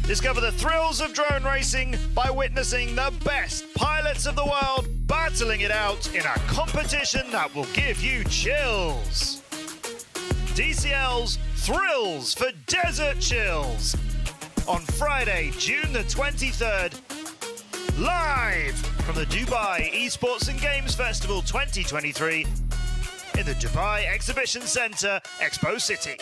Discover the thrills of drone racing by witnessing the best pilots of the world battling it out in a competition that will give you chills. DCL's Thrills for Desert Chills on Friday, June the 23rd, live from the Dubai Esports and Games Festival 2023 in the Dubai Exhibition Centre, Expo City.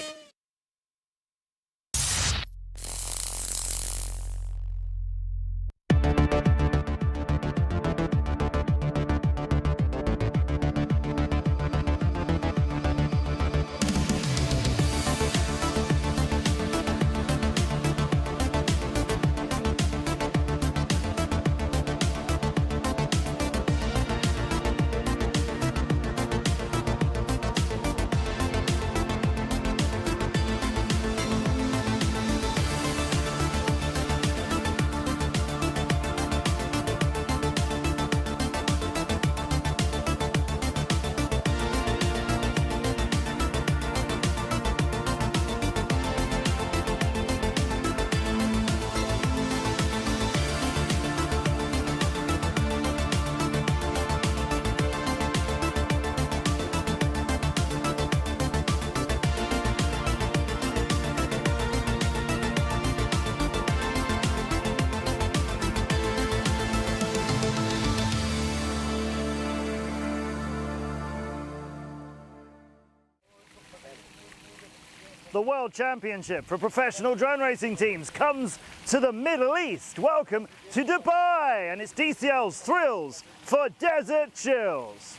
The World Championship for professional drone racing teams comes to the Middle East. Welcome to Dubai, and it's DCL's Thrills for Desert Chills.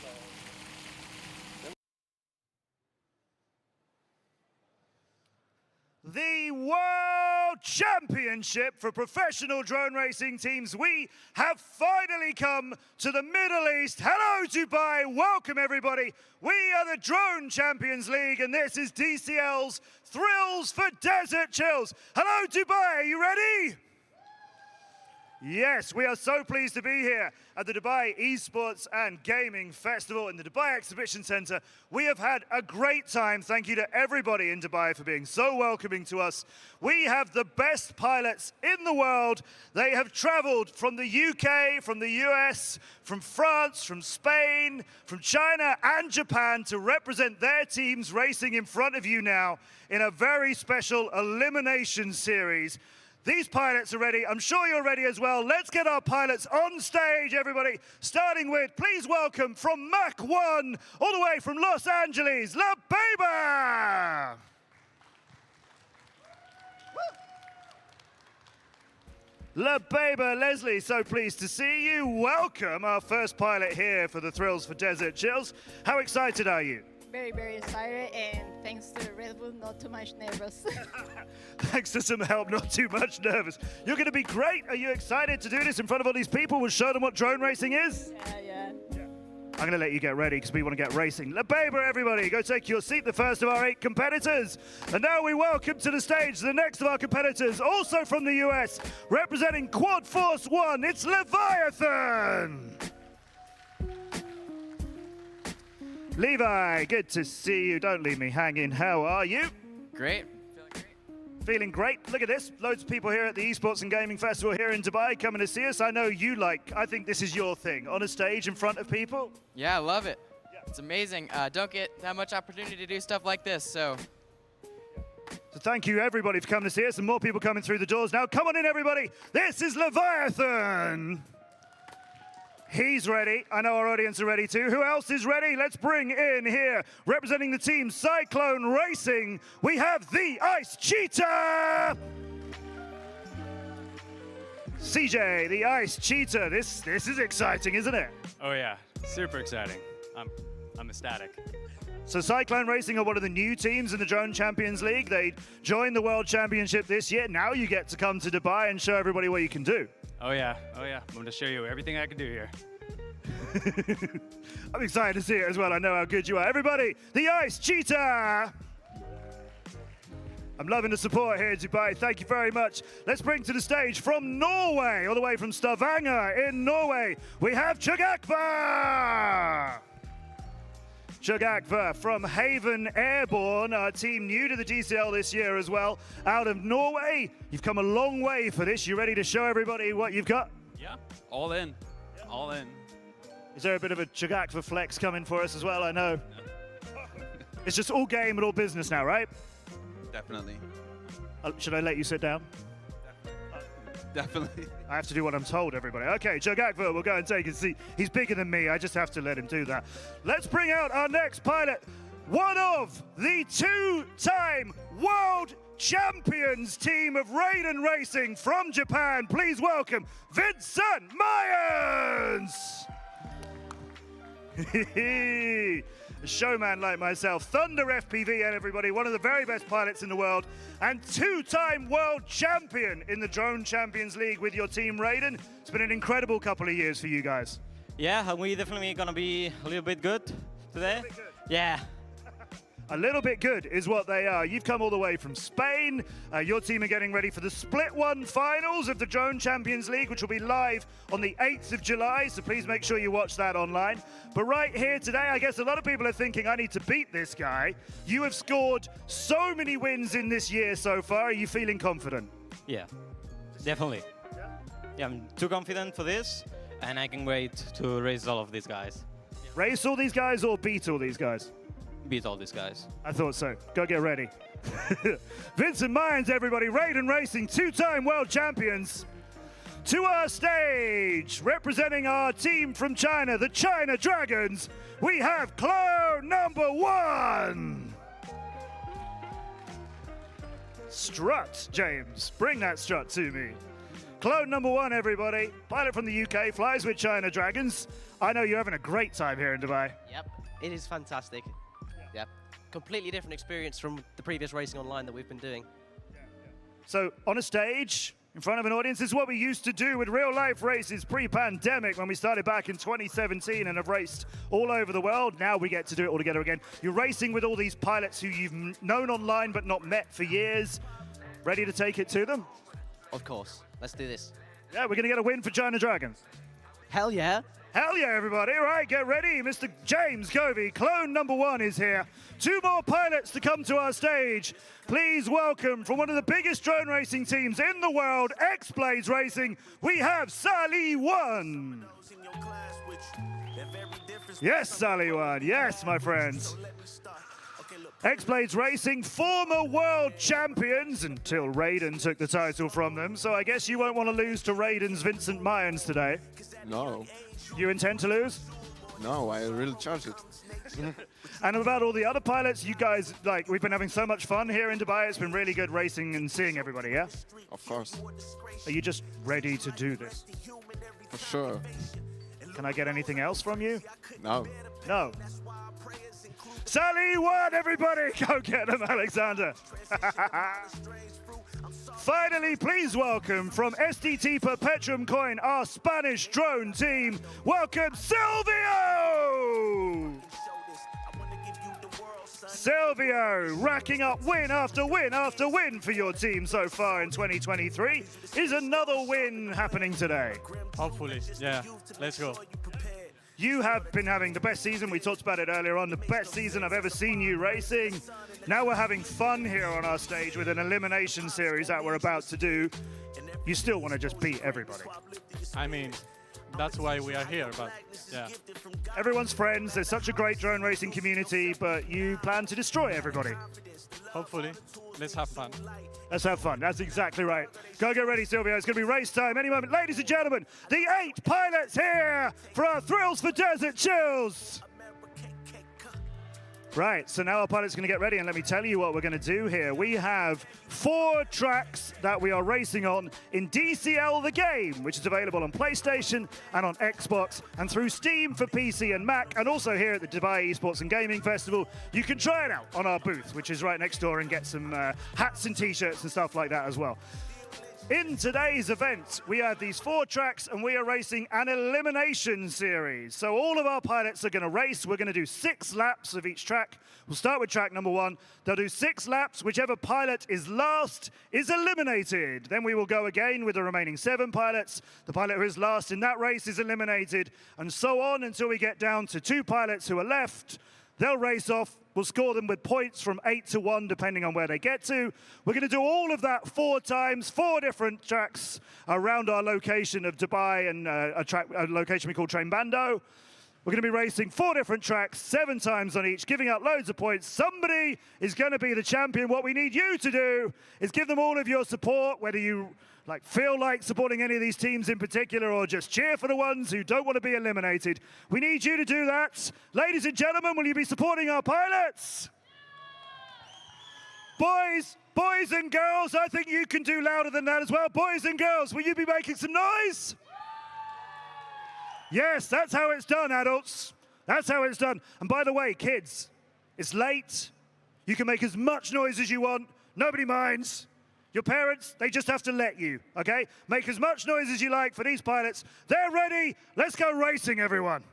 The World Championship for professional drone racing teams. We have finally come to the Middle East. Hello, Dubai. Welcome, everybody. We are the Drone Champions League, and this is DCL's Thrills for Desert Chills. Hello, Dubai. Are you ready? Yes, we are so pleased to be here at the Dubai Esports and Gaming Festival in the Dubai Exhibition Centre. We have had a great time. Thank you to everybody in Dubai for being so welcoming to us. We have the best pilots in the world. They have travelled from the UK, from the US, from France, from Spain, from China and Japan to represent their teams racing in front of you now in a very special elimination series. These pilots are ready. I'm sure you're ready as well. Let's get our pilots on stage, everybody. Starting with, please welcome from Mach 1, all the way from Los Angeles, Labeba. Labeba, Leslie, so pleased to see you. Welcome, our first pilot here for the Thrills for Desert Chills. How excited are you? Very, very excited, and thanks to Red Bull, not too much nervous. Thanks to some help, not too much nervous. You're going to be great. Are you excited to do this in front of all these people? We'll show them what drone racing is. Yeah. I'm going to let you get ready because we want to get racing. Labeba, everybody, go take your seat, the first of our 8 competitors. And now we welcome to the stage the next of our competitors, also from the US, representing Quad Force 1, it's Leviathan. Levi, good to see you. Don't leave me hanging. How are you? Great. Feeling great. Look at this. Loads of people here at the Esports and Gaming Festival here in Dubai coming to see us. I know you I think this is your thing, on a stage in front of people. Yeah, I love it. Yeah. It's amazing. Don't get that much opportunity to do stuff like this, so thank you, everybody, for coming to see us, and more people coming through the doors now. Come on in, everybody. This is Leviathan. He's ready. I know our audience are ready too. Who else is ready? Let's bring in here, representing the team Cyclone Racing, we have the Ice Cheetah! CJ, the Ice Cheetah. This is exciting, isn't it? Oh yeah, super exciting. I'm ecstatic. So Cyclone Racing are one of the new teams in the Drone Champions League. They joined the World Championship this year. Now you get to come to Dubai and show everybody what you can do. Oh yeah. I'm going to show you everything I can do here. I'm excited to see it as well. I know how good you are. Everybody, the Ice Cheetah! I'm loving the support here in Dubai. Thank you very much. Let's bring to the stage from Norway, all the way from Stavanger in Norway, we have Chugakba! Jogakva from Haven Airborne, our team new to the DCL this year as well, out of Norway. You've come a long way for this. You ready to show everybody what you've got? Yeah, all in. All in. Is there a bit of a Jogakva flex coming for us as well? I know. It's just all game and all business now, right? Definitely. Should I let you sit down? Definitely. I have to do what I'm told, everybody. Okay, Jogakva will go and take his seat. He's bigger than me. I just have to let him do that. Let's bring out our next pilot, one of the two-time world champions team of Raiden Racing from Japan. Please welcome Vincent Mayans. A showman like myself, Thunder FPV and everybody, one of the very best pilots in the world, and two-time world champion in the Drone Champions League with your team, Raiden. It's been an incredible couple of years for you guys. Yeah, we definitely gonna be a little bit good today. Yeah. A little bit good is what they are. You've come all the way from Spain. Your team are getting ready for the Split 1 finals of the Drone Champions League, which will be live on the 8th of July, so please make sure you watch that online. But right here today, I guess a lot of people are thinking, I need to beat this guy. You have scored so many wins in this year so far. Are you feeling confident? Yeah, definitely. Yeah, I'm too confident for this, and I can wait to race all of these guys. Race all these guys or beat all these guys? Beat all these guys. I thought so. Go get ready. Vincent Mayans, everybody. Raiden Racing, two-time world champions. To our stage, representing our team from China, the China Dragons, we have clone number 1. Strut, James. Bring that strut to me. Clone number 1, everybody. Pilot from the UK, flies with China Dragons. I know you're having a great time here in Dubai. Yep, it is fantastic. Yep, completely different experience from the previous racing online that we've been doing. So on a stage, in front of an audience, this is what we used to do with real-life races pre-pandemic when we started back in 2017 and have raced all over the world. Now we get to do it all together again. You're racing with all these pilots who you've known online but not met for years. Ready to take it to them? Of course, let's do this. Yeah, we're going to get a win for China Dragons. Hell yeah. Hell yeah, everybody. All right, get ready. Mr. James Covey, clone number 1 is here. 2 more pilots to come to our stage. Please welcome from one of the biggest drone racing teams in the world, X-Blades Racing, we have Sally One. Yes, Sally One. Yes, my friends. X-Blades Racing, former world champions until Raiden took the title from them. So I guess you won't want to lose to Raiden's Vincent Mayans today. No, You intend to lose? no, I really charge it. And about all the other pilots, you guys, like, we've been having so much fun here in Dubai. It's been really good racing and seeing everybody, yeah? Of course, Are you just ready to do this? for sure. Can I get anything else from you? No, No. Sally One, everybody! Go get them, Alexander. Finally, please welcome from SDT Perpetuum Coin, our Spanish drone team. Welcome, Silvio! Silvio, racking up win after win after win for your team so far in 2023. Is another win happening today? Hopefully, yeah. Let's go. You have been having the best season. We talked about it earlier on, the best season I've ever seen you racing. Now we're having fun here on our stage with an elimination series that we're about to do. You still want to just beat everybody. I mean, that's why we are here, but yeah. Everyone's friends. There's such a great drone racing community, but you plan to destroy everybody. Hopefully, let's have fun. Let's have fun. That's exactly right. Go get ready, Silvio. It's going to be race time any moment. Ladies and gentlemen, the 8 pilots here for our Thrills for Desert Chills. Right, so now our pilot's going to get ready, and let me tell you what we're going to do here. We have 4 tracks that we are racing on in DCL The Game, which is available on PlayStation and on Xbox and through Steam for PC and Mac, and also here at the Dubai Esports and Gaming Festival. You can try it out on our booth, which is right next door, and get some hats and T-shirts and stuff like that as well. In today's event, we have these 4 tracks and we are racing an elimination series. So all of our pilots are going to race. We're going to do 6 laps of each track. We'll start with track number 1. They'll do 6 laps. Whichever pilot is last is eliminated. Then we will go again with the remaining 7 pilots. The pilot who is last in that race is eliminated, and so on until we get down to 2 pilots who are left. They'll race off. We'll score them with points from 8-1, depending on where they get to. We're going to do all of that 4 times, 4 different tracks around our location of Dubai and a location we call Train Bando. We're going to be racing 4 different tracks, 7 times on each, giving out loads of points. Somebody is going to be the champion. What we need you to do is give them all of your support, whether you feel like supporting any of these teams in particular or just cheer for the ones who don't want to be eliminated. We need you to do that. Ladies and gentlemen, will you be supporting our pilots? Boys and girls, I think you can do louder than that as well. Boys and girls, will you be making some noise? Yes, that's how it's done, adults. That's how it's done. And by the way, kids, it's late. You can make as much noise as you want. Nobody minds. Your parents, they just have to let you, okay? Make as much noise as you like for these pilots. They're ready. Let's go racing, everyone.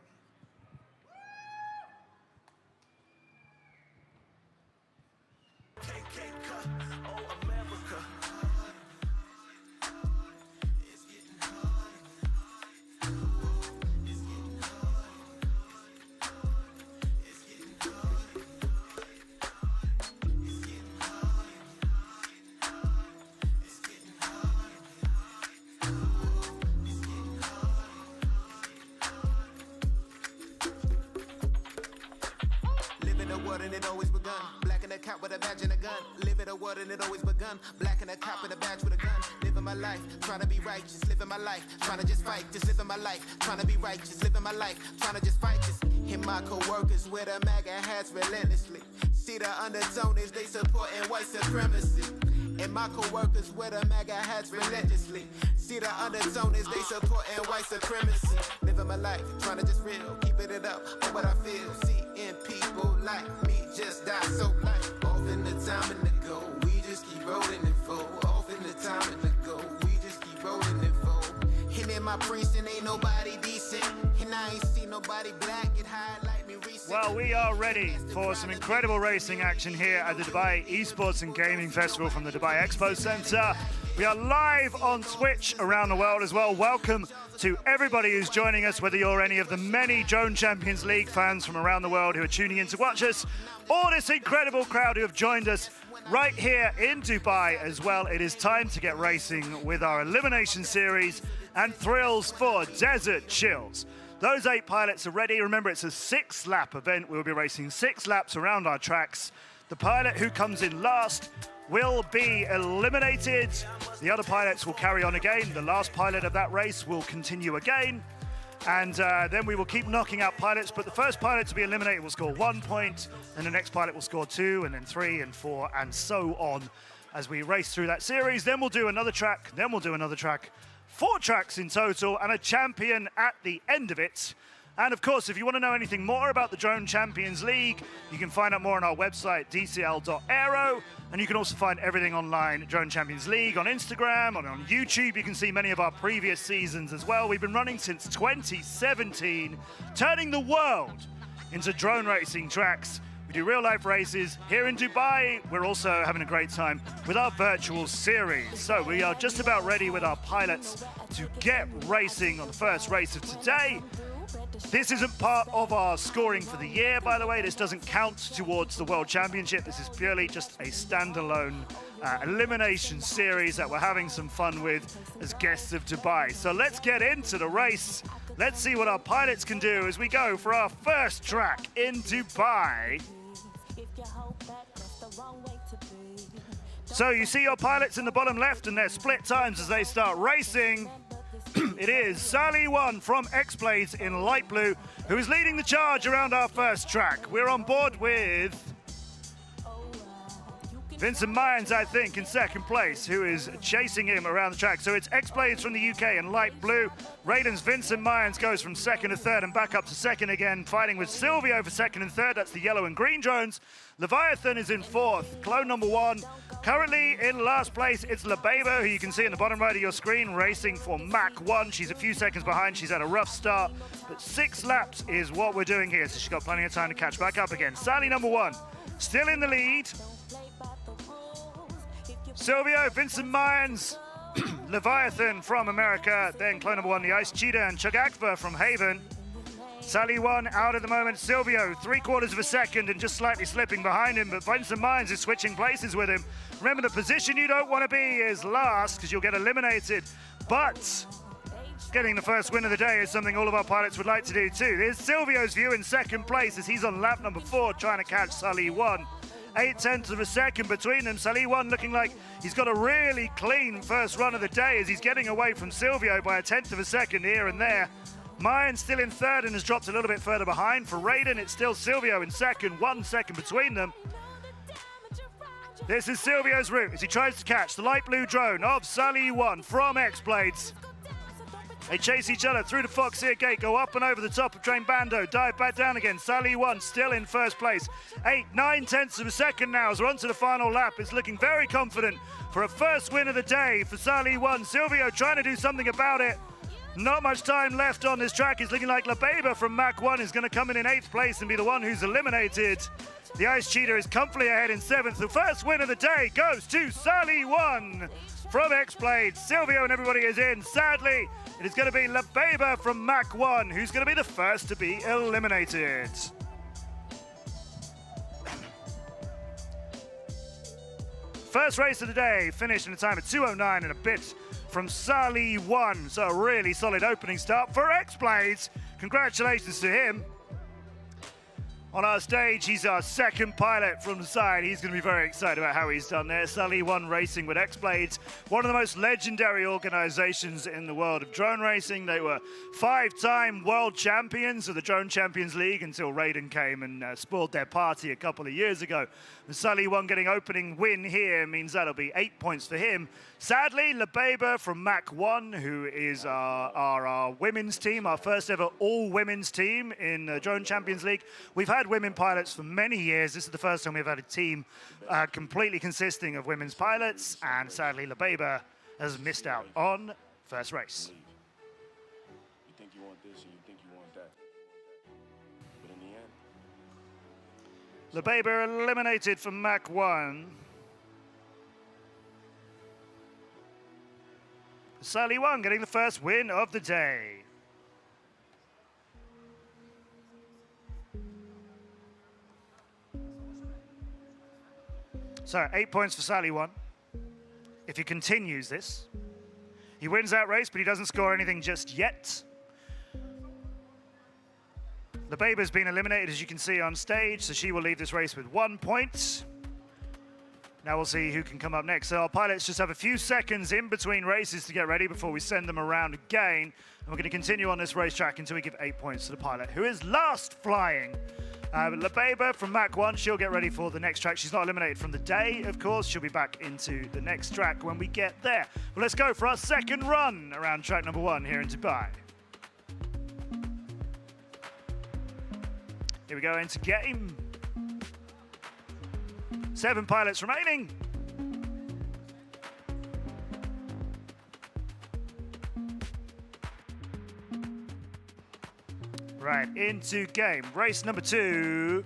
And it always begun. Black in a cap with a badge and a gun. Living a word and it always begun. Black in a cap with a badge with a gun. Living my life, trying to be righteous. Living my life, trying to just fight. Just living my life, trying to be righteous. Living my life, trying to just fight. Just hit my co-workers with a MAGA hats relentlessly. See the undertone is they supporting white supremacy. And my co-workers with a MAGA hats relentlessly. See the undertone is they supporting white supremacy. Living my life, trying to just real, keeping it up on what I feel. Seeing people like me just die so light. Off in the time and the go, we just keep rolling and fold. Off in the time and the go, we just keep rolling and fold. And in my precinct ain't nobody decent. And I ain't seen nobody black get high like me recent. Well, we are ready for some incredible racing action here at the Dubai Esports and Gaming Festival from the Dubai Expo Center. We are live on Twitch around the world as well. Welcome to everybody who's joining us, whether you're any of the many Drone Champions League fans from around the world who are tuning in to watch us, or this incredible crowd who have joined us right here in Dubai as well. It is time to get racing with our elimination series and thrills for Desert Chills. Those 8 pilots are ready. Remember, it's a 6-lap event. We'll be racing 6 laps around our tracks. The pilot who comes in last will be eliminated. The other pilots will carry on again. The last pilot of that race will continue again. And then we will keep knocking out pilots. But the first pilot to be eliminated will score 1 point. And the next pilot will score 2, and then 3 and 4, and so on as we race through that series. Then we'll do another track. Then we'll do another track. 4 tracks in total, and a champion at the end of it. And of course, if you want to know anything more about the Drone Champions League, you can find out more on our website, dcl.aero. And you can also find everything online, Drone Champions League, on Instagram, and on YouTube. You can see many of our previous seasons as well. We've been running since 2017, turning the world into drone racing tracks. We do real-life races here in Dubai. We're also having a great time with our virtual series. So we are just about ready with our pilots to get racing on the first race of today. This isn't part of our scoring for the year, by the way. This doesn't count towards the World Championship. This is purely just a standalone elimination series that we're having some fun with as guests of Dubai. So let's get into the race. Let's see what our pilots can do as we go for our first track in Dubai. So you see your pilots in the bottom left and their split times as they start racing. It is Sally One from X-Blades in light blue who is leading the charge around our first track. We're on board with Vincent Mayans, I think, in second place, who is chasing him around the track. So it's X-Blades from the UK in light blue. Raiden's Vincent Mayans goes from second to third and back up to second again, fighting with Silvio for second and third. That's the yellow and green drones. Leviathan is in fourth, clone number 1. Currently in last place, it's Labebo, who you can see in the bottom right of your screen, racing for Mach 1. She's a few seconds behind. She's had a rough start, but 6 laps is what we're doing here, so she's got plenty of time to catch back up again. Sally number 1, still in the lead. Silvio, Vincent Mayans, Leviathan from America, then clone number 1, the Ice Cheetah, and Chugakva from Haven. Sally 1 out at the moment. Silvio, 3/4 of a second and just slightly slipping behind him, but Vincent Mines is switching places with him. Remember, the position you don't want to be is last because you'll get eliminated, but getting the first win of the day is something all of our pilots would like to do too. Here's Silvio's view in second place as he's on lap number 4 trying to catch Sally 1. 0.8 of a second between them. Sally 1 looking like he's got a really clean first run of the day as he's getting away from Silvio by 1/10 of a second here and there. Mayan still in third and has dropped a little bit further behind. For Raiden, it's still Silvio in second, 1 second between them. This is Silvio's route as he tries to catch the light blue drone of Sally 1 from X-Blades. They chase each other through the Foxeer Gate, go up and over the top of Train Bando, dive back down again. Sally 1 still in first place. 8/9 of a second now as we're on to the final lap. It's looking very confident for a first win of the day for Sally 1. Silvio trying to do something about it. Not much time left on this track. It's looking like LeBaba from Mach 1 is going to come in 8th place and be the one who's eliminated. The Ice Cheetah is comfortably ahead in 7th. The first win of the day goes to Sally 1 from X-Blades. Silvio and everybody is in. Sadly, it is going to be LeBaba from Mach 1 who's going to be the first to be eliminated. First race of the day, finished in a time of 2:09 and a bit from Sally 1. So a really solid opening start for X-Blades. Congratulations to him. On our stage, he's our second pilot from the side. He's going to be very excited about how he's done there. Sally 1 Racing with X-Blades, one of the most legendary organizations in the world of drone racing. They were 5-time world champions of the Drone Champions League until Raiden came and spoiled their party a couple of years ago. And Sally 1 getting opening win here means that'll be 8 points for him. Sadly, LeBaba from Mach 1, who is our women's team, our first ever all-women's team in the Drone Champions League. We've had women pilots for many years. This is the first time we've had a team completely consisting of women's pilots, and sadly, LeBaba has missed out on first race. You think you want this and you think you want that. But in the end, LeBaba eliminated from Mach 1. Sally 1 getting the first win of the day. So 8 points for Sally 1. If he continues this, he wins that race, but he doesn't score anything just yet. LeBaba's been eliminated, as you can see on stage, so she will leave this race with 1 point. Now we'll see who can come up next. So our pilots just have a few seconds in between races to get ready before we send them around again. And we're going to continue on this racetrack until we give 8 points to the pilot, who is last flying. LeBaba from Mach 1, she'll get ready for the next track. She's not eliminated from the day, of course. She'll be back into the next track when we get there. But let's go for our second run around track number 1 here in Dubai. Here we go into game. 7 pilots remaining. Right, into game. Race number 2.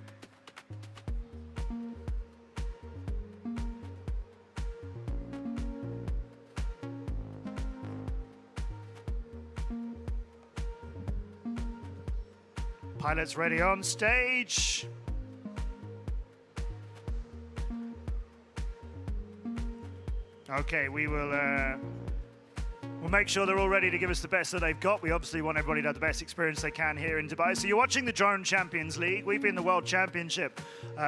Pilots ready on stage. Okay, we'll make sure they're all ready to give us the best that they've got. We obviously want everybody to have the best experience they can here in Dubai. So you're watching the Drone Champions League. We've been the World Championship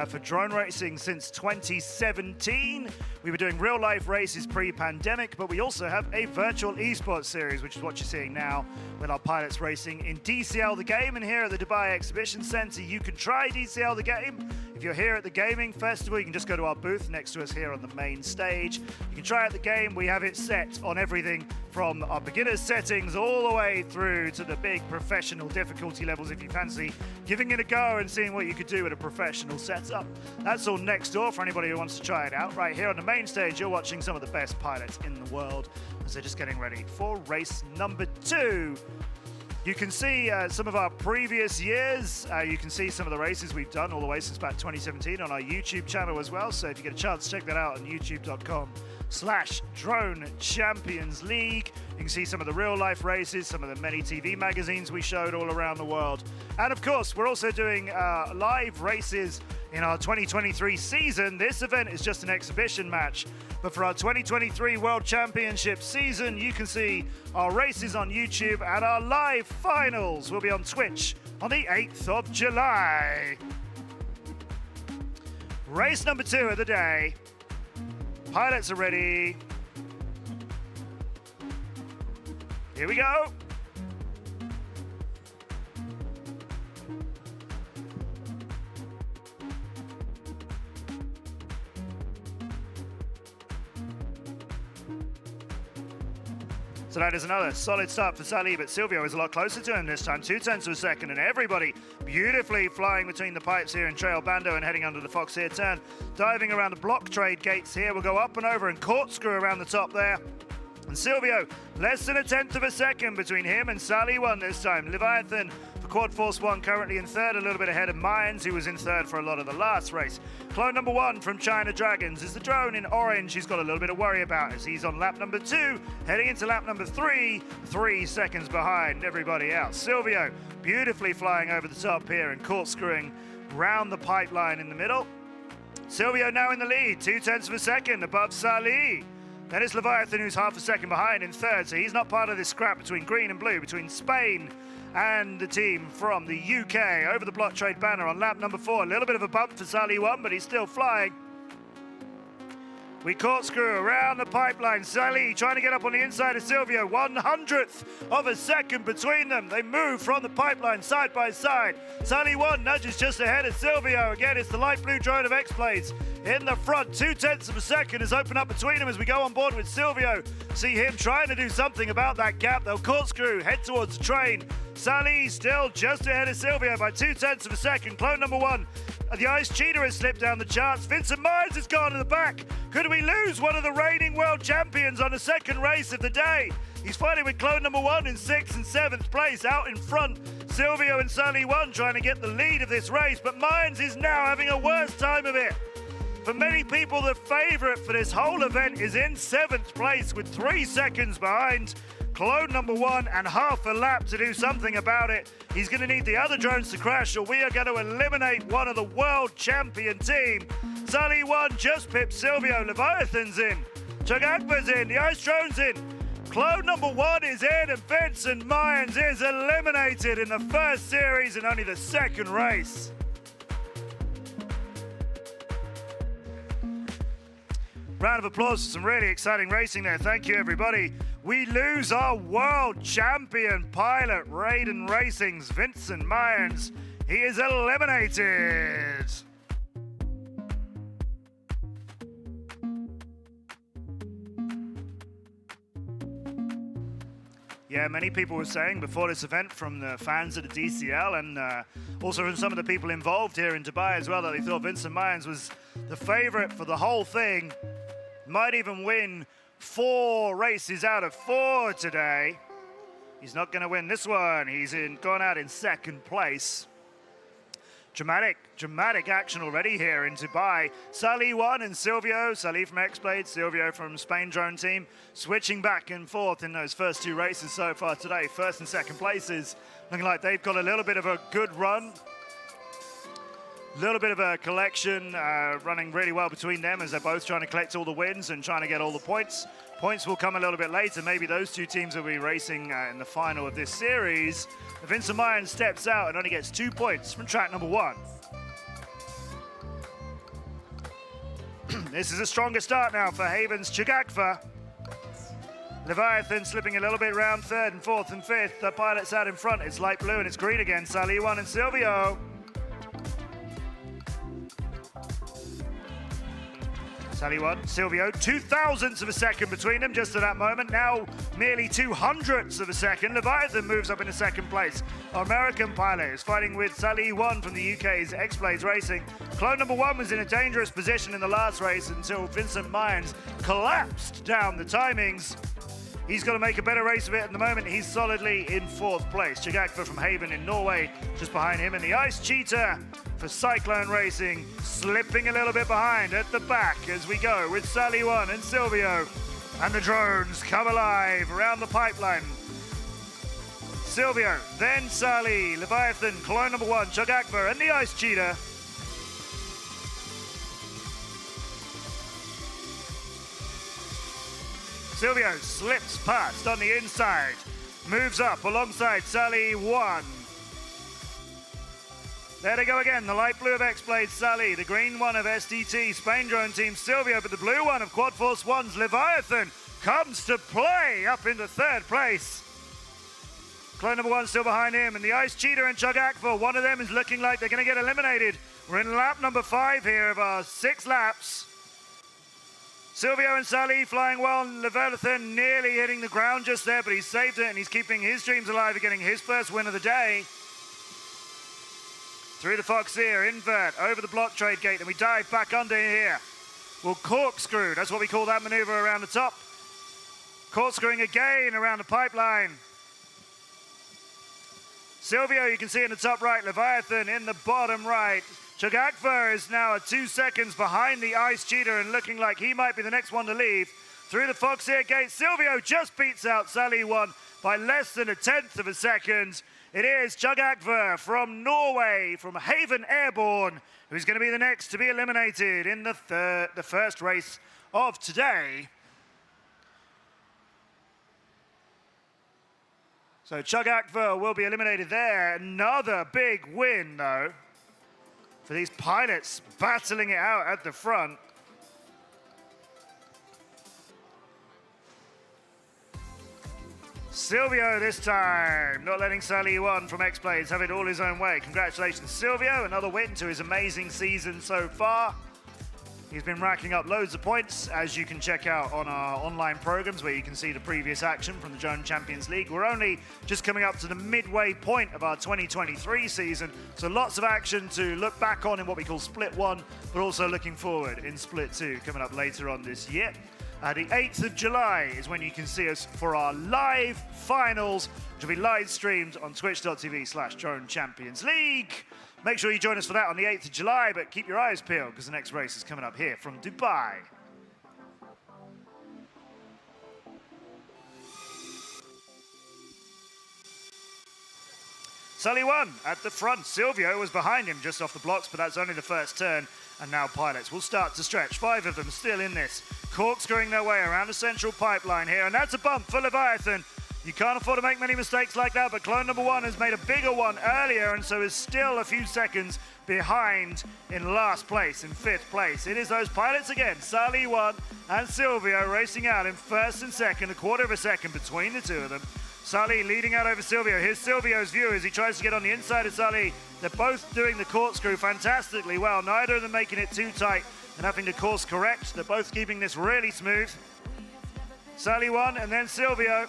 for drone racing since 2017. We were doing real-life races pre-pandemic, but we also have a virtual esports series, which is what you're seeing now with our pilots racing in DCL The Game. And here at the Dubai Exhibition Center, you can try DCL The Game. If you're here at the Gaming Festival, you can just go to our booth next to us here on the main stage. You can try out the game. We have it set on everything from our beginner's settings all the way through to the big professional difficulty levels if you fancy giving it a go and seeing what you could do with a professional setup. That's all next door for anybody who wants to try it out. Right here on the main stage, you're watching some of the best pilots in the world as they're just getting ready for race number 2. You can see some of our previous years. You can see some of the races we've done all the way since about 2017 on our YouTube channel as well. So if you get a chance, check that out on youtube.com/Dubai Drone Champions League. You can see some of the real life races, some of the many TV magazines we showed all around the world. And of course, we're also doing live races in our 2023 season. This event is just an exhibition match, but for our 2023 World Championship season, you can see our races on YouTube, and our live finals will be on Twitch on the 8th of July. Race number 2 of the day. Pilots are ready. Here we go. So that is another solid start for Salih, but Silvio is a lot closer to him this time, 0.2 of a second, and everybody beautifully flying between the pipes here in Trail Bando and heading under the Fox here turn. Diving around the block trade gates here, we'll go up and over and corkscrew around the top there. And Silvio, less than 1/10 of a second between him and Salih 1 this time. Leviathan for Quad Force 1 currently in third, a little bit ahead of Mines, who was in third for a lot of the last race. Clone number 1 from China Dragons is the drone in orange. He's got a little bit of worry about as he's on lap number 2, heading into lap number 3, 3 seconds behind everybody else. Silvio beautifully flying over the top here and corkscrewing round the pipeline in the middle. Silvio now in the lead, 0.2 of a second above Salih. Then it's Leviathan, who's half a second behind in third, so he's not part of this scrap between green and blue, between Spain and the team from the UK. Over the block trade banner on lap number 4. A little bit of a bump for Salih 1, but he's still flying. We corkscrew around the pipeline. Salih trying to get up on the inside of Silvio. 1/100th of a second between them. They move from the pipeline side by side. Salih 1 nudges just ahead of Silvio. Again, it's the light blue drone of X-Blades in the front. 0.2 of a second has opened up between them as we go on board with Silvio. See him trying to do something about that gap. They'll corkscrew, head towards the train. Salih still just ahead of Silvio by 0.2 of a second. Clone number 1. The Ice Cheetah has slipped down the charts. Vincent Myers has gone to the back. Could we lose one of the reigning world champions on the second race of the day? He's fighting with clone number 1 in 6th and 7th place. Out in front, Silvio and Salih 1 trying to get the lead of this race, but Myers is now having a worse time of it. For many people, the favorite for this whole event is in 7th place with 3 seconds behind clone number 1 and half a lap to do something about it. He's going to need the other drones to crash, or we are going to eliminate one of the world champion team. Salih 1 just pipped Silvio. Leviathan's in. Chagagba's in. The Ice Drone's in. Clone number 1 is in, and Vincent Myers is eliminated in the first series and only the second race. Round of applause for some really exciting racing there. Thank you, everybody. We lose our world champion pilot, Raiden Racing's Vincent Myers. He is eliminated. Yeah, many people were saying before this event from the fans of the DCL and also from some of the people involved here in Dubai as well that they thought Vincent Myers was the favorite for the whole thing. Might even win 4 races out of 4 today. He's not going to win this one. He's gone out in second place. Dramatic action already here in Dubai. Salih 1 and Silvio. Salih from X-Blade, Silvio from Spain Drone Team, switching back and forth in those first 2 races so far today. First and second places. Looking like they've got a little bit of a good run. Little bit of a collection running really well between them as they're both trying to collect all the wins and trying to get all the points. Points will come a little bit later. Maybe those 2 teams will be racing in the final of this series. Vincent Myers steps out and only gets 2 points from track number 1. This is a stronger start now for Haven's Chagagfa. Leviathan slipping a little bit round 3rd and 4th and 5th. The pilots out in front. It's light blue and it's green again. Salih 1 and Silvio. Salih 1, Silvio, 0.02 of a second between them just at that moment. Now merely 0.02 of a second. Leviathan moves up into second place. Our American pilot is fighting with Salih 1 from the UK's X-Blades Racing. Clone number 1 was in a dangerous position in the last race until Vincent Myers collapsed down the timings. He's got to make a better race of it at the moment. He's solidly in 4th place. Chagagfa from Haven in Norway just behind him. And the Ice Cheetah for Cyclone Racing, slipping a little bit behind at the back as we go with Sally One and Silvio. And the drones come alive around the pipeline. Silvio, then Sally, Leviathan, Clone number 1, Chug Akbar, and the Ice Cheetah. Silvio slips past on the inside, moves up alongside Sally One. There they go again, the light blue of X-Blade, Sally, the green one of SDT, Spain Drone Team, Silvio, but the blue one of Quad Force One's Leviathan comes to play up into 3rd place. Clone number 1 still behind him, and the Ice Cheetah and Chug Akbar, one of them is looking like they're going to get eliminated. We're in lap number 5 here of our 6 laps. Silvio and Sally flying well, Leviathan nearly hitting the ground just there, but he's saved it and he's keeping his dreams alive of getting his first win of the day. Through the Fox here, invert, over the block trade gate, and we dive back under here. We'll corkscrew, that's what we call that maneuver around the top. Corkscrewing again around the pipeline. Silvio, you can see in the top right, Leviathan in the bottom right. Chug Akbar is now 2 seconds behind the Ice Cheetah and looking like he might be the next one to leave. Through the Fox here gate, Silvio just beats out Sally One by less than 1/10 of a second. It is Chug Akbar from Norway, from Haven Airborne, who's going to be the next to be eliminated in the first race of today. So Chug Akbar will be eliminated there. Another big win, though, for these pilots battling it out at the front. Silvio this time, not letting Sally One from X-Blades have it all his own way. Congratulations, Silvio. Another win to his amazing season so far. He's been racking up loads of points, as you can check out on our online programs where you can see the previous action from the Drone Champions League. We're only just coming up to the midway point of our 2023 season, so lots of action to look back on in what we call Split 1, but also looking forward in Split 2 coming up later on this year. The 8th of July is when you can see us for our live finals, which will be live streamed on twitch.tv/Drone Champions League. Make sure you join us for that on the 8th of July, but keep your eyes peeled because the next race is coming up here from Dubai. Sally One at the front. Silvio was behind him just off the blocks, but that's only the first turn. And now pilots will start to stretch. 5 of them still in this. Corkscrewing their way around the central pipeline here. And that's a bump for Leviathan. You can't afford to make many mistakes like that, but Clone number 1 has made a bigger one earlier and so is still a few seconds behind in last place, in 5th place. It is those pilots again, Sally One and Silvio racing out in 1st and 2nd, 1/4 of a second between the two of them. Sally leading out over Silvio. Here's Silvio's view as he tries to get on the inside of Sally. They're both doing the corkscrew fantastically well, neither of them making it too tight and having to course correct. They're both keeping this really smooth. Sally One and then Silvio.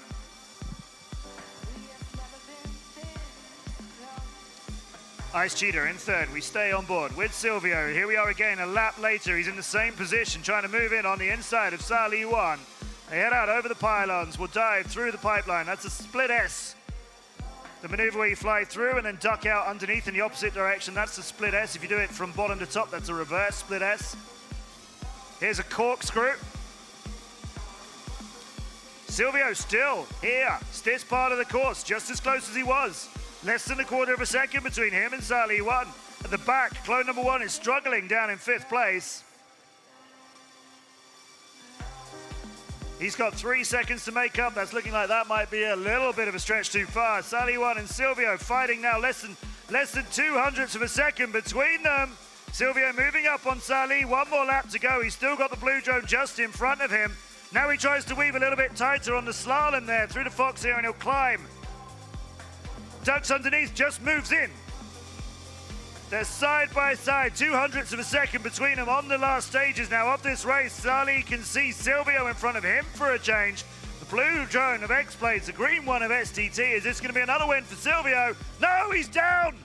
Ice Cheetah in 3rd. We stay on board with Silvio. Here we are again, a lap later. He's in the same position, trying to move in on the inside of Sally One. They head out over the pylons. We'll dive through the pipeline. That's a split S. The maneuver where you fly through and then duck out underneath in the opposite direction. That's the split S. If you do it from bottom to top, that's a reverse split S. Here's a corkscrew. Silvio still here. This part of the course, just as close as he was. Less than 1/4 of a second between him and Sally One. At the back, Clone number 1 is struggling down in 5th place. He's got 3 seconds to make up. That's looking like that might be a little bit of a stretch too far. Sally One and Silvio fighting now, less than 2/100ths of a second between them. Silvio moving up on Sally. 1 more lap to go. He's still got the blue drone just in front of him. Now he tries to weave a little bit tighter on the slalom there through the Fox here, and he'll climb. Ducks underneath, just moves in. They're side by side, 2/100ths of a second between them on the last stages now of this race. Sally can see Silvio in front of him for a change. The blue drone of X-Blades, the green one of STT. Is this going to be another win for Silvio? No, he's down!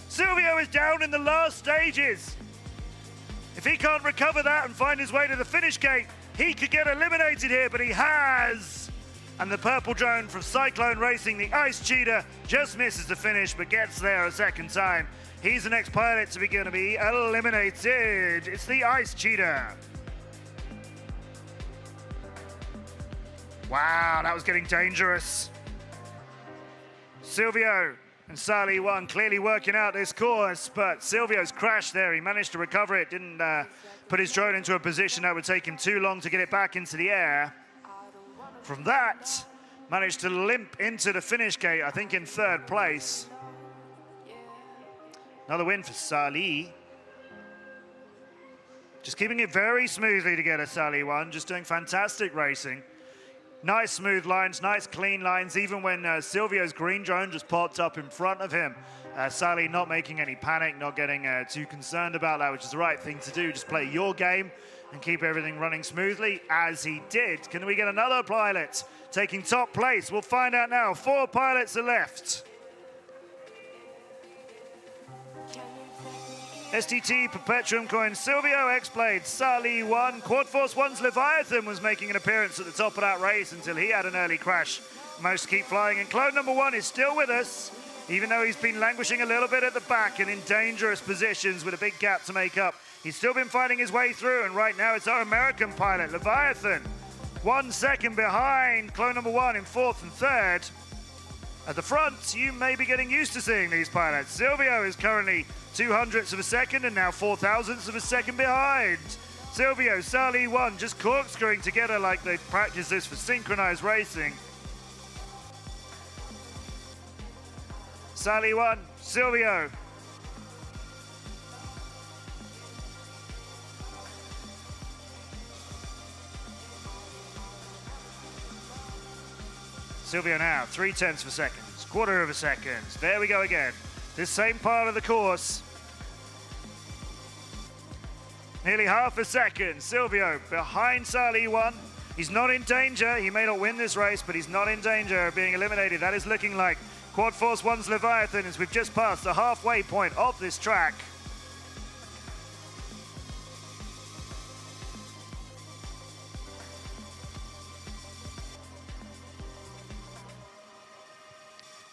Silvio is down in the last stages. If he can't recover that and find his way to the finish gate, he could get eliminated here, but he has. And the purple drone from Cyclone Racing, the Ice Cheetah, just misses the finish but gets there a second time. He's the next pilot to be going to be eliminated. It's the Ice Cheetah. Wow, that was getting dangerous. Silvio and Sally1 clearly working out this course, but Silvio's crashed there. He managed to recover it, didn't put his drone into a position that would take him too long to get it back into the air. From that, managed to limp into the finish gate, I think in third place. Another win for Sally. Just keeping it very smoothly together, Sally1, just doing fantastic racing. Nice smooth lines, nice clean lines, even when Silvio's green drone just popped up in front of him. Sally not making any panic, not getting too concerned about that, which is the right thing to do. Just play your game and keep everything running smoothly, as he did. Can we get another pilot taking top place? We'll find out now. 4 pilots are left. STT, Perpetuum Coin, Silvio, X-Blade, Sally1. Quad Force 1's Leviathan was making an appearance at the top of that race until he had an early crash. Managed to keep flying, and Clone number 1 is still with us, even though he's been languishing a little bit at the back and in dangerous positions with a big gap to make up. He's still been fighting his way through, and right now it's our American pilot, Leviathan. 1 second behind Clone number 1 in 4th and 3rd. At the front, you may be getting used to seeing these pilots. Silvio is currently 0.02 of a second and now 0.004 of a second behind. Silvio, Sally1 just corkscrewing together like they practice this for synchronized racing. Sally1, Silvio. Silvio now, 0.3 of a second, 1/4 of a second. There we go again. This same part of the course. Nearly 1/2 a second. Silvio behind Sally1. He's not in danger. He may not win this race, but he's not in danger of being eliminated. That is looking like Quad Force 1's Leviathan as we've just passed the halfway point of this track.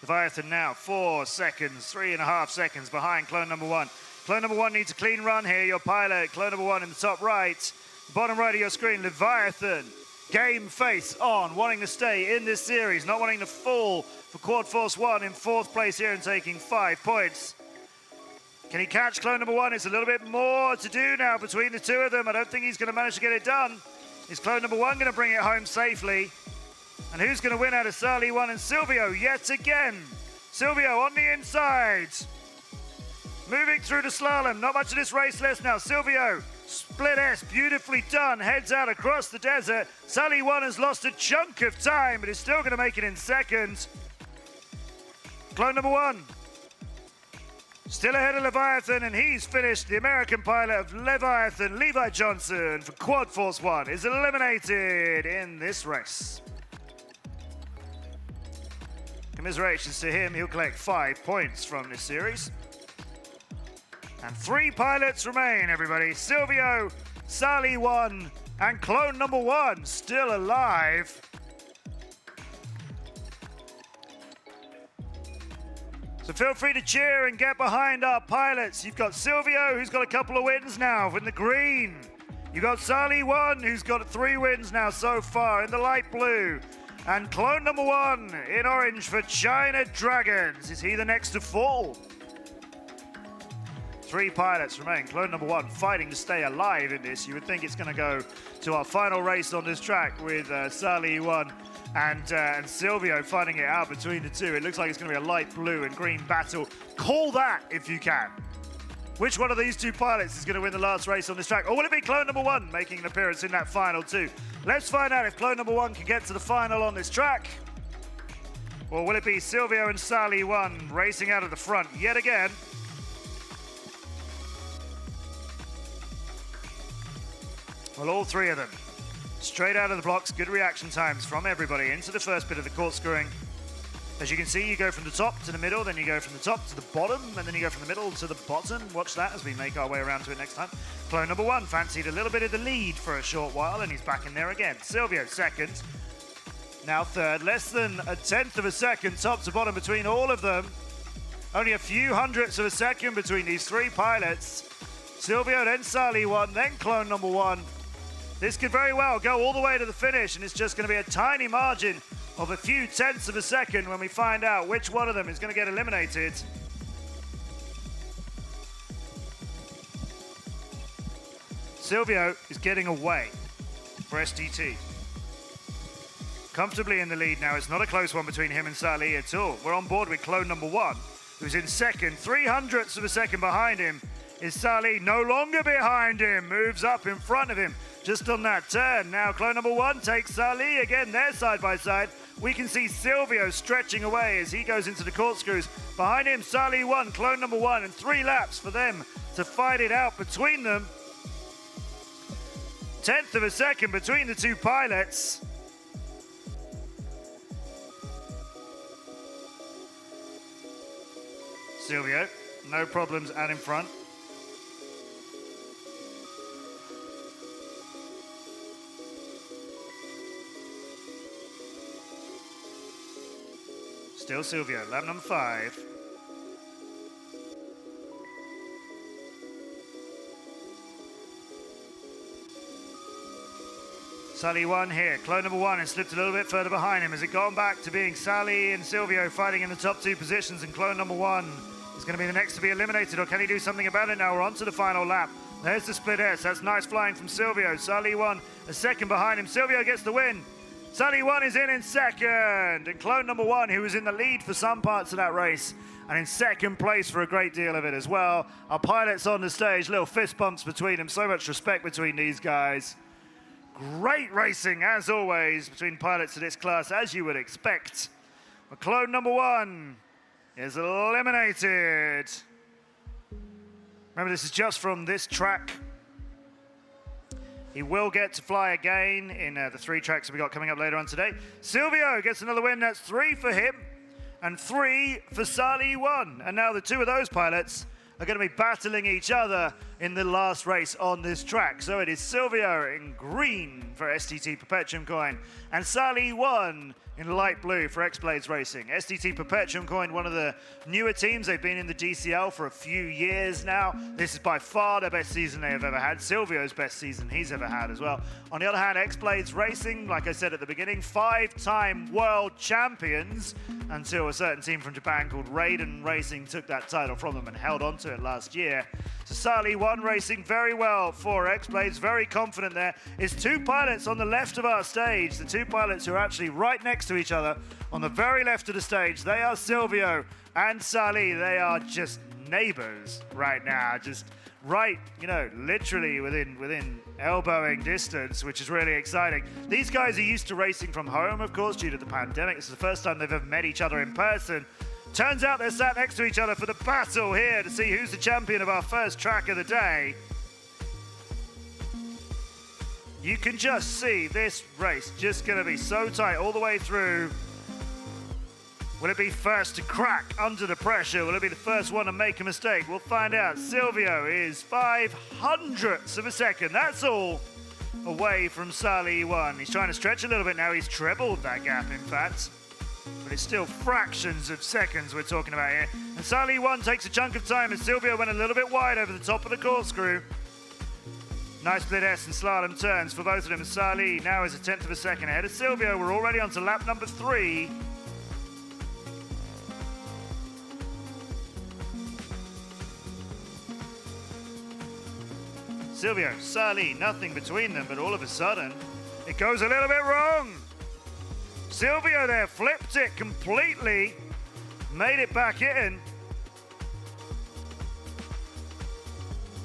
Leviathan now 4 seconds, 3.5 seconds behind Clone number 1. Clone number 1 needs a clean run here. Your pilot, Clone number 1 in the top right. Bottom right of your screen, Leviathan. Game face on, wanting to stay in this series, not wanting to fall for Quad Force 1 in 4th place here and taking 5 points. Can he catch Clone number 1? It's a little bit more to do now between the two of them. I don't think he's going to manage to get it done. Is Clone number 1 going to bring it home safely? And who's going to win out of Sally1 and Silvio yet again? Silvio on the inside. Moving through the slalom. Not much of this race left now. Silvio, split S, beautifully done. Heads out across the desert. Sally1 has lost a chunk of time, but is still going to make it in second. Clone number 1. Still ahead of Leviathan, and he's finished. The American pilot of Leviathan, Levi Johnson, for Quad Force 1, is eliminated in this race. Commiserations to him. He'll collect 5 points from this series. And 3 pilots remain, everybody. Silvio, Sally1, and Clone number 1 still alive. So feel free to cheer and get behind our pilots. You've got Silvio, who's got a couple of wins now in the green. You've got Sally1, who's got 3 wins now so far in the light blue. And Clone number 1 in orange for China Dragons. Is he the next to fall? 3 pilots remain. Clone number 1 fighting to stay alive in this. You would think it's going to go to our final race on this track with Sally1 and Silvio fighting it out between the two. It looks like it's going to be a light blue and green battle. Call that if you can. Which one of these 2 pilots is going to win the last race on this track? Or will it be Clone number 1 making an appearance in that final 2? Let's find out if Clone number 1 can get to the final on this track. Or will it be Silvio and Sally1 racing out of the front yet again? Well, all 3 of them straight out of the blocks. Good reaction times from everybody into the first bit of the corkscrewing. As you can see, you go from the top to the middle, then you go from the top to the bottom, and then you go from the middle to the bottom. Watch that as we make our way around to it next time. Clone number 1 fancied a little bit of the lead for a short while, and he's back in there again. Silvio second, now third. Less than 1/10 of a second top to bottom between all of them. Only a few hundredths of a second between these three pilots. Silvio, then Sally 1, then clone number 1. This could very well go all the way to the finish, and it's just going to be a tiny margin of a few tenths of a second when we find out which one of them is going to get eliminated. Silvio is getting away for STT. Comfortably in the lead now. It's not a close one between him and Sally at all. We're on board with clone number 1, who's in second. 300ths of a second behind him is Sally, no longer behind him. Moves up in front of him just on that turn. Now clone number 1 takes Sally. Again, they're side by side. We can see Silvio stretching away as he goes into the corkscrews. Behind him, Sally 1, clone number 1, and 3 laps for them to fight it out between them. 10th of a second between the two pilots. Silvio, no problems out in front. Still Silvio, lap number 5. Sally 1 here, clone number 1 has slipped a little bit further behind him. Has it gone back to being Sally and Silvio fighting in the top 2 positions, and clone number 1 is going to be the next to be eliminated, or can he do something about it now? We're on to the final lap. There's the split S. That's nice flying from Silvio. Sally 1 a second behind him. Silvio gets the win. Sally 1 is in second. And clone number 1, who was in the lead for some parts of that race, and in second place for a great deal of it as well. Our pilots on the stage, little fist bumps between them. So much respect between these guys. Great racing, as always, between pilots of this class, as you would expect. But clone number 1 is eliminated. Remember, this is just from this track. He will get to fly again in the 3 tracks we got coming up later on today. Silvio gets another win. That's 3 for him and 3 for Sally 1. And now the 2 of those pilots are going to be battling each other in the last race on this track. So it is Silvio in green for STT Perpetuum Coin, and Sally 1 in light blue for X-Blades Racing. STT Perpetuum Coin, one of the newer teams. They've been in the DCL for a few years now. This is by far the best season they have ever had. Silvio's best season he's ever had as well. On the other hand, X-Blades Racing, like I said at the beginning, 5-time world champions until a certain team from Japan called Raiden Racing took that title from them and held on to it last year. So Sally 1 racing very well for X-Blades, very confident there. Is 2 pilots on the left of our stage, the 2 pilots who are actually right next to each other on the very left of the stage. They are Silvio and Sally. They are just neighbors right now, just right, you know, literally within elbowing distance, which is really exciting. These guys are used to racing from home, of course, due to the pandemic. This is the first time they've ever met each other in person. Turns out they're sat next to each other for the battle here to see who's the champion of our first track of the day. You can just see this race just going to be so tight all the way through. Will it be first to crack under the pressure? Will it be the first one to make a mistake? We'll find out. Silvio is 500ths of a second. That's all away from Sally 1. He's trying to stretch a little bit now. He's trebled that gap, in fact. But it's still fractions of seconds we're talking about here. And Sally 1 takes a chunk of time as Silvio went a little bit wide over the top of the corkscrew. Nice split S and slalom turns for both of them. Sally now is a 10th of a second ahead of Silvio. We're already on to lap number 3. Silvio, Sally, nothing between them, but all of a sudden, it goes a little bit wrong. Silvio there flipped it completely, made it back in.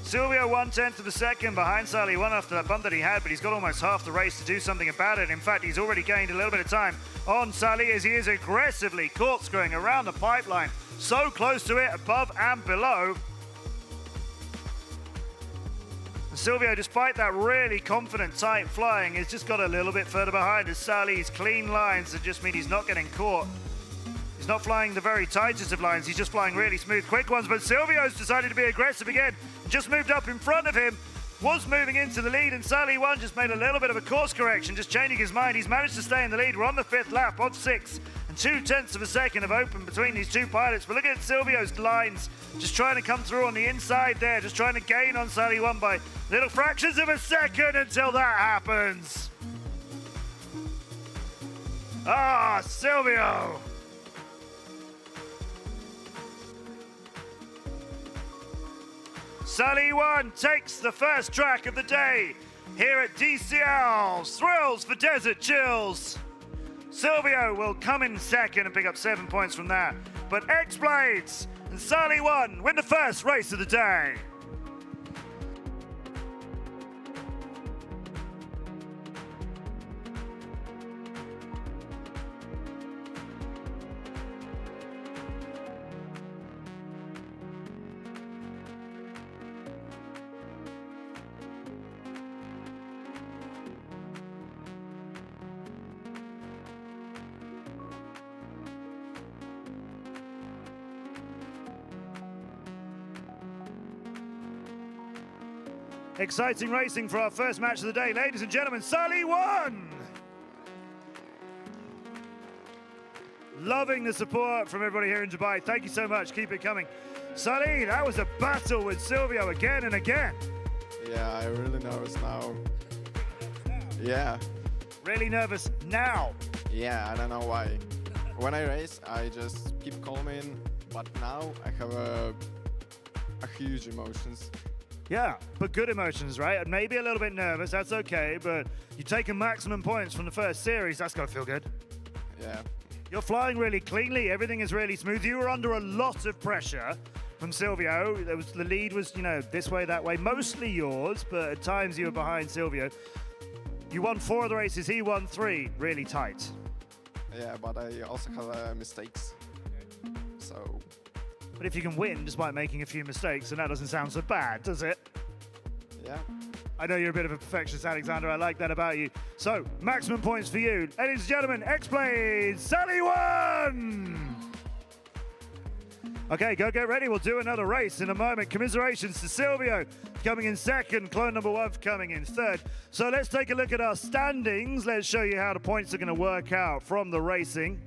Silvio 1/10 of a second behind Sally 1 after that bump that he had, but he's got almost half the race to do something about it. In fact, he's already gained a little bit of time on Sally as he is aggressively corkscrewing around the pipeline, so close to it, above and below. Silvio, despite that really confident, tight flying, has just got a little bit further behind as Sally's clean lines that just mean he's not getting caught. He's not flying the very tightest of lines, he's just flying really smooth, quick ones, but Silvio's decided to be aggressive again, just moved up in front of him. was moving into the lead, and Sally 1 just made a little bit of a course correction, just changing his mind. He's managed to stay in the lead. We're on the 5th lap on 6 and 0.2 of a second have opened between these two pilots. But look at Silvio's lines, just trying to come through on the inside there, just trying to gain on Sally 1 by little fractions of a second until that happens. Ah, Silvio! Sally 1 takes the first track of the day here at DCL. Thrills for Desert Chills. Silvio will come in second and pick up 7 points from that. But X-Blades and Sally 1 win the first race of the day. Exciting racing for our first match of the day. Ladies and gentlemen, Sally 1! Loving the support from everybody here in Dubai. Thank you so much. Keep it coming. Sally, that was a battle with Silvio again and again. Yeah, I'm really nervous now. Yeah. Really nervous now. Yeah, I don't know why. When I race, I just keep calming, but now I have a huge emotions. Yeah, but good emotions, right? And maybe a little bit nervous, that's okay, but you've taken maximum points from the first series, that's gotta feel good. Yeah. You're flying really cleanly, everything is really smooth. You were under a lot of pressure from Silvio. The lead was, this way, that way, mostly yours, but at times you were behind Silvio. You won 4 of the races, he won 3, really tight. Yeah, but I also have mistakes. So. But if you can win despite making a few mistakes, then that doesn't sound so bad, does it? Yeah. I know you're a bit of a perfectionist, Alexander. I like that about you. So, maximum points for you. Ladies and gentlemen, X-Blades, Sally 1! Okay, go get ready. We'll do another race in a moment. Commiserations to Silvio coming in second, clone number 1 coming in third. So let's take a look at our standings. Let's show you how the points are going to work out from the racing.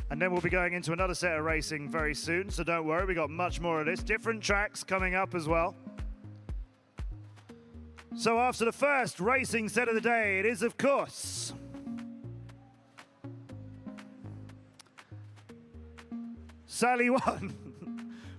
And then we'll be going into another set of racing very soon, so don't worry, we got much more of this. Different tracks coming up as well. So after the first racing set of the day, it is, of course, Sally 1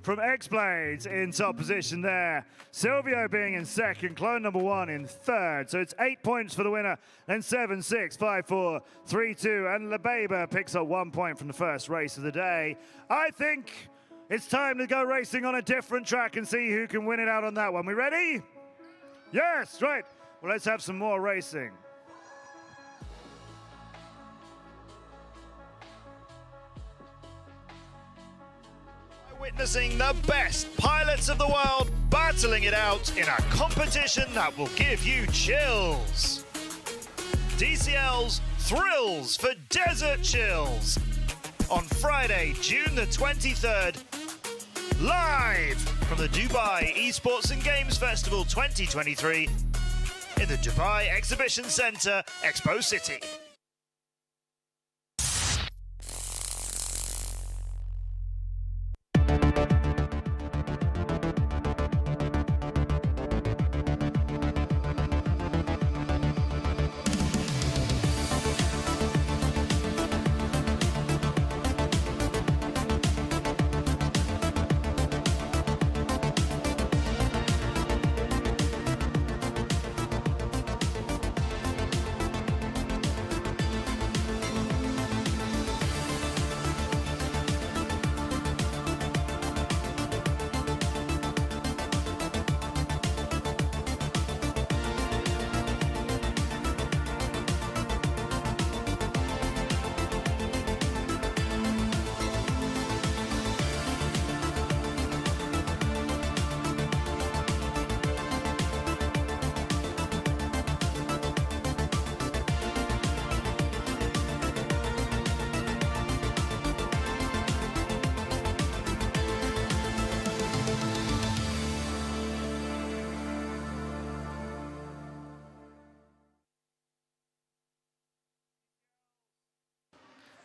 from X-Blades in top position there. Silvio being in second, clone number 1 in third. So it's 8 points for the winner, then 7, 6, 5, 4, 3, 2, and LeBaba picks up 1 point from the first race of the day. I think it's time to go racing on a different track and see who can win it out on that one. We ready? Yes, right. Well, let's have some more racing. Witnessing the best pilots of the world battling it out in a competition that will give you chills. DCL's Thrills for Desert Chills on Friday, June the 23rd, live from the Dubai Esports and Games Festival 2023 in the Dubai Exhibition Centre, Expo City.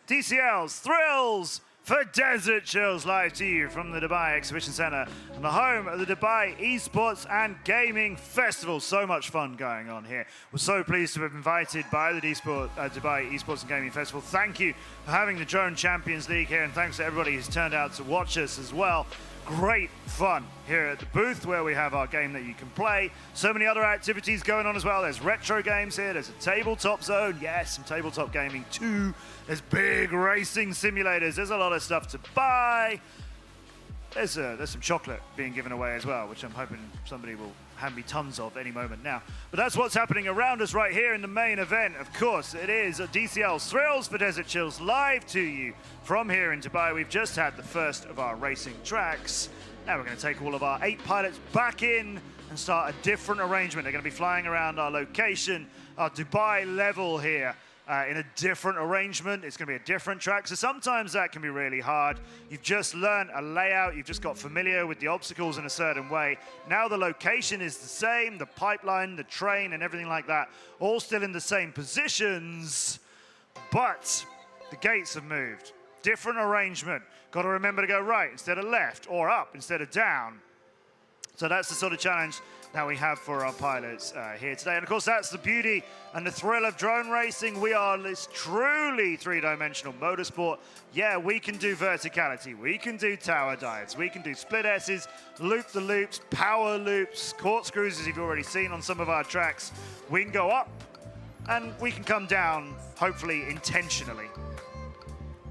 DCL's Thrills for Desert Chills, live to you from the Dubai Exhibition Centre and the home of the Dubai Esports and Gaming Festival. So much fun going on here. We're so pleased to be invited by the Dubai Esports and Gaming Festival. Thank you for having the Drone Champions League here, and thanks to everybody who's turned out to watch us as well. Great fun here at the booth where we have our game that you can play. So many other activities going on as well. There's retro games here. There's a tabletop zone. Yes, some tabletop gaming too. There's big racing simulators. There's a lot of stuff to buy. There's some chocolate being given away as well, which I'm hoping somebody will hand me tons of any moment now. But that's what's happening around us right here in the main event. Of course, it is DCL's Thrills for Desert Chills live to you from here in Dubai. We've just had the first of our racing tracks. Now we're going to take all of our 8 pilots back in and start a different arrangement. They're going to be flying around our location, our Dubai level here. In a different arrangement. It's going to be a different track, so sometimes that can be really hard. You've just learned a layout, you've just got familiar with the obstacles in a certain way. Now the location is the same, the pipeline, the train, and everything like that, all still in the same positions, but the gates have moved. Different arrangement. Got to remember to go right instead of left, or up instead of down. So that's the sort of challenge that we have for our pilots here today. And of course, that's the beauty and the thrill of drone racing. We are this truly three-dimensional motorsport. Yeah, we can do verticality. We can do tower dives. We can do split S's, loop-the-loops, power loops, corkscrews, as you've already seen on some of our tracks. We can go up, and we can come down, hopefully intentionally.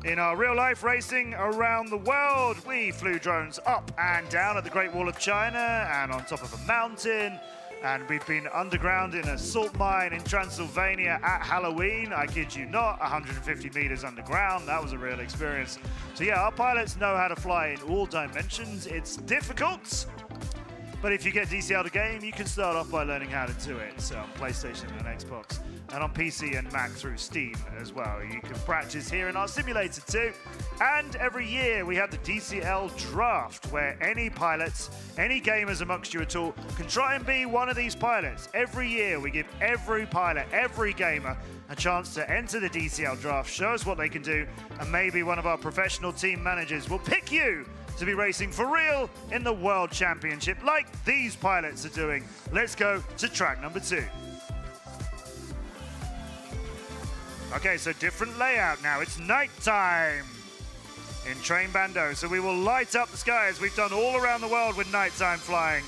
In our real-life racing around the world, we flew drones up and down at the Great Wall of China and on top of a mountain. And we've been underground in a salt mine in Transylvania at Halloween. I kid you not, 150 meters underground. That was a real experience. So yeah, our pilots know how to fly in all dimensions. It's difficult, but if you get DCL to game, you can start off by learning how to do it. So on PlayStation and Xbox, and on PC and Mac through Steam as well. You can practice here in our simulator too. And every year we have the DCL Draft, where any pilots, any gamers amongst you at all, can try and be one of these pilots. Every year we give every pilot, every gamer, a chance to enter the DCL Draft, show us what they can do, and maybe one of our professional team managers will pick you to be racing for real in the World Championship like these pilots are doing. Let's go to track number 2. Okay, so different layout now. It's nighttime in Train Bando, so we will light up the sky as we've done all around the world with nighttime flying.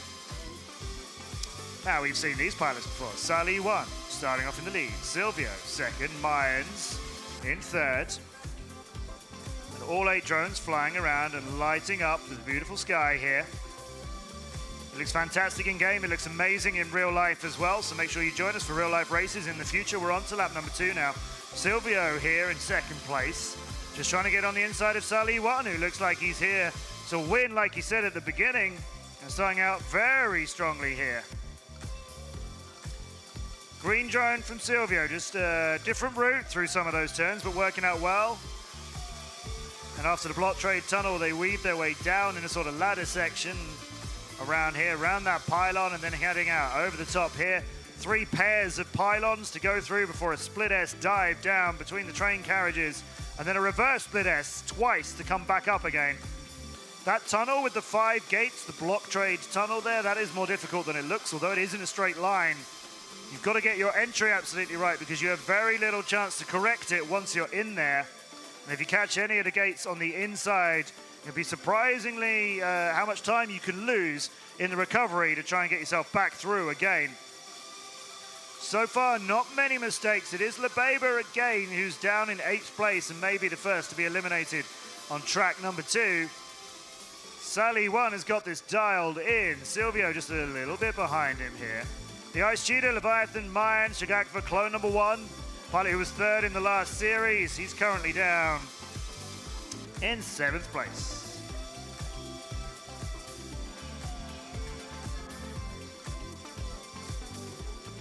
Now, we've seen these pilots before. Salih 1, starting off in the lead. Silvio, second. Mayans in third. And all 8 drones flying around and lighting up the beautiful sky here. It looks fantastic in game. It looks amazing in real life as well. So make sure you join us for real life races in the future. We're on to lap number 2 now. Silvio here in second place. Just trying to get on the inside of Salih 1, who looks like he's here to win, like he said at the beginning. And starting out very strongly here. Green drone from Silvio. Just a different route through some of those turns, but working out well. And after the block trade tunnel, they weave their way down in a sort of ladder section around here, around that pylon, and then heading out over the top here. 3 pairs of pylons to go through before a split S dive down between the train carriages, and then a reverse split S twice to come back up again. That tunnel with the 5 gates, the block trade tunnel there, that is more difficult than it looks, although it is in a straight line. You've got to get your entry absolutely right because you have very little chance to correct it once you're in there. And if you catch any of the gates on the inside, it'll be surprisingly how much time you can lose in the recovery to try and get yourself back through again. So far, not many mistakes. It is Lebeba again who's down in 8th place and maybe the first to be eliminated on track number 2. Salih 1 has got this dialed in. Silvio just a little bit behind him here. The Ice Cheetah, Leviathan, Mayan, Shagakva, clone number 1. Pilot who was 3rd in the last series. He's currently down in 7th place.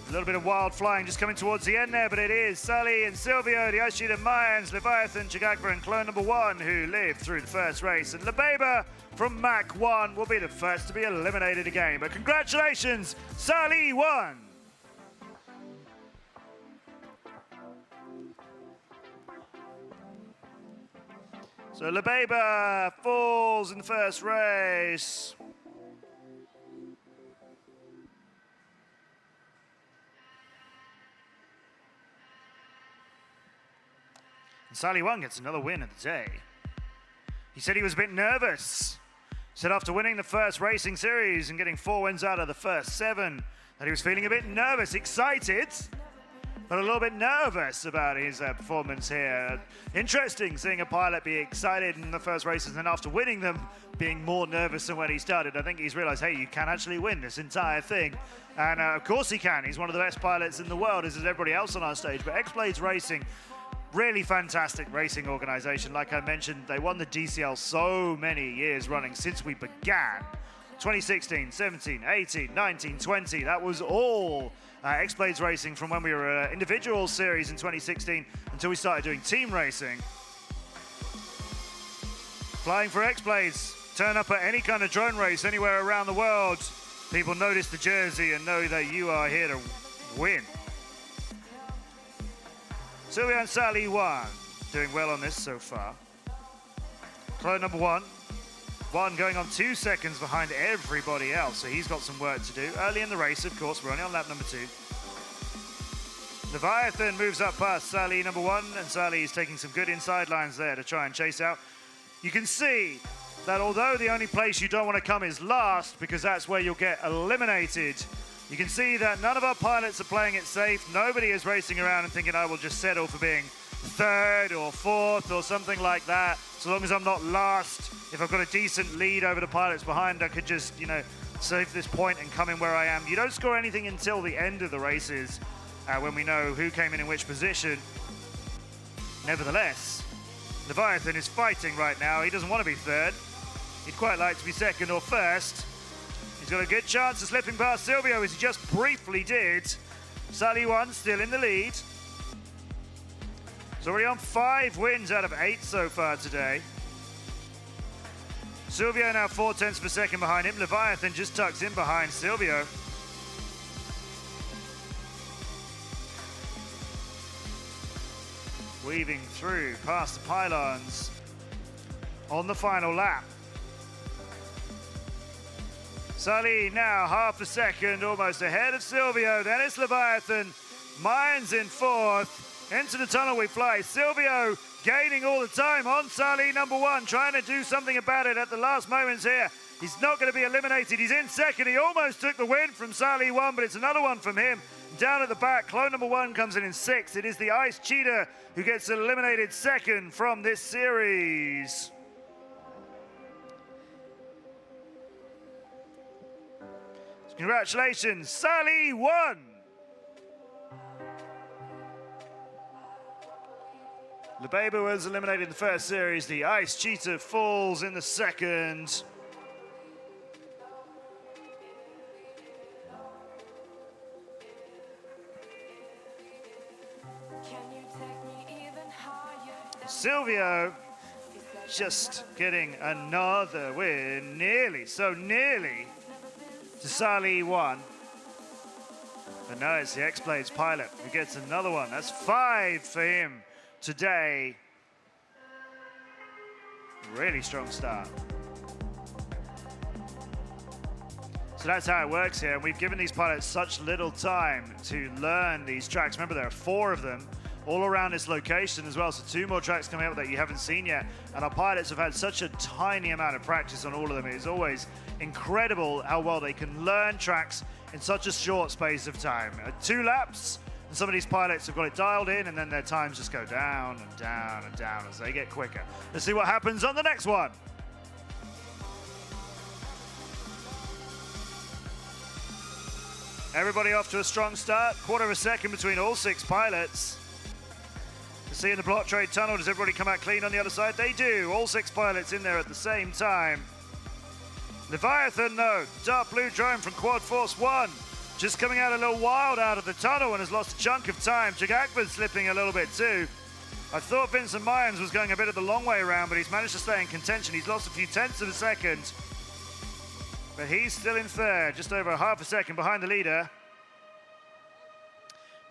A little bit of wild flying just coming towards the end there, but it is Salih and Silvio, the Ice Cheetah, Mayans, Leviathan, Chagakva, and clone number 1 who lived through the first race. And Lebeba from Mach 1 will be the first to be eliminated again. But congratulations, Salih 1! So Lebeba falls in the first race. And Sally One gets another win of the day. He said he was a bit nervous. Said after winning the first racing series and getting 4 wins out of the first 7, that he was feeling a bit nervous, excited, but a little bit nervous about his performance here. Interesting seeing a pilot be excited in the first races and then after winning them, being more nervous than when he started. I think he's realized, hey, you can actually win this entire thing. And of course he can. He's one of the best pilots in the world, as is everybody else on our stage. But X-Blades Racing, really fantastic racing organization. Like I mentioned, they won the DCL so many years running since we began. 2016, 17, 18, 19, 20, that was all X-Blades Racing from when we were individual series in 2016 until we started doing team racing. Flying for X-Blades, turn up at any kind of drone race anywhere around the world. People notice the jersey and know that you are here to win. Silvio and Sally One doing well on this so far. Clone number 1. One going on 2 seconds behind everybody else, so he's got some work to do. Early in the race, of course, we're only on lap number 2. Leviathan moves up past Sally number 1, and Sally is taking some good inside lines there to try and chase out. You can see that although the only place you don't want to come is last, because that's where you'll get eliminated, you can see that none of our pilots are playing it safe. Nobody is racing around and thinking I will just settle for being 3rd or 4th or something like that. So long as I'm not last, if I've got a decent lead over the pilots behind, I could just, you know, save this point and come in where I am. You don't score anything until the end of the races when we know who came in which position. Nevertheless, Leviathan is fighting right now. He doesn't want to be 3rd. He'd quite like to be 2nd or 1st. He's got a good chance of slipping past Silvio, as he just briefly did. Sally One still in the lead. He's already on 5 wins out of 8 so far today. Silvio now 4/10 per second behind him. Leviathan just tucks in behind Silvio. Weaving through past the pylons on the final lap. Sally now half a second, almost ahead of Silvio. Then it's Leviathan. Mayans in 4th. Into the tunnel we fly. Silvio gaining all the time on Sally number 1, trying to do something about it at the last moments here. He's not going to be eliminated. He's in 2nd. He almost took the win from Sally One, but it's another one from him. Down at the back, clone number 1 comes in 6th. It is the Ice Cheetah who gets eliminated 2nd from this series. Congratulations, Sally One. Lebeba was eliminated in the first series. The Ice Cheetah falls in the second. Silvio just getting another win, nearly to Sally One. But no, it's the X-Blades pilot who gets another one. That's 5 for him today. Really strong start. So that's how it works here. And we've given these pilots such little time to learn these tracks. Remember, there are 4 of them all around this location as well. So 2 more tracks coming up that you haven't seen yet. And our pilots have had such a tiny amount of practice on all of them. It is always incredible how well they can learn tracks in such a short space of time. 2 laps, and some of these pilots have got it dialed in, and then their times just go down and down and down as they get quicker. Let's see what happens on the next one. Everybody off to a strong start. 1/4 of a second between all 6 pilots. To see in the block trade tunnel, does everybody come out clean on the other side? They do. All 6 pilots in there at the same time. Leviathan, though, dark blue drone from Quad Force 1, just coming out a little wild out of the tunnel and has lost a chunk of time. Jagakba's slipping a little bit too. I thought Vincent Mayans was going a bit of the long way around, but he's managed to stay in contention. He's lost a few tenths of a second, but he's still in 3rd, just over half a second behind the leader.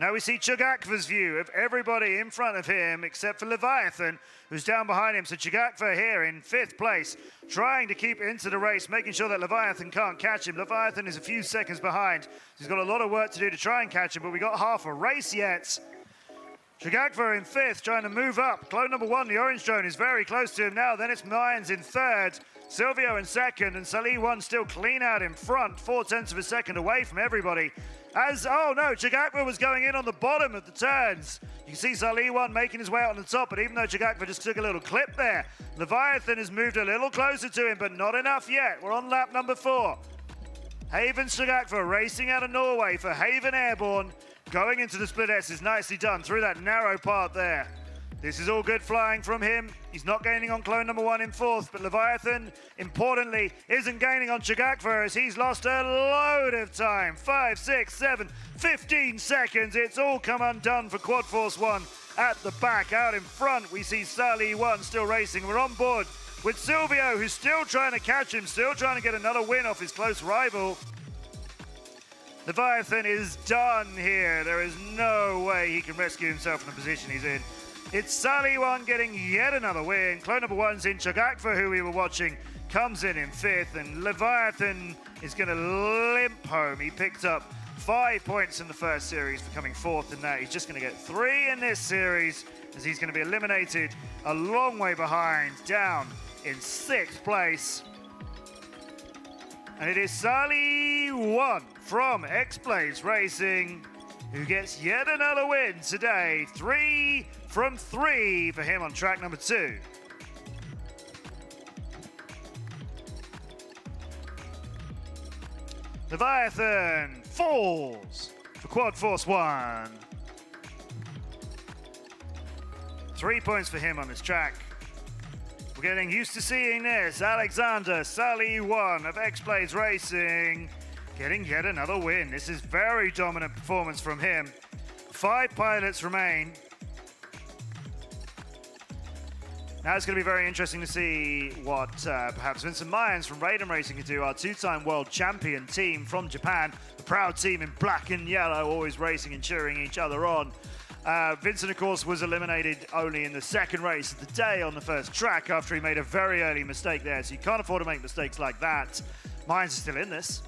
Now we see Chugakva's view of everybody in front of him except for Leviathan, who's down behind him. So Chugakva here in 5th place, trying to keep into the race, making sure that Leviathan can't catch him. Leviathan is a few seconds behind. He's got a lot of work to do to try and catch him, but we got half a race yet. Chugakva in 5th, trying to move up. Clone number 1, the orange drone, is very close to him now. Then it's Mayans in 3rd, Silvio in 2nd, and Salih 1 still clean out in front, 0.4 of a second away from everybody. Oh no, Chugakva was going in on the bottom of the turns. You can see Salih 1 making his way out on the top, but even though Chugakva just took a little clip there, Leviathan has moved a little closer to him, but not enough yet. We're on lap number 4. Haven Chugakva racing out of Norway for Haven Airborne. Going into the split S is nicely done through that narrow part there. This is all good flying from him. He's not gaining on clone number 1 in 4th, but Leviathan, importantly, isn't gaining on Chugakva as he's lost a load of time. 5, 6, 7, 15 seconds. It's all come undone for Quad Force 1 at the back. Out in front, we see Salih 1 still racing. We're on board with Silvio, who's still trying to catch him, still trying to get another win off his close rival. Leviathan is done here. There is no way he can rescue himself from the position he's in. It's Salih 1 getting yet another win. Clone number 1's in. Chugakva, who we were watching, comes in 5th, and Leviathan is going to limp home. He picked up 5 points in the first series for coming 4th in that. He's just going to get 3 in this series as he's going to be eliminated a long way behind, down in 6th place. And it is Salih 1 from X-Blaze Racing who gets yet another win today. 3 from 3 for him on track number 2. Leviathan falls for Quad Force 1. 3 points for him on this track. We're getting used to seeing this. Alexander Salih 1 of X-Blaze Racing getting yet another win. This is very dominant performance from him. 5 pilots remain. Now it's going to be very interesting to see what perhaps Vincent Mayans from Raiden Racing can do, our 2-time world champion team from Japan, the proud team in black and yellow, always racing and cheering each other on. Vincent, of course, was eliminated only in the second race of the day on the first track after he made a very early mistake there, so you can't afford to make mistakes like that. Mayans is still in this.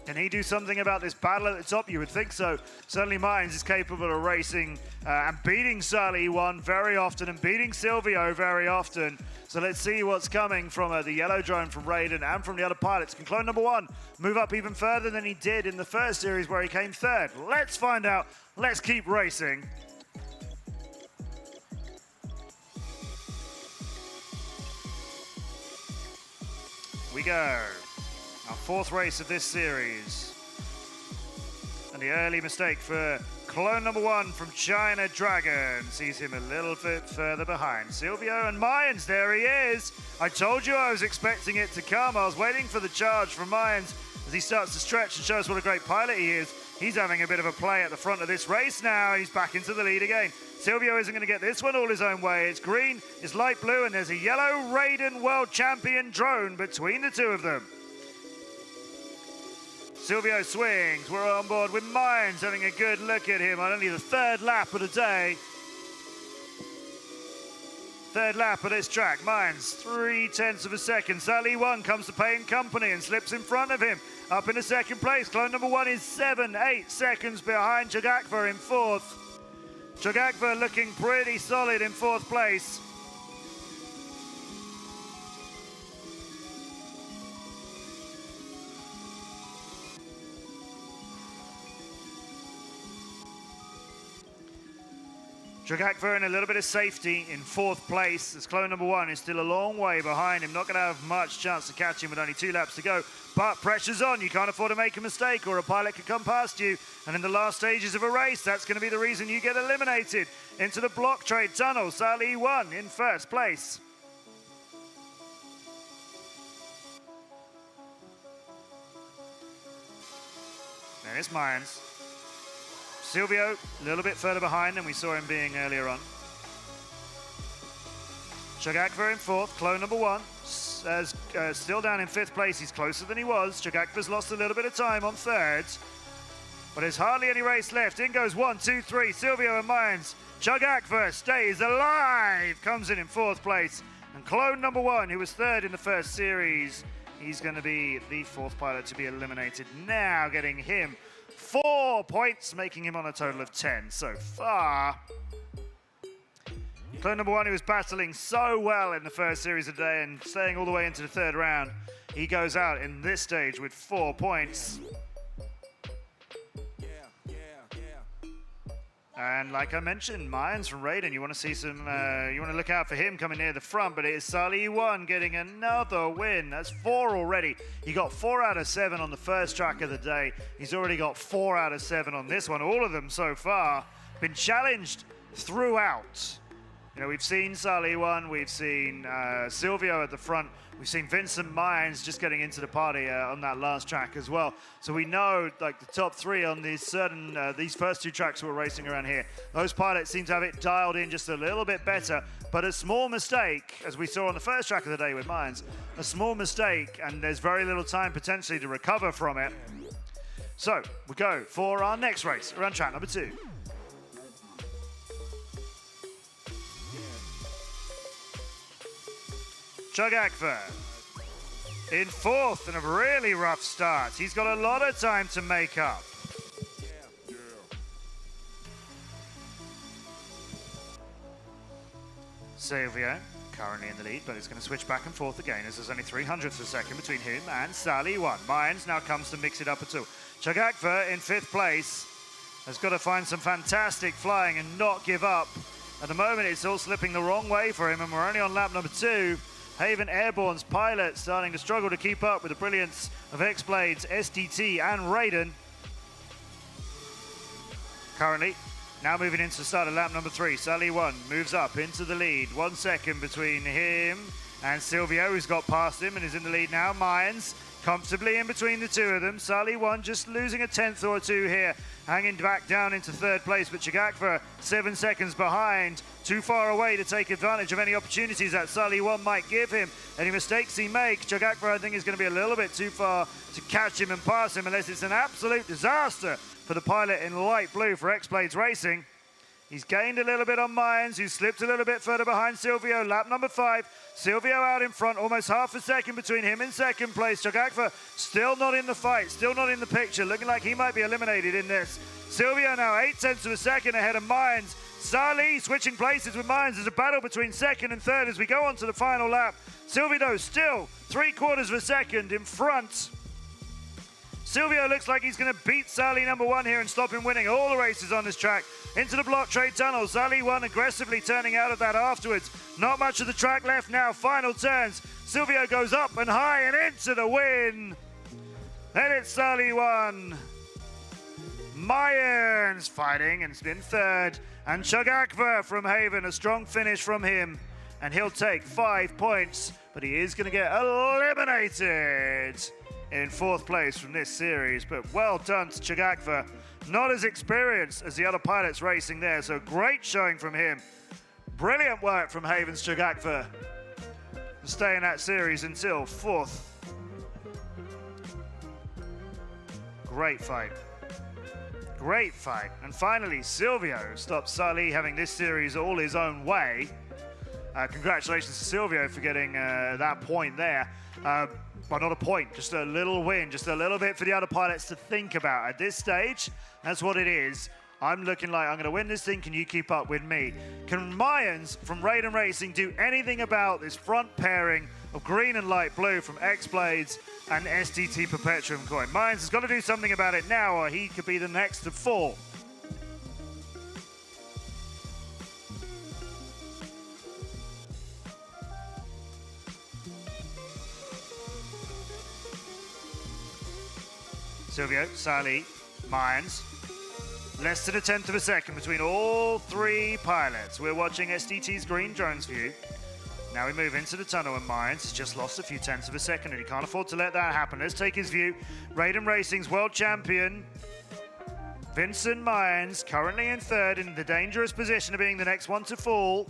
Can he do something about this battle at the top? You would think so. Certainly Mayans is capable of racing and beating Salih 1 very often and beating Silvio very often. So let's see what's coming from the yellow drone from Raiden and from the other pilots. Can clone number 1 move up even further than he did in the first series where he came 3rd? Let's find out. Let's keep racing. We go. Our 4th race of this series. And the early mistake for clone number 1 from China Dragon. Sees him a little bit further behind. Silvio and Mayans, there he is. I told you I was expecting it to come. I was waiting for the charge from Mayans as he starts to stretch and show us what a great pilot he is. He's having a bit of a play at the front of this race now. He's back into the lead again. Silvio isn't going to get this one all his own way. It's green, it's light blue, and there's a yellow Raiden World Champion drone between the two of them. Silvio swings. We're on board with Mayans, having a good look at him on only the 3rd lap of the day. 3rd lap of this track. Mayans, 0.3 of a second. Salih 1 comes to pay in company and slips in front of him. Up in the 2nd place. Clone number 1 is 7-8 seconds behind Chugakva in 4th. Chugakva looking pretty solid in 4th place. Chugakva in a little bit of safety in 4th place as clone number 1 is still a long way behind him. Not going to have much chance to catch him with only 2 laps to go. But pressure's on. You can't afford to make a mistake or a pilot could come past you. And in the last stages of a race, that's going to be the reason you get eliminated into the block trade tunnel. Salih 1 in 1st place. There's Mayans. Silvio, a little bit further behind than we saw him being earlier on. Chugakva in 4th, clone number 1. Still down in 5th place, he's closer than he was. Chugakva's lost a little bit of time on 3rd. but there's hardly any race left. In goes 1, 2, 3, Silvio and Mayans. Chug Akver stays alive, comes in fourth place. And Clone number 1, who was third in the first series, he's going to be the fourth pilot to be eliminated now, getting him 4 points, making him on a total of 10 so far. Clone number 1, who was battling so well in the first series of the day and staying all the way into the third round, he goes out in this stage with 4 points. And like I mentioned, Mayans from Raiden, you want to see some, you want to look out for him coming near the front, but it is Salih1 getting another win. That's 4 already. He got 4 out of 7 on the first track of the day. He's already got 4 out of 7 on this one. All of them so far been challenged throughout. You know, we've seen Salih1, we've seen Silvio at the front, we've seen Vincent Mayans just getting into the party on that last track as well. So we know, like, the top 3 on these these first 2 tracks we're racing around here, those pilots seem to have it dialed in just a little bit better. But a small mistake, as we saw on the first track of the day with Mayans, a small mistake, and there's very little time potentially to recover from it. So we go for our next race around track number 2. Chug Akver in fourth and a really rough start. He's got a lot of time to make up. Silvio currently in the lead, but it's going to switch back and forth again as there's only 0.03 of a second between him and Salih1. Mayans now comes to mix it up at all. Chug Akver in 5th place has got to find some fantastic flying and not give up. At the moment, it's all slipping the wrong way for him, and we're only on lap number 2. Haven Airborne's pilot starting to struggle to keep up with the brilliance of X-Blades, SDT, and Raiden. Currently, now moving into the start of lap number 3. Salih1 moves up into the lead. 1 second between him and Silvio, who's got past him and is in the lead now. Mayans comfortably in between the 2 of them. Salih1 just losing a 10th or 2 here, hanging back down into 3rd place, but Chug Akver 7 seconds behind, too far away to take advantage of any opportunities that Salih1 might give him. Any mistakes he makes, Chug Akver I think is going to be a little bit too far to catch him and pass him, unless it's an absolute disaster for the pilot in light blue for X-Blades Racing. He's gained a little bit on Mayans, who slipped a little bit further behind Silvio. Lap number 5, Silvio out in front, almost half a second between him and 2nd place. Chug Akver still not in the fight, still not in the picture, looking like he might be eliminated in this. Silvio now 0.8 of a second ahead of Mayans. Salih switching places with Mayans. There's a battle between 2nd and 3rd as we go on to the final lap. Silvio still 0.75 of a second in front. Silvio looks like he's going to beat Salih number 1 here and stop him winning all the races on this track. Into the block trade tunnel, Salih1 aggressively turning out of that afterwards. Not much of the track left now, final turns. Silvio goes up and high and into the win. Then it's Salih1. Mayans fighting and it's been 3rd. And Chug Akver from Haven, a strong finish from him. And he'll take 5 points, but he is going to get eliminated in 4th place from this series. But well done to Chug Akver. Not as experienced as the other pilots racing there, so great showing from him. Brilliant work from Haven's Chug Akver to stay in that series until 4th. Great fight. Great fight. And finally, Silvio stops Salih having this series all his own way. Congratulations to Silvio for getting that point there. Well, not a point, just a little win, just a little bit for the other pilots to think about. At this stage, that's what it is. I'm looking like I'm going to win this thing. Can you keep up with me? Can Mayans from Raiden Racing do anything about this front pairing of green and light blue from X-Blades and SDT Perpetuum Coin? Mayans has got to do something about it now, or he could be the next to fall. Silvio, Salih, Mayans. Less than a 10th of a second between all 3 pilots. We're watching SDT's green drones view. Now we move into the tunnel and Mayans has just lost a few tenths of a second and he can't afford to let that happen. Let's take his view. Raiden Racing's world champion, Vincent Mayans, currently in 3rd in the dangerous position of being the next one to fall.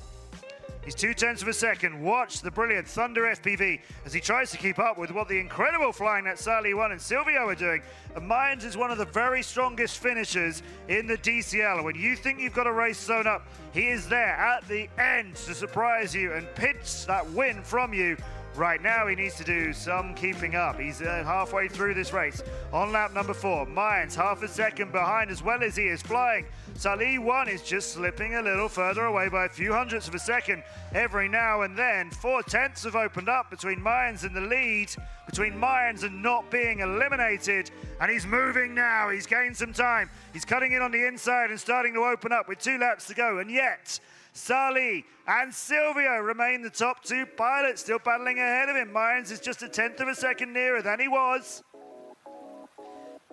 He's 0.2 of a second. Watch the brilliant Thunder FPV as he tries to keep up with what the incredible flying that Salih1 and Silvio are doing. And Mayans is one of the very strongest finishers in the DCL. When you think you've got a race sewn up, he is there at the end to surprise you and pinch that win from you. Right now, he needs to do some keeping up. He's halfway through this race. On lap number 4, Mayans half a second behind as well as he is flying. Salih1 is just slipping a little further away by a few hundredths of a second every now and then. 4/10 have opened up between Mayans and the lead, between Mayans and not being eliminated. And he's moving now. He's gained some time. He's cutting in on the inside and starting to open up with 2 laps to go. And yet, Salih and Silvio remain the top 2 pilots, still battling ahead of him. Mayans is just 1/10 of a second nearer than he was.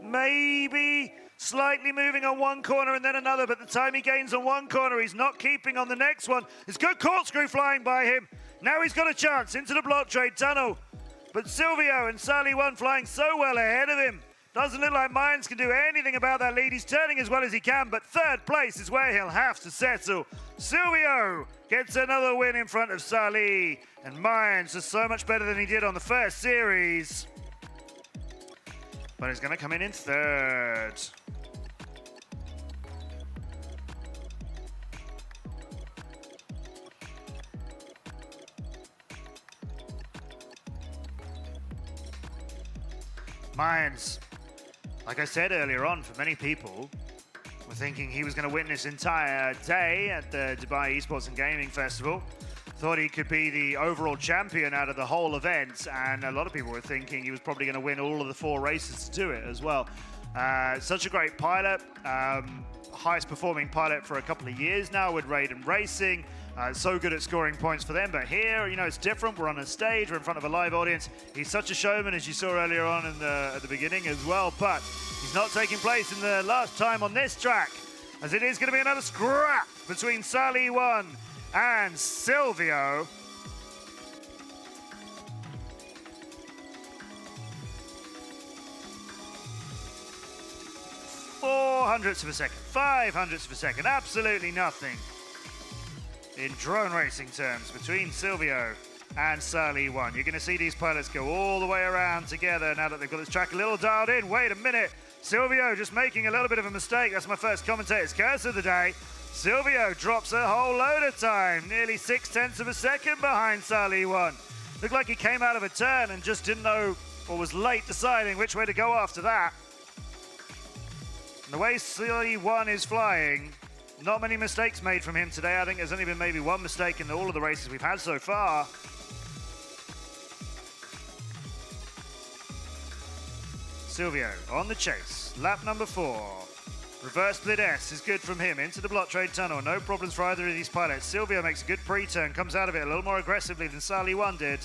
Maybe slightly moving on one corner and then another, but the time he gains on one corner, he's not keeping on the next one. It's good corkscrew flying by him. Now he's got a chance into the block trade tunnel. But Silvio and Salih1 flying so well ahead of him. Doesn't look like Mayans can do anything about that lead. He's turning as well as he can, but 3rd place is where he'll have to settle. Silvio gets another win in front of Salih, and Mayans is so much better than he did on the first series. But he's going to come in 3rd. Mayans, like I said earlier on, for many people, were thinking he was going to win this entire day at the Dubai Esports and Gaming Festival. Thought he could be the overall champion out of the whole event, and a lot of people were thinking he was probably going to win all of the 4 races to do it as well. Such a great pilot, highest performing pilot for a couple of years now with Raiden Racing. So good at scoring points for them, but here, you know, it's different. We're on a stage, we're in front of a live audience. He's such a showman, as you saw earlier on at the beginning as well, but he's not taking place in the last time on this track, as it is going to be another scrap between Salih1 and Silvio. Four hundredths of a second, 500ths of a second, absolutely nothing in drone racing terms between Silvio and Salih1. You're going to see these pilots go all the way around together now that they've got this track a little dialed in. Wait a minute, Silvio just making a little bit of a mistake. That's my first commentator's curse of the day. Silvio drops a whole load of time, nearly 0.6 of a second behind Salih1. Looked like he came out of a turn and just didn't know, or was late deciding which way to go after that. And the way Salih1 is flying, not many mistakes made from him today. I think there's only been maybe one mistake in all of the races we've had so far. Silvio on the chase, lap number 4. Reverse split S is good from him into the block trade tunnel. No problems for either of these pilots. Silvio makes a good pre-turn, comes out of it a little more aggressively than Salih1 did.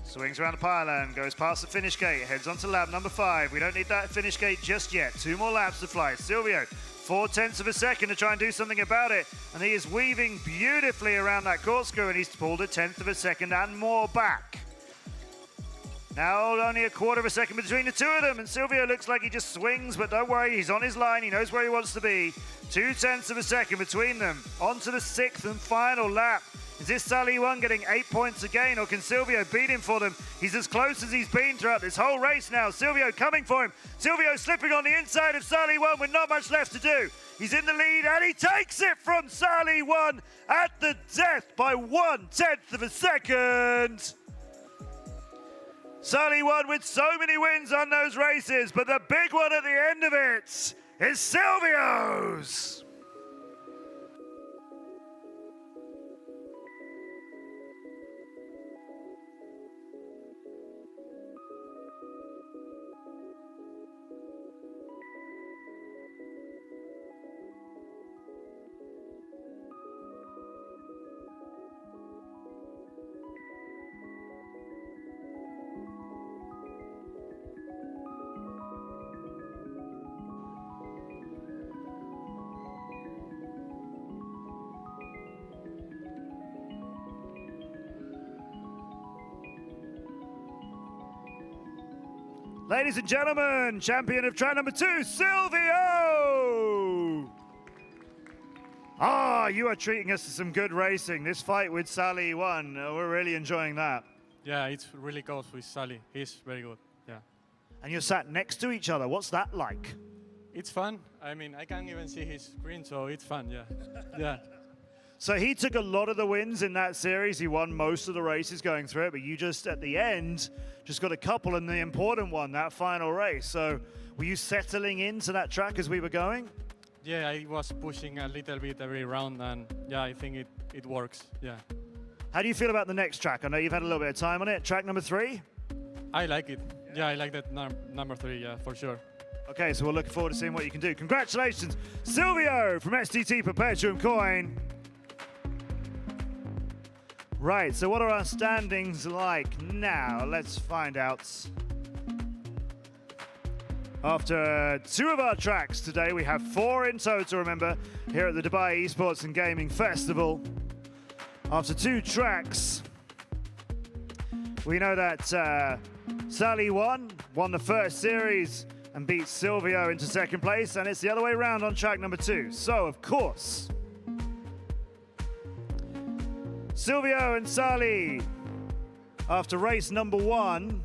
Swings around the pylon, goes past the finish gate, heads on to lap number 5. We don't need that finish gate just yet. 2 more laps to fly. Silvio, 0.4 of a second to try and do something about it. And he is weaving beautifully around that corkscrew, and he's pulled 1/10 of a second and more back. Now only 1/4 of a second between the 2 of them, and Silvio looks like he just swings, but don't worry, he's on his line. He knows where he wants to be. 0.2 of a second between them. On to the 6th and final lap. Is this Salih1 getting 8 points again, or can Silvio beat him for them? He's as close as he's been throughout this whole race now. Silvio coming for him. Silvio slipping on the inside of Salih1 with not much left to do. He's in the lead, and he takes it from Salih1 at the death by 1/10 of a second. Salih1 with so many wins on those races, but the big one at the end of it is Silvio's. Ladies and gentlemen, champion of track number 2, Silvio! Ah, you are treating us to some good racing. This fight with Sally won. We're really enjoying that. Yeah, it's really close with Sally. He's very good. Yeah. And you're sat next to each other. What's that like? It's fun. I mean, I can't even see his screen, so it's fun. Yeah. Yeah. So he took a lot of the wins in that series. He won most of the races going through it, but you just, at the end, just got a couple in the important one, that final race. So were you settling into that track as we were going? Yeah, I was pushing a little bit every round, and yeah, I think it works. Yeah. How do you feel about the next track? I know you've had a little bit of time on it. Track number 3? I like it. Yeah, I like that number 3, yeah, for sure. Okay, so we're looking forward to seeing what you can do. Congratulations, Silvio from STT Perpetuum Coin. Right, so what are our standings like now? Let's find out. After 2 of our tracks today, we have 4 in total, remember, here at the Dubai Esports and Gaming Festival. After 2 tracks, we know that Sally won the first series and beat Silvio into second place, and it's the other way around on track number 2. So, of course, Silvio and Sally, after race number 1,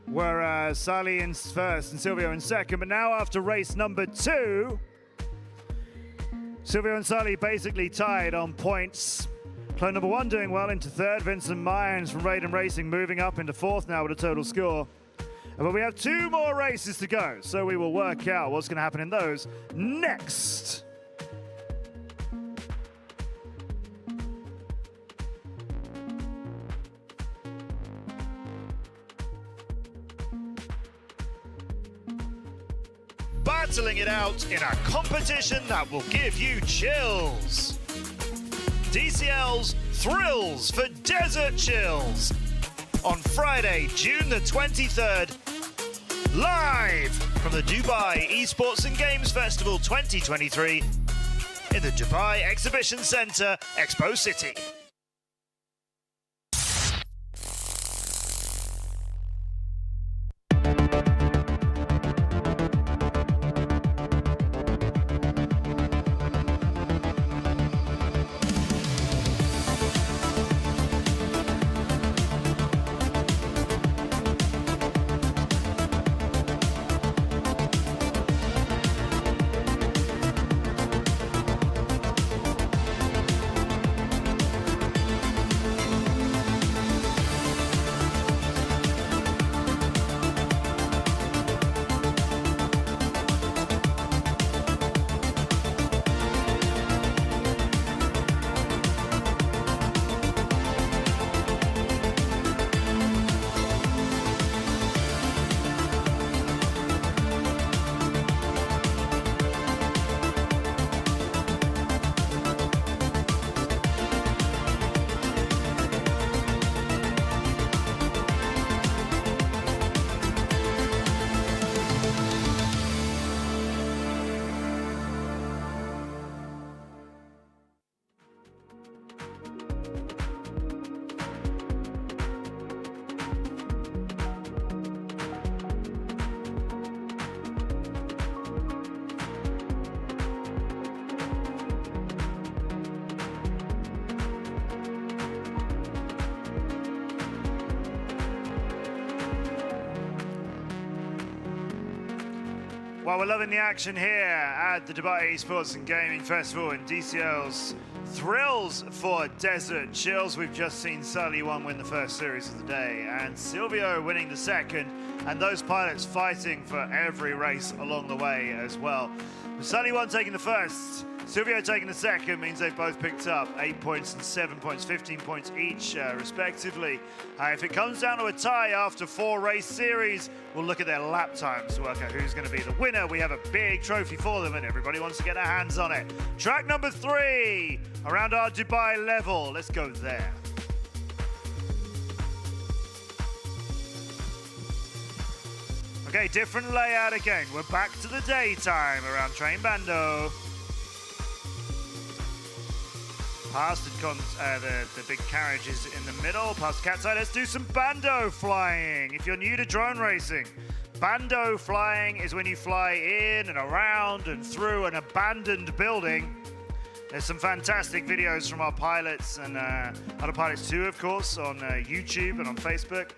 were Sally in first and Silvio in second, but now after race number 2, Silvio and Sally basically tied on points. Clone number 1 doing well into third, Vincent Mayans from Raiden Racing moving up into fourth now with a total score. But we have 2 more races to go, so we will work out what's going to happen in those next. Battling it out in a competition that will give you chills. DCL's Thrills for Desert Chills on Friday, June the 23rd, live from the Dubai Esports and Games Festival 2023 in the Dubai Exhibition Centre, Expo City. Well, we're loving the action here at the Dubai Esports and Gaming Festival and DCL's Thrills for Desert Chills. We've just seen Sally win the first series of the day and Silvio winning the second, and those pilots fighting for every race along the way as well. With Sally taking the first, Silvio taking the second means they've both picked up 8 points and 7 points, 15 points each, respectively. If it comes down to a tie after 4 race series, we'll look at their lap times to work out who's going to be the winner. We have a big trophy for them, and everybody wants to get their hands on it. Track number 3, around our Dubai level. Let's go there. Okay, different layout again. We're back to the daytime around Train Bando. Past the big carriages in the middle, past Cat's Eye. Let's do some Bando flying. If you're new to drone racing, Bando flying is when you fly in and around and through an abandoned building. There's some fantastic videos from our pilots and other pilots too, of course, on YouTube and on Facebook.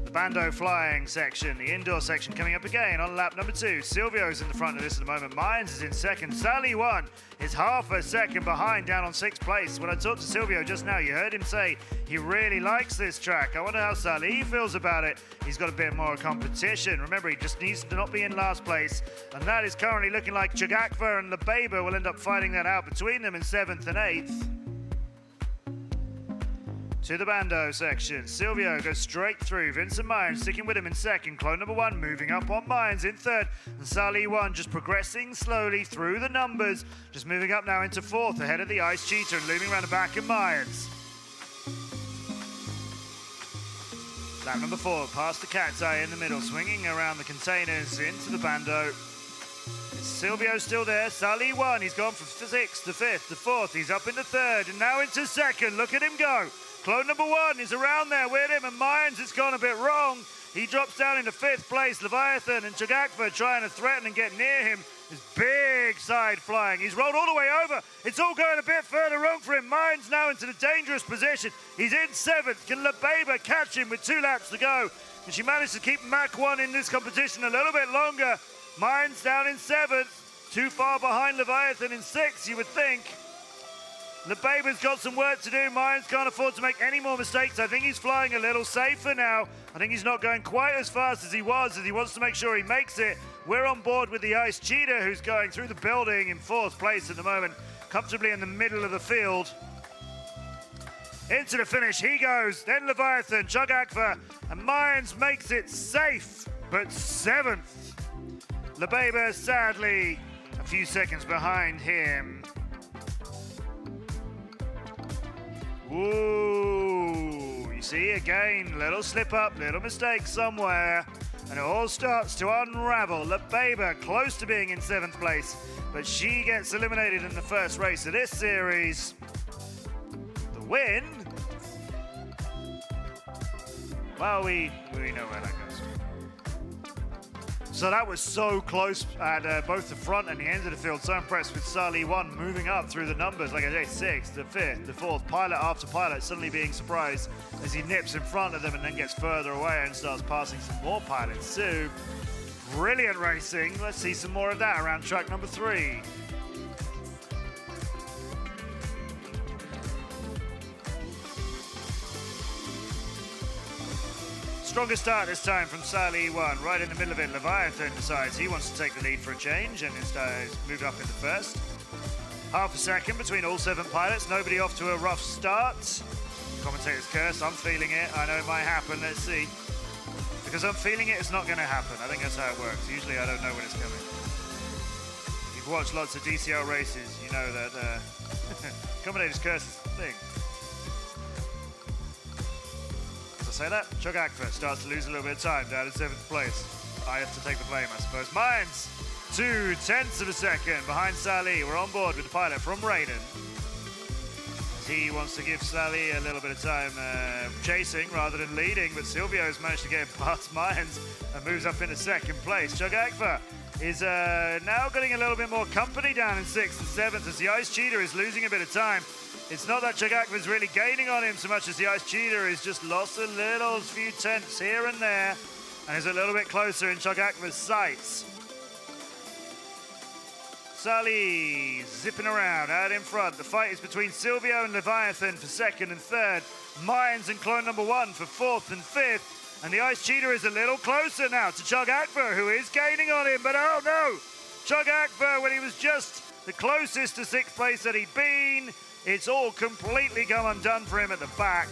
The Bando flying section, the indoor section coming up again on lap number 2. Silvio's in the front of this at the moment. Mines is in second. Sally 1 is half a second behind, down on 6th place. When I talked to Silvio just now, you heard him say he really likes this track. I wonder how Sally feels about it. He's got a bit more competition. Remember, he just needs to not be in last place. And that is currently looking like Chagakva and Labeba will end up fighting that out between them in 7th and 8th. To the Bando section. Silvio goes straight through. Vincent Mines sticking with him in second. Clone number 1 moving up on Mines in third. And Sally 1 just progressing slowly through the numbers. Just moving up now into 4th ahead of the Ice Cheetah and looming around the back of Mines. Lap number 4 past the Cat's Eye in the middle. Swinging around the containers into the Bando. Silvio's still there. Sally 1. He's gone from 6th to 5th to 4th. He's up into 3rd and now into 2nd. Look at him go. Clone number 1 is around there with him, and Mines has gone a bit wrong. He drops down into 5th place. Leviathan and Chagakva trying to threaten and get near him. His big side flying. He's rolled all the way over. It's all going a bit further wrong for him. Mines now into the dangerous position. He's in 7th. Can Labeba catch him with 2 laps to go? And she managed to keep Mach 1 in this competition a little bit longer. Mines down in 7th. Too far behind Leviathan in 6th, you would think. Lebeba's got some work to do. Mines can't afford to make any more mistakes. I think he's flying a little safer now. I think he's not going quite as fast as he was, as he wants to make sure he makes it. We're on board with the Ice Cheetah, who's going through the building in 4th place at the moment, comfortably in the middle of the field. Into the finish he goes, then Leviathan, Chagakva, and Mines makes it safe, but 7th. Labeba, sadly, a few seconds behind him. Ooh, you see again, little slip up, little mistake somewhere, and it all starts to unravel. Labeba close to being in 7th place, but she gets eliminated in the first race of this series. The win? Well, we know where that goes. So that was so close at both the front and the end of the field. So impressed with Sally 1 moving up through the numbers. Like I say, 6th, the 5th, the 4th, pilot after pilot, suddenly being surprised as he nips in front of them and then gets further away and starts passing some more pilots too. Brilliant racing. Let's see some more of that around track number 3. Stronger start this time from Sally 1. Right in the middle of it, Leviathan decides he wants to take the lead for a change and instead moved up into 1st. Half a second between all 7 pilots. Nobody off to a rough start. Commentator's curse. I'm feeling it. I know it might happen. Let's see. Because I'm feeling it, it's not going to happen. I think that's how it works. Usually I don't know when it's coming. You've watched lots of DCL races. You know that commentator's curse is the thing. Say that, Chagakva starts to lose a little bit of time down in 7th place. I have to take the blame, I suppose. Mines, 2/10 of a second behind Sally. We're on board with the pilot from Raiden. He wants to give Sally a little bit of time chasing rather than leading, but Silvio's managed to get past Mines and moves up into 2nd place. Chagakva is now getting a little bit more company down in 6th and 7th as the Ice Cheetah is losing a bit of time. It's not that Chagakva's really gaining on him so much as the Ice Cheetah has just lost a little few tenths here and there and is a little bit closer in Chagakva's sights. Sally zipping around out in front. The fight is between Silvio and Leviathan for 2nd and 3rd. Mines and clone number 1 for 4th and 5th. And the Ice Cheetah is a little closer now to Chagakva, who is gaining on him. But oh no! Chagakva, when he was just the closest to 6th place that he'd been, it's all completely come undone for him at the back.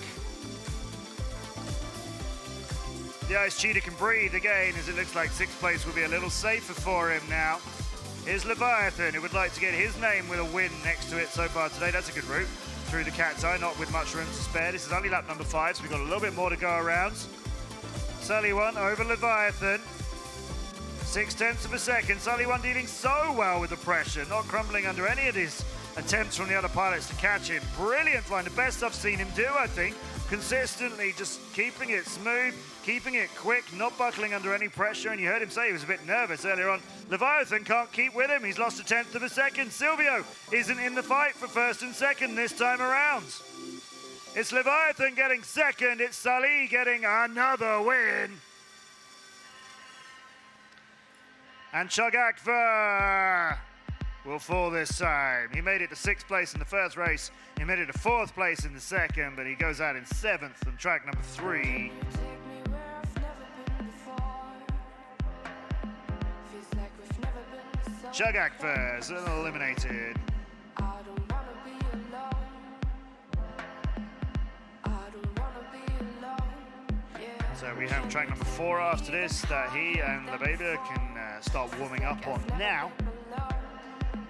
The Ice Cheetah can breathe again as it looks like 6th place will be a little safer for him now. Here's Leviathan, who would like to get his name with a win next to it so far today. That's a good route through the Cat's Eye, not with much room to spare. This is only lap number 5, so we've got a little bit more to go around. Sally 1 over Leviathan. 0.6 of a second. Sully One dealing so well with the pressure, not crumbling under any of his attempts from the other pilots to catch him. Brilliant flying, the best I've seen him do, I think. Consistently just keeping it smooth, keeping it quick, not buckling under any pressure. And you heard him say he was a bit nervous earlier on. Leviathan can't keep with him. He's lost 1/10 of a second. Silvio isn't in the fight for first and second this time around. It's Leviathan getting second. It's Sully getting another win. And Chug Akbar will fall this time. He made it to 6th place in the first race. He made it to 4th place in the second, but he goes out in 7th on track number 3. Chug Akbar is eliminated. So we have track number 4 after this that he and LeBaba can start warming up on now.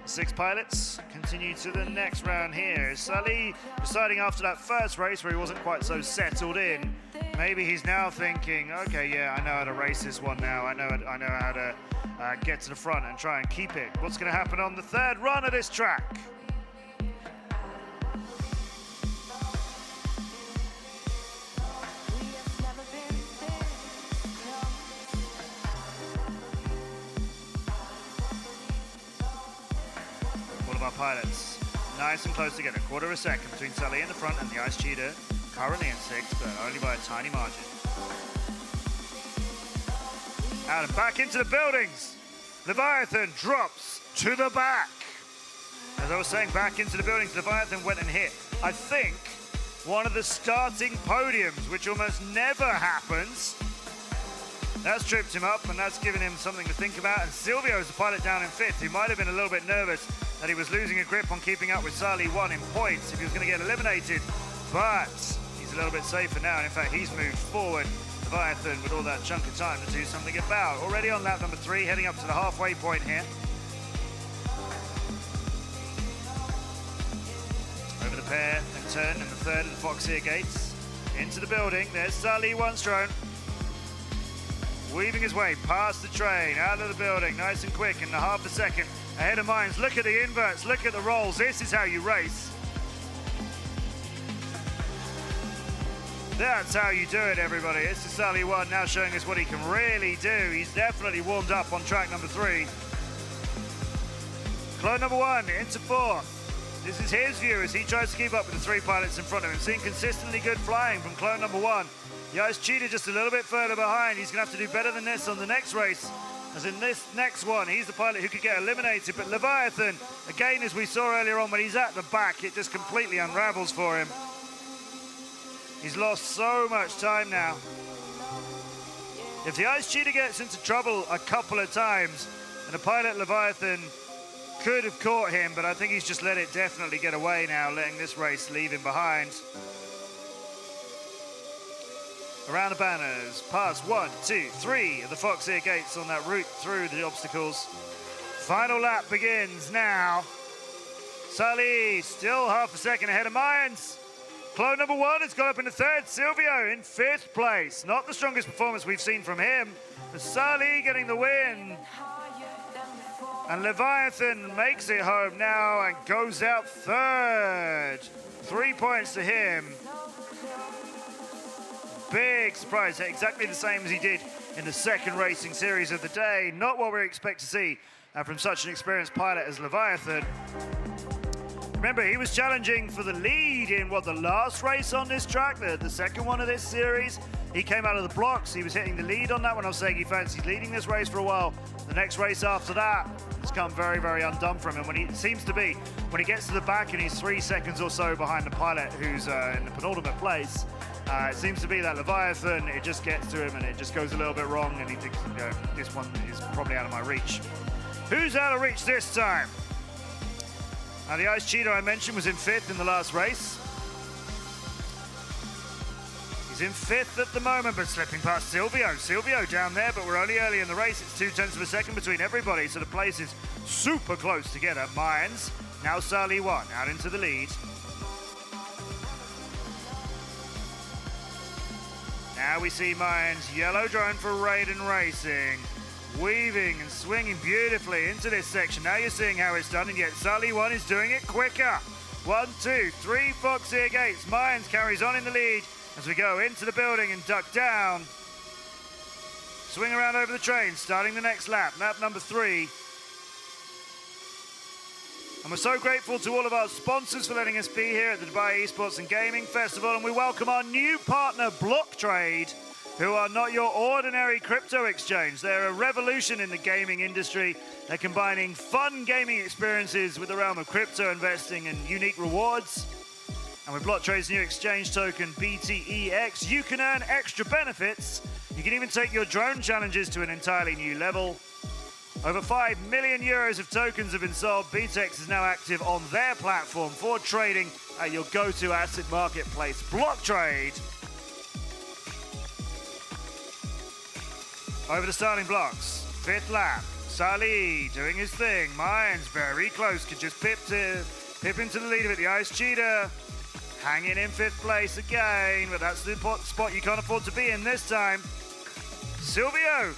6 pilots continue to the next round here. Sully deciding after that first race where he wasn't quite so settled in, maybe he's now thinking, okay, yeah, I know how to race this one now. I know how to get to the front and try and keep it. What's going to happen on the 3rd run of this track? Our pilots nice and close together, 1/4 of a second between Sully in the front and the Ice Cheetah, currently in 6th, but only by a tiny margin. Out and back into the buildings. Leviathan drops to the back. As I was saying, back into the buildings, Leviathan went and hit, I think, one of the starting podiums, which almost never happens. That's tripped him up, and that's given him something to think about. And Silvio is the pilot down in 5th. He might have been a little bit nervous that he was losing a grip on keeping up with Sully One in points if he was going to get eliminated. But he's a little bit safer now, and in fact, he's moved forward. Leviathan with all that chunk of time to do something about. Already on lap number 3, heading up to the halfway point here. Over the pair and turn in the 3rd of the Foxeer gates. Into the building. There's Sully One's drone. Weaving his way past the train, out of the building, nice and quick in the 1/2 a second. Ahead of Mines, look at the inverts, look at the rolls. This is how you race. That's how you do it, everybody. This is Sully One now showing us what he can really do. He's definitely warmed up on track number 3. Clone number 1 into 4th. This is his view as he tries to keep up with the 3 pilots in front of him. Seeing consistently good flying from clone number 1. The Ice Cheetah just a little bit further behind. He's going to have to do better than this on the next race. As in this next one, he's the pilot who could get eliminated. But Leviathan, again, as we saw earlier on, when he's at the back, it just completely unravels for him. He's lost so much time now. If the Ice Cheetah gets into trouble a couple of times, and the pilot Leviathan could have caught him, but I think he's just let it definitely get away now, letting this race leave him behind. Around the banners, past 1, 2, 3 of the Foxeer gates on that route through the obstacles. Final lap begins now. Sully still 1/2 a second ahead of Mines. Clone number 1 has got up into 3rd. Silvio in 5th place. Not the strongest performance we've seen from him. But Sully getting the win. And Leviathan makes it home now and goes out 3rd. 3 points to him. Big surprise, exactly the same as he did in the 2nd racing series of the day. Not what we expect to see from such an experienced pilot as Leviathan. Remember, he was challenging for the lead in the last race on this track, the 2nd one of this series. He came out of the blocks. He was hitting the lead on that one. I was saying he fancies leading this race for a while. The next race after that has come very, very undone from him. When he gets to the back and he's 3 seconds or so behind the pilot who's in the penultimate place, it seems to be that Leviathan, it just gets to him and it just goes a little bit wrong and he thinks, this one is probably out of my reach. Who's out of reach this time? Now, the Ice Cheetah I mentioned was in 5th in the last race. He's in 5th at the moment, but slipping past Silvio. Silvio down there, but we're only early in the race. It's 0.2 of a second between everybody, so the place is super close together. Mines, now Sully One, out into the lead. Now we see Mines, yellow drone for Raiden Racing. weaving and swinging beautifully into this section. Now you're seeing how it's done, and yet Sully1 is doing it quicker. 1, 2, 3 Foxeer gates. Mayans carries on in the lead as we go into the building and duck down. Swing around over the train, starting the next lap, lap number 3. And we're so grateful to all of our sponsors for letting us be here at the Dubai Esports and Gaming Festival, and we welcome our new partner, BlockTrade, who are not your ordinary crypto exchange. They're a revolution in the gaming industry. They're combining fun gaming experiences with the realm of crypto investing and unique rewards. And with BlockTrade's new exchange token, BTEX, you can earn extra benefits. You can even take your drone challenges to an entirely new level. Over 5 million euros of tokens have been sold. BTEX is now active on their platform for trading at your go-to asset marketplace, BlockTrade. Over the starting blocks, 5th lap. Sully doing his thing. Mayans very close, could just pip into the lead of it. The Ice Cheetah hanging in 5th place again, but that's the spot you can't afford to be in this time. Silvio,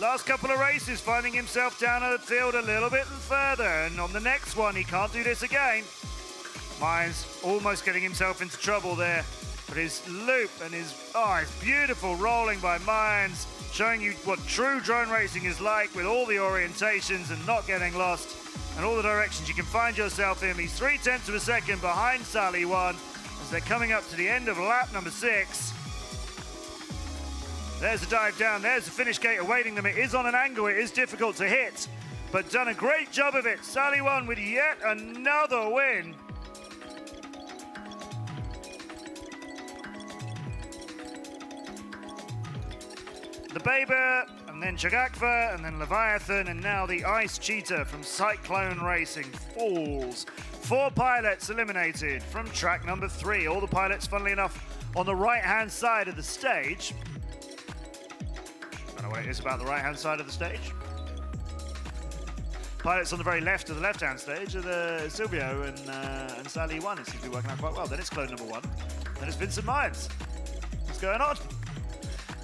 last couple of races, finding himself down at the field a little bit further, and on the next one, he can't do this again. Mayans almost getting himself into trouble there, but his loop and his beautiful rolling by Mayans, showing you what true drone racing is like with all the orientations and not getting lost and all the directions you can find yourself in. He's 0.3 of a second behind Sully1 as they're coming up to the end of lap number 6. There's the dive down, there's the finish gate awaiting them. It is on an angle, it is difficult to hit, but done a great job of it. Sully1 with yet another win. The Baber, and then Chagakva, and then Leviathan, and now the Ice Cheetah from Cyclone Racing falls. 4 pilots eliminated from track number 3. All the pilots, funnily enough, on the right-hand side of the stage. I don't know what it is about the right-hand side of the stage. Pilots on the very left of the left-hand stage are the Silvio and Sully1. It seems to be working out quite well. Then it's clone number 1. Then it's Vincent Mayans. What's going on?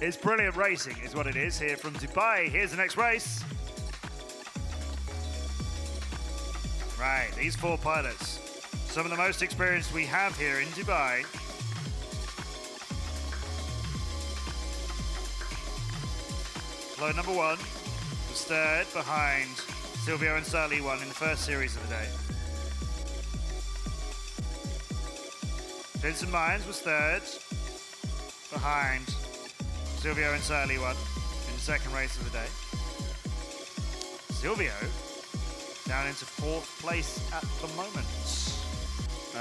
It's brilliant racing is what it is here from Dubai. Here's the next race. Right, these 4 pilots. Some of the most experienced we have here in Dubai. Clone number 1 was 3rd behind Silvio and Sully1 in the first series of the day. Vincent Mayans was 3rd behind Silvio and Sully1 in the second race of the day. Silvio down into 4th place at the moment.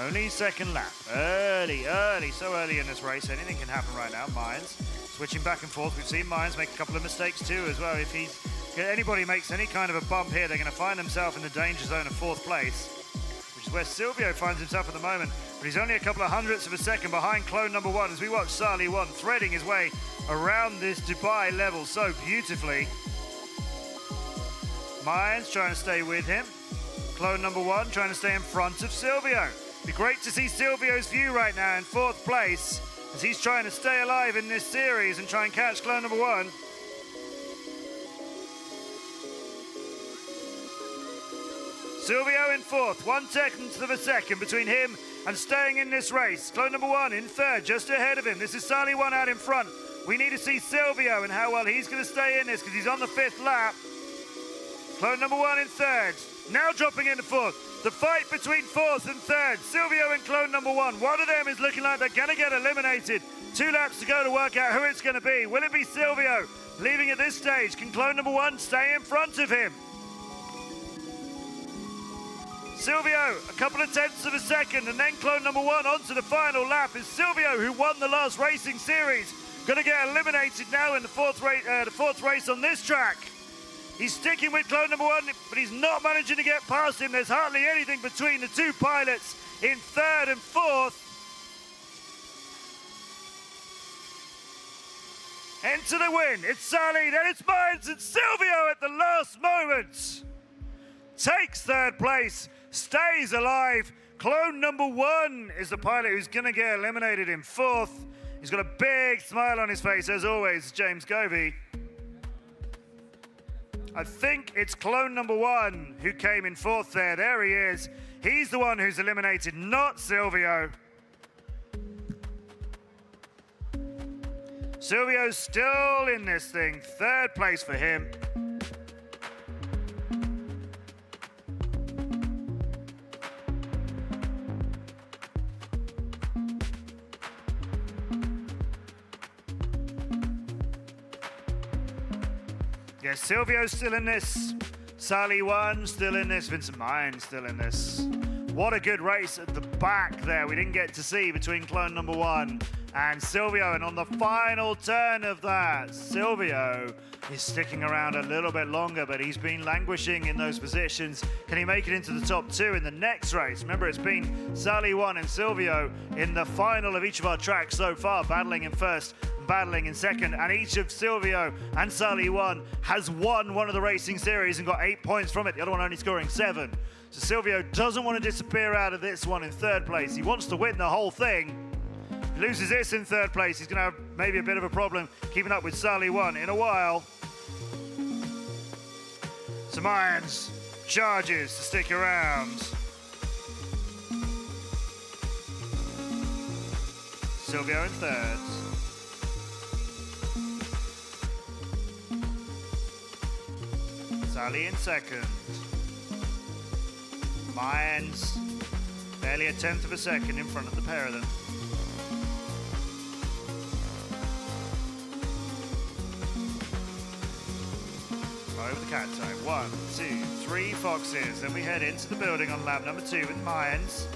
Only second lap. Early, so early in this race. Anything can happen right now. Mayans switching back and forth. We've seen Mayans make a couple of mistakes too as well. If anybody makes any kind of a bump here, they're going to find themselves in the danger zone of 4th place, which is where Silvio finds himself at the moment. But he's only a couple of hundredths of a second behind clone number 1 as we watch Sully1 threading his way around this Dubai level so beautifully. Mayans trying to stay with him. Clone number 1 trying to stay in front of Silvio. Be great to see Silvio's view right now in 4th place as he's trying to stay alive in this series and try and catch clone number 1. Silvio in 4th, 1/10 of a second between him and staying in this race. Clone number 1 in 3rd, just ahead of him. This is Sully1 out in front. We need to see Silvio and how well he's going to stay in this because he's on the 5th lap. Clone number 1 in 3rd, now dropping into 4th. The fight between 4th and 3rd, Silvio and clone number 1. One of them is looking like they're going to get eliminated. 2 laps to go to work out who it's going to be. Will it be Silvio leaving at this stage? Can clone number 1 stay in front of him? Silvio, a couple of tenths of a second, and then clone number 1 onto the final lap. Is Silvio, who won the last racing series, going to get eliminated now in the 4th race on this track? He's sticking with clone number 1, but he's not managing to get past him. There's hardly anything between the 2 pilots in 3rd and 4th. Enter the win. It's Sully, then it's Mayans, and Silvio at the last moment takes 3rd place, stays alive. Clone number 1 is the pilot who's going to get eliminated in 4th. He's got a big smile on his face, as always, James Govey. I think it's clone number 1 who came in 4th there. There he is. He's the one who's eliminated, not Silvio. Silvio's still in this thing. 3rd place for him. Yeah, Silvio's still in this. Sally 1 still in this. Vincent Mayan still in this. What a good race at the back there. We didn't get to see between clone number 1 and Silvio. And on the final turn of that, Silvio is sticking around a little bit longer, but he's been languishing in those positions. Can he make it into the top 2 in the next race? Remember, it's been Sally 1 and Silvio in the final of each of our tracks so far, battling in 1st, battling in 2nd, and each of Silvio and Sally 1 has won one of the racing series and got 8 points from it, the other one only scoring 7. So Silvio doesn't want to disappear out of this one in 3rd place. He wants to win the whole thing. If he loses this in 3rd place, he's going to have maybe a bit of a problem keeping up with Sally 1 in a while. Mayans charges to stick around. Silvio in 3rd. Sally in 2nd. Mayans barely a 1/10 of a second in front of the pair of them. Over the cat time. 1, 2, 3 foxes. Then we head into the building on lap number 2 with Mayans.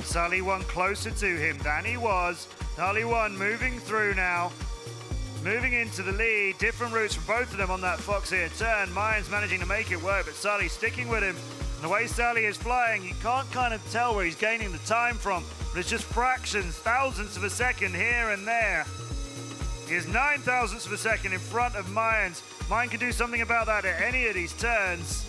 Sally 1 closer to him than he was. Sally 1 moving through now. Moving into the lead. Different routes from both of them on that fox here turn. Mayans managing to make it work, but Sally sticking with him. And the way Sally is flying, you can't kind of tell where he's gaining the time from, but it's just fractions, thousandths of a second here and there. He is 9 thousandths of a second in front of Mayans. Mayan can do something about that at any of these turns.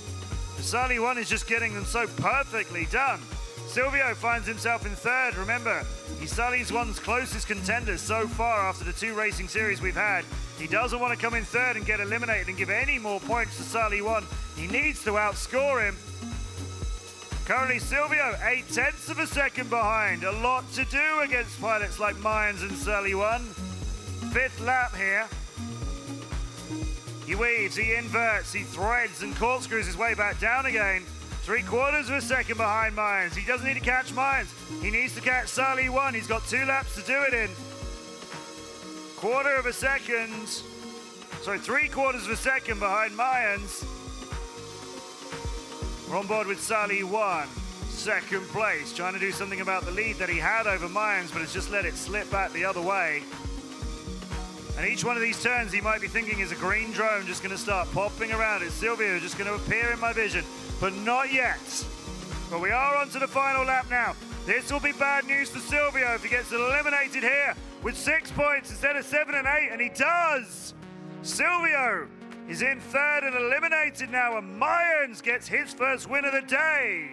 The Sally 1 is just getting them so perfectly done. Silvio finds himself in 3rd. Remember, he's Sally 1's closest contender so far after the 2 racing series we've had. He doesn't want to come in 3rd and get eliminated and give any more points to Sally 1. He needs to outscore him. Currently, Silvio 8/10 of a second behind. A lot to do against pilots like Mayans and Sally 1. 5th lap here. He weaves, he inverts, he threads and corkscrews his way back down again. 3/4 of a second behind Mayans. He doesn't need to catch Mayans. He needs to catch Sally 1. He's got 2 laps to do it in. 1/4 of a second. Sorry, 3/4 of a second behind Mayans. We're on board with Sally 1. 2nd place, trying to do something about the lead that he had over Mayans, but has just let it slip back the other way. And each one of these turns, he might be thinking is a green drone just going to start popping around. It's Silvio just going to appear in my vision, but not yet. But we are on to the final lap now. This will be bad news for Silvio if he gets eliminated here with 6 points instead of 7 and 8, and he does. Silvio is in 3rd and eliminated now, and Mayans gets his first win of the day.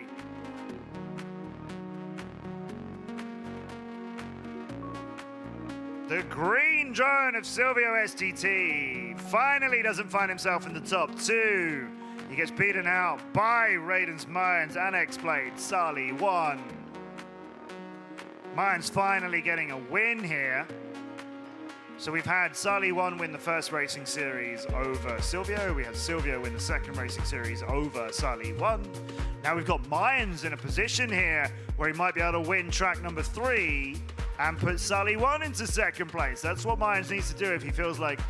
The green drone of Silvio STT finally doesn't find himself in the top 2. He gets beaten out by Raidens Mayans and X-Blade Sally 1. Mayans finally getting a win here. So we've had Sally 1 win the first racing series over Silvio. We had Silvio win the second racing series over Sally 1. Now we've got Mayans in a position here where he might be able to win track number 3 and put Sally 1 into 2nd place. That's what Mayans needs to do if he feels like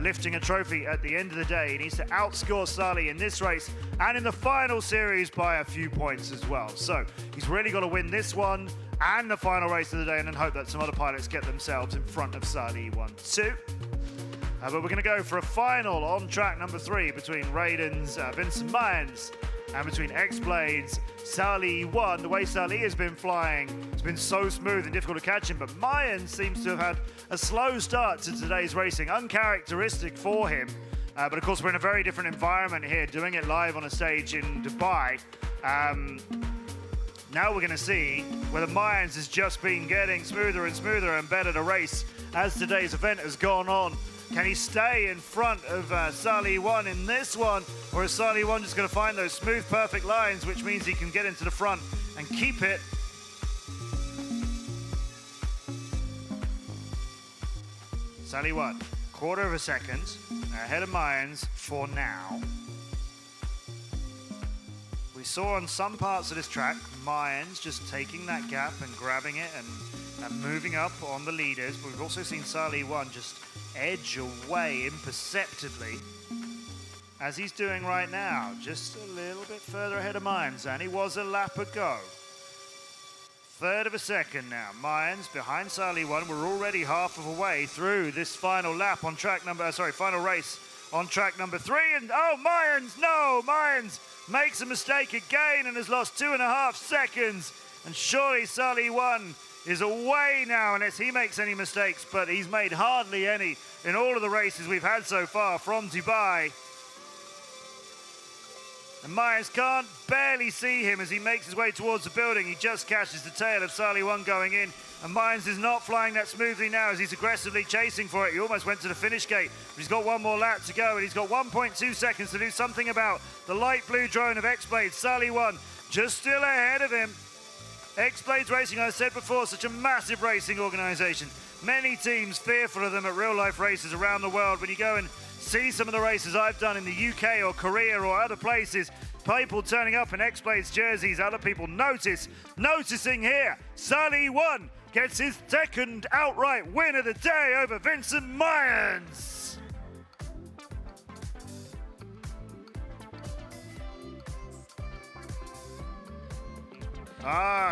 lifting a trophy at the end of the day. He needs to outscore Sally in this race and in the final series by a few points as well. So he's really got to win this one and the final race of the day, and then hope that some other pilots get themselves in front of Sally 1-2. But we're going to go for a final on track number 3 between Raidens, Vincent Mayans, and between X-Blades, Sally 1. The way Sally has been flying, it's been so smooth and difficult to catch him, but Mayans seems to have had a slow start to today's racing, uncharacteristic for him. But of course, we're in a very different environment here, doing it live on a stage in Dubai. Now we're going to see whether Mayans has just been getting smoother and smoother and better to race as today's event has gone on. Can he stay in front of Salih 1 in this one? Or is Salih 1 just going to find those smooth, perfect lines, which means he can get into the front and keep it? Salih 1, quarter of a second ahead of Mayans for now. We saw on some parts of this track, Mayans just taking that gap and grabbing it and moving up on the leaders, but we've also seen Salih 1 just edge away imperceptibly, as he's doing right now, just a little bit further ahead of Mayans, and he was a lap ago. Third of a second now. Mayans behind Salih 1. We're already half of a way through this final lap on track number, final race on track number 3. And oh, Mayans makes a mistake again and has lost 2.5 seconds. And surely Salih 1 is away now unless he makes any mistakes, but he's made hardly any in all of the races we've had so far from Dubai. And Mayans can't barely see him as he makes his way towards the building. He just catches the tail of Salih 1 going in. And Mayans is not flying that smoothly now as he's aggressively chasing for it. He almost went to the finish gate, but he's got one more lap to go, and he's got 1.2 seconds to do something about the light blue drone of X-Blades. Salih 1 just still ahead of him. X-Blades Racing, I said before, such a massive racing organisation. Many teams fearful of them at real-life races around the world. When you go and see some of the races I've done in the UK or Korea or other places, people turning up in X-Blades jerseys, other people noticing here. Salih 1 gets his second outright win of the day over Vincent Mayans.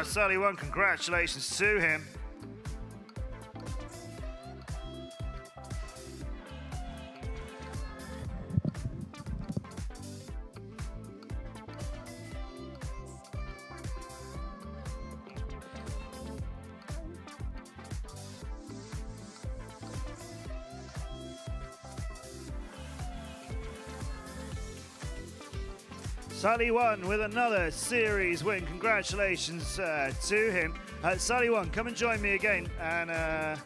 Salih 1, congratulations to him. Salih 1 with another series win. Congratulations to him. Salih 1, come and join me again. And I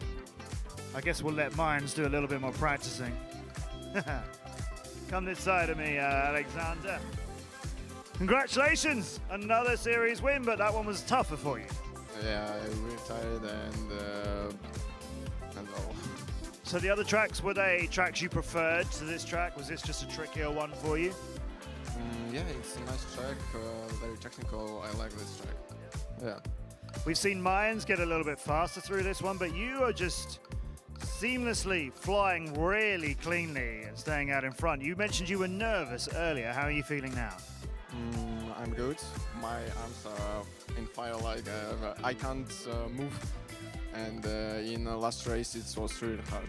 guess we'll let Mayans do a little bit more practicing. Come this side of me, Alexander. Congratulations. Another series win, but that one was tougher for you. Yeah, I retired and all. So the other tracks, were they tracks you preferred to this track? Was this just a trickier one for you? Yeah, it's a nice track, very technical. I like this track. Yeah. We've seen Mayans get a little bit faster through this one, but you are just seamlessly flying really cleanly and staying out in front. You mentioned you were nervous earlier. How are you feeling now? I'm good. My arms are in fire, like I can't move. And in the last race, it was really hard.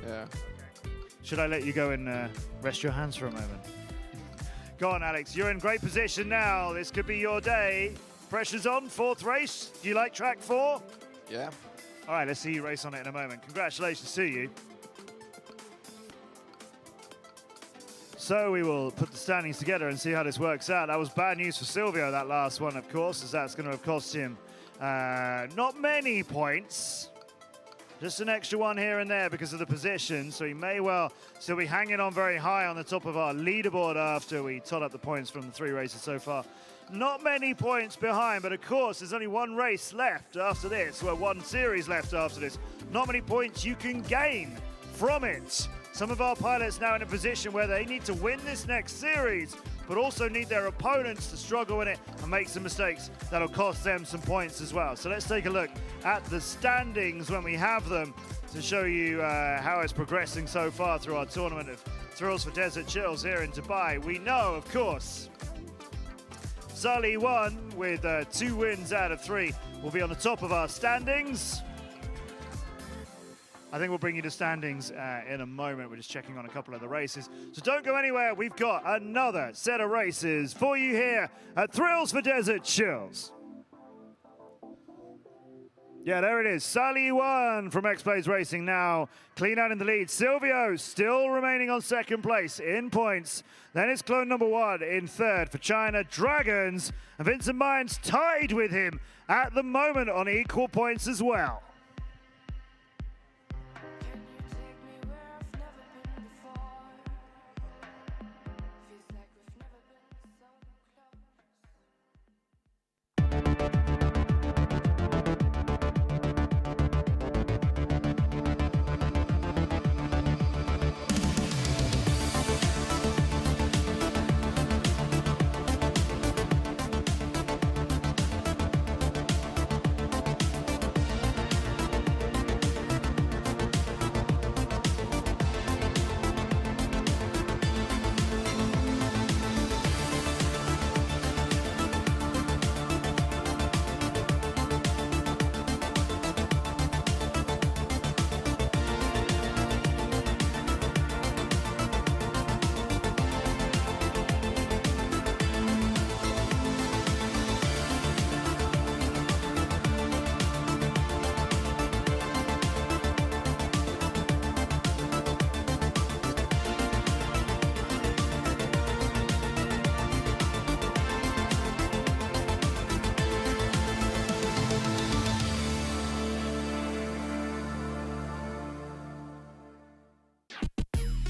Yeah. Should I let you go and rest your hands for a moment? Go on, Alex. You're in great position now. This could be your day. Pressure's on. 4th race. Do you like track 4? Yeah. All right, let's see you race on it in a moment. Congratulations to you. So we will put the standings together and see how this works out. That was bad news for Silvio, that last one, of course, as that's going to have cost him not many points. Just an extra one here and there because of the position, so he may well still be hanging on very high on the top of our leaderboard after we tot up the points from the 3 races so far. Not many points behind, but of course there's only 1 race left after this, well, 1 series left after this. Not many points you can gain from it. Some of our pilots now in a position where they need to win this next series, but also need their opponents to struggle in it and make some mistakes that'll cost them some points as well. So let's take a look at the standings when we have them to show you how it's progressing so far through our tournament of Thrills for Desert Chills here in Dubai. We know, of course, Salih 1 with 2 wins out of 3 will be on the top of our standings. I think we'll bring you the standings in a moment. We're just checking on a couple of the races. So don't go anywhere. We've got another set of races for you here at Thrills for Desert Chills. Yeah, there it is. Salih 1 from X-Blades Racing now clean out in the lead. Silvio still remaining on 2nd place in points. Then it's clone number 1 in 3rd for China Dragons. And Vincent Mayans tied with him at the moment on equal points as well.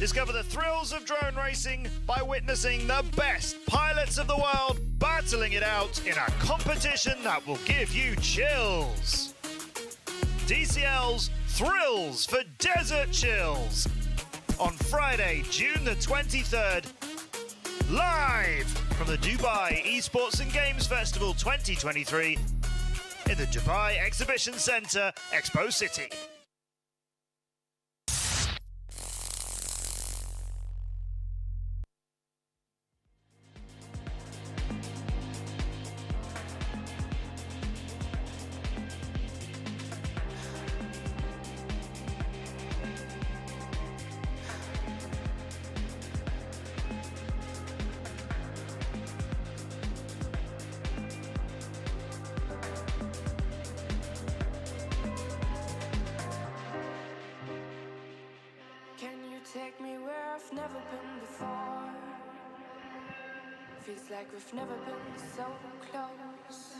Discover the thrills of drone racing by witnessing the best pilots of the world battling it out in a competition that will give you chills. DCL's Thrills for Desert Chills on Friday, June the 23rd, live from the Dubai Esports and Games Festival 2023 in the Dubai Exhibition Centre, Expo City. Take me where I've never been before. Feels like we've never been so close.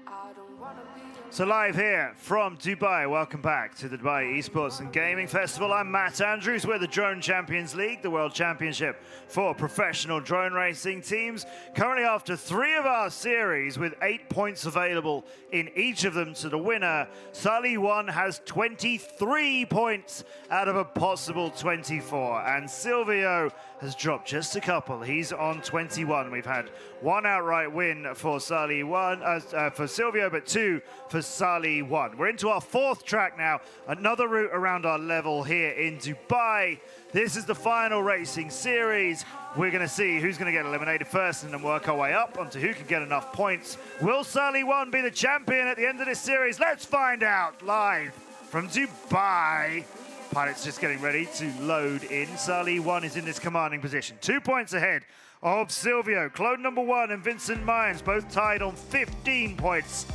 I don't wanna be So live here from Dubai, welcome back to the Dubai Esports and Gaming Festival. I'm Matt Andrews. We're the Drone Champions League, the World Championship for professional drone racing teams. Currently after 3 of our series with 8 points available in each of them to the winner, Sully 1 has 23 points out of a possible 24. And Silvio has dropped just a couple. He's on 21. We've had 1 outright win for Sully 1, for Silvio, but 2 for Sully 1. We're into our 4th track now. Another route around our level here in Dubai. This is the final racing series. We're going to see who's going to get eliminated first and then work our way up onto who can get enough points. Will Sully 1 be the champion at the end of this series? Let's find out live from Dubai. Pilots just getting ready to load in. Sully 1 is in this commanding position. 2 points ahead of Silvio. Clone number 1 and Vincent Mayans both tied on 15 points.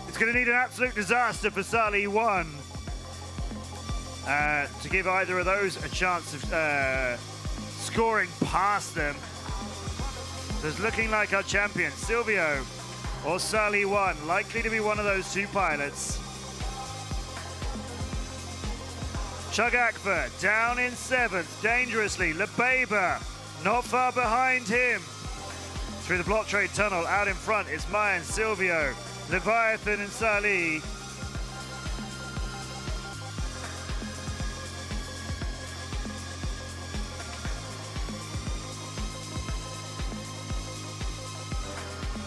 It's going to need an absolute disaster for Sully 1 to give either of those a chance of scoring past them. So it's looking like our champion, Silvio or Sully 1, likely to be one of those 2 pilots. Chug Akbar down in 7th, dangerously. Lebeba not far behind him. Through the block trade tunnel, out in front is Mayan, Silvio, Leviathan and Sully.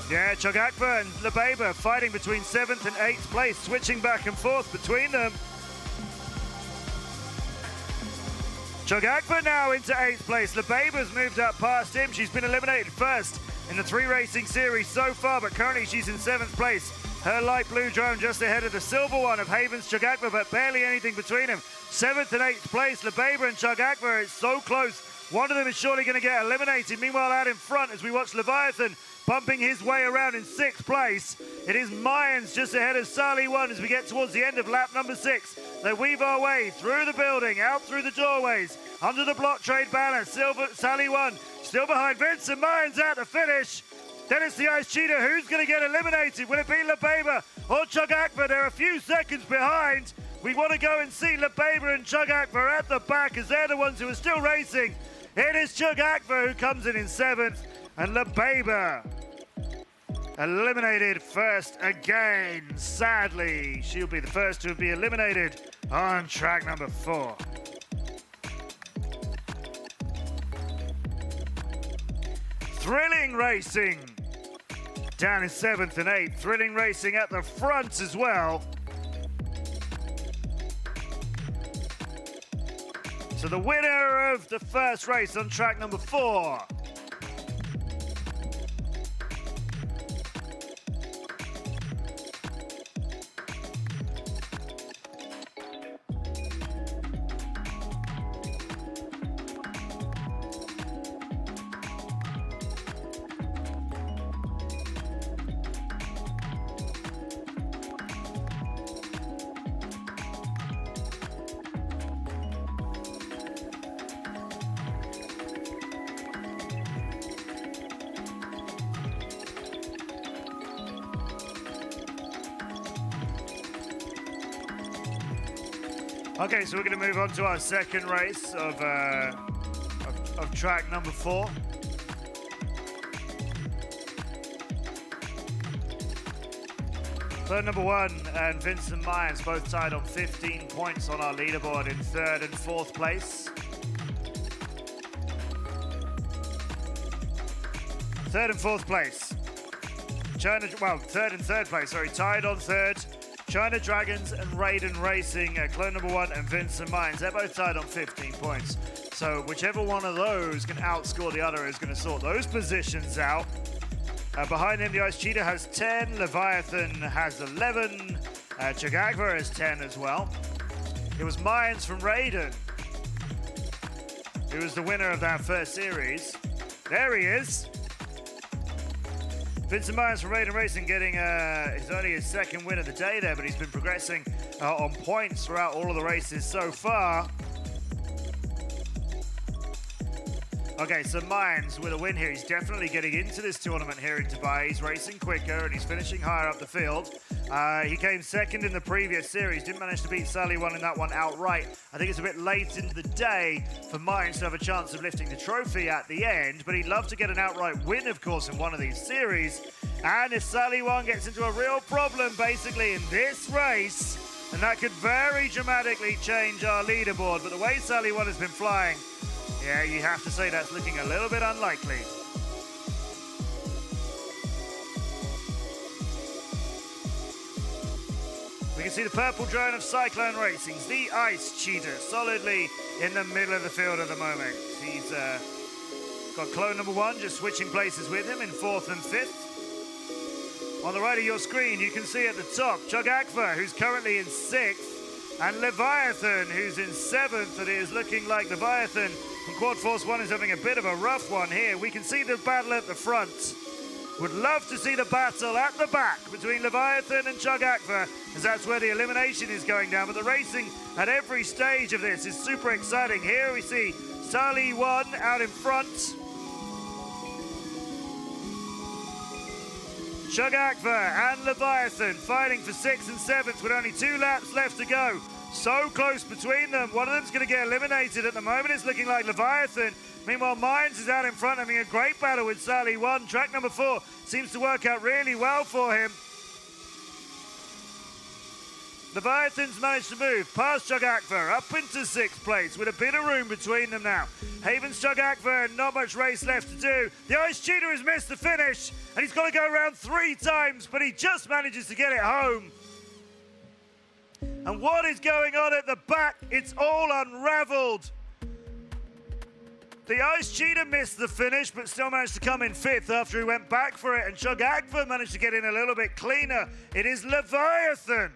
Yeah, Chug Akbar and Lebeba fighting between 7th and 8th place, switching back and forth between them. Chug Akbar now into 8th place. Lebeba's moved up past him. She's been eliminated first in the 3 racing series so far, but currently she's in 7th place. Her light blue drone just ahead of the silver one of Haven's Chug Akbar, but barely anything between them. 7th and 8th place, Lebeba and Chug Akbar. It's so close. One of them is surely going to get eliminated. Meanwhile, out in front, as we watch Leviathan bumping his way around in 6th place, it is Mayans just ahead of Sully 1 as we get towards the end of lap number 6. They weave our way through the building, out through the doorways, under the block trade banner. Sully 1 still behind Vincent Mayans at the finish. Then it's the Ice Cheetah. Who's going to get eliminated? Will it be Lebeba or Chug Akbar? They're a few seconds behind. We want to go and see Lebeba and Chug Akbar at the back as they're the ones who are still racing. It is Chug Akbar who comes in 7th, and Lebeba eliminated first again. Sadly, she'll be the first to be eliminated on track number 4. Thrilling racing down in 7th and 8th. Thrilling racing at the front as well. So the winner of the first race on track number 4. Okay, so we're going to move on to our second race of track number 4. Third number 1 and Vincent Myers both tied on 15 points on our leaderboard in 3rd and 4th place. 3rd and 4th place. China, well, 3rd and 3rd place, sorry, tied on 3rd. China Dragons and Raiden Racing, clone number 1 and Vincent Myers, they're both tied on 15 points. So whichever one of those can outscore the other is going to sort those positions out. Behind him, the Ice Cheetah has 10, Leviathan has 11, Chagagva has 10 as well. It was Myers from Raiden who was the winner of that first series. There he is. Vincent Myers from Raiden Racing getting it's only his second win of the day there, but he's been progressing on points throughout all of the races so far. Okay, so Myers with a win here. He's definitely getting into this tournament here in Dubai. He's racing quicker and he's finishing higher up the field. He came second in the previous series. Didn't manage to beat Sally One in that one outright. I think it's a bit late into the day for Myers to have a chance of lifting the trophy at the end, but he'd love to get an outright win, of course, in one of these series. And if Sally One gets into a real problem, basically, in this race, and that could very dramatically change our leaderboard. But the way Sally One has been flying, yeah, you have to say that's looking a little bit unlikely. We can see the purple drone of Cyclone Racing's the Ice Cheetah solidly in the middle of the field at the moment. He's got clone number 1 just switching places with him in 4th and 5th. On the right of your screen, you can see at the top Chug Akva, who's currently in 6th, and Leviathan, who's in 7th. It is looking like Leviathan from Quad Force 1 is having a bit of a rough one here. We can see the battle at the front. Would love to see the battle at the back between Leviathan and Chug Akva, as that's where the elimination is going down. But the racing at every stage of this is super exciting. Here we see Sally One out in front. Chug Akva and Leviathan fighting for 6th and 7th with only 2 laps left to go. So close between them. One of them's going to get eliminated at the moment. It's looking like Leviathan. Meanwhile, Myers is out in front, having a great battle with Sally One. Track number 4 seems to work out really well for him. Leviathan's managed to move past Chug Akva up into 6th place with a bit of room between them now. Haven's Chug Akva and not much race left to do. The Ice Cheetah has missed the finish and he's got to go around 3 times, but he just manages to get it home. And what is going on at the back? It's all unraveled. The Ice Cheetah missed the finish, but still managed to come in 5th after he went back for it, and Chug Akva managed to get in a little bit cleaner. It is Leviathan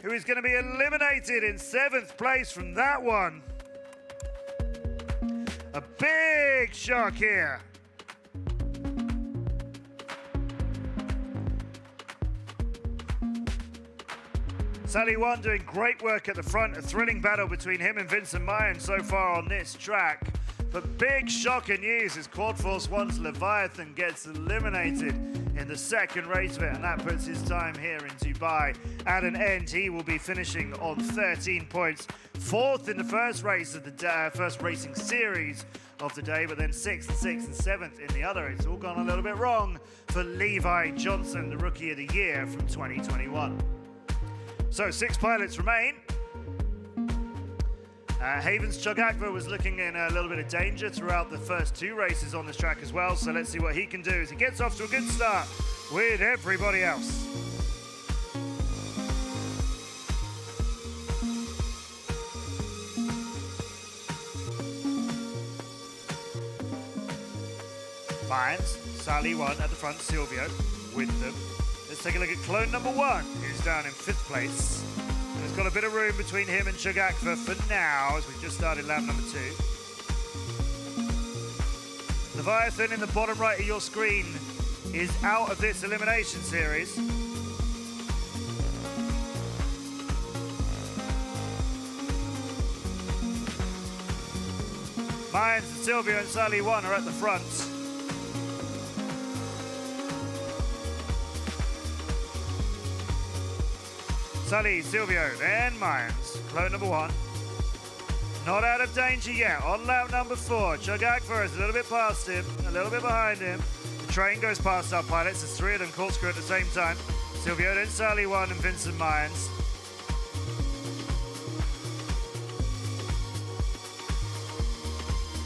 who is going to be eliminated in 7th place from that one. A big shock here. Sally One doing great work at the front. A thrilling battle between him and Vincent Myers so far on this track. But big shocker news as Quad Force 1's Leviathan gets eliminated in the second race of it, and that puts his time here in Dubai at an end. He will be finishing on 13 points, 4th in the first race of the day, first racing series of the day, but then 6th, 6th, and 7th in the other. It's all gone a little bit wrong for Levi Johnson, the Rookie of the Year from 2021. So 6 pilots remain. Haven's Chug Akva was looking in a little bit of danger throughout the first 2 races on this track as well. So let's see what he can do as he gets off to a good start with everybody else. Myers, Sally One at the front, Silvio with them. Let's take a look at clone number 1, who's down in 5th place. And there's got a bit of room between him and Chug Akva for now, as we've just started lap number 2. Leviathan in the bottom right of your screen is out of this elimination series. Myers and Silvio and Sally One are at the front. Sully, Silvio, then Mayans. Clone number 1. Not out of danger yet. On lap number 4. Chug Agfa is a little bit past him, a little bit behind him. The train goes past our pilots. There's 3 of them corkscrew at the same time. Silvio, then Sully 1 and Vincent Mayans.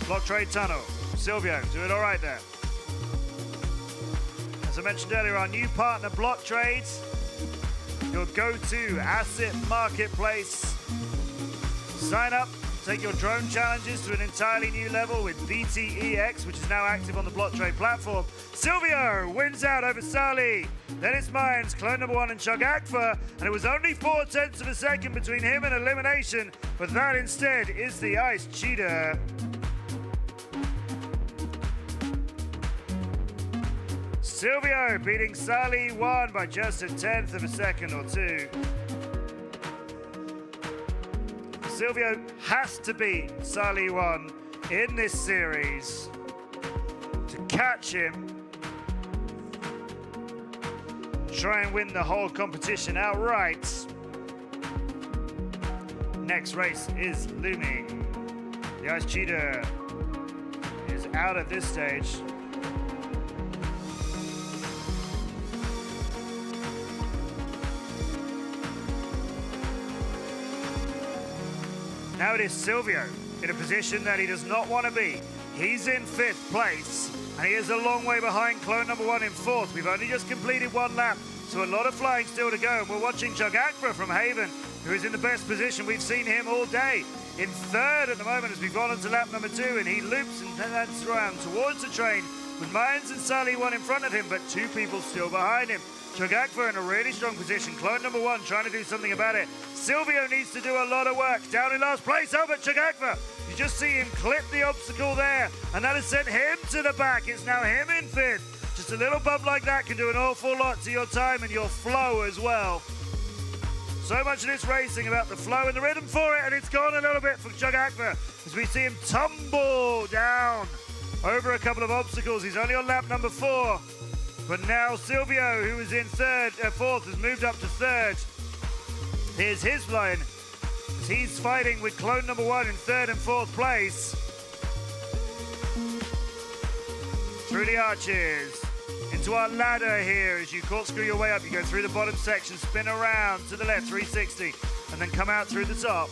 Block trade tunnel. Silvio, doing all right there. As I mentioned earlier, our new partner, Block Trades, your go-to asset marketplace. Sign up, take your drone challenges to an entirely new level with BTEX, which is now active on the Block Trade platform. Silvio wins out over Sully. Then it's Mayans, Clone number 1 and Chug Agfa, and it was only 0.4 of a second between him and elimination, but that instead is the Ice Cheetah. Silvio beating Sully 1 by just 1/10 of a second or 2. Silvio has to beat Sully 1 in this series to catch him, try and win the whole competition outright. Next race is looming. The Ice Cheetah is out at this stage. Now it is Silvio in a position that he does not want to be. He's in 5th place, and he is a long way behind Clone number 1 in 4th. We've only just completed 1 lap, so a lot of flying still to go. And we're watching Chug Agfa from Haven, who is in the best position we've seen him all day. In 3rd at the moment as we've gone on to lap number 2, and he loops and lands around towards the train with Mayans and Sully 1 in front of him, but 2 people still behind him. Chug Agfa in a really strong position. Clone number 1 trying to do something about it. Silvio needs to do a lot of work. Down in last place, Albert Chug Agfa. You just see him clip the obstacle there, and that has sent him to the back. It's now him in 5th. Just a little bump like that can do an awful lot to your time and your flow as well. So much of this racing about the flow and the rhythm for it, and it's gone a little bit for Chug Agfa as we see him tumble down over a couple of obstacles. He's only on lap number 4. But now Silvio, who was in 4th, has moved up to 3rd. Here's his line as he's fighting with Clone number 1 in 3rd and 4th place. Through the arches, into our ladder here as you corkscrew your way up. You go through the bottom section, spin around to the left, 360, and then come out through the top.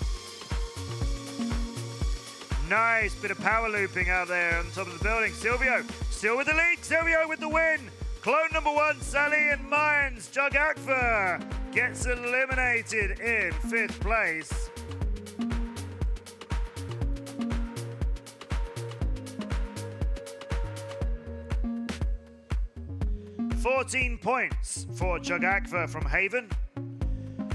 Nice bit of power looping out there on top of the building. Silvio still with the lead. Silvio with the win. Clone number 1, Sully and Mayans. Chug Agfa gets eliminated in 5th place. $14 points for Chug Agfa from Haven.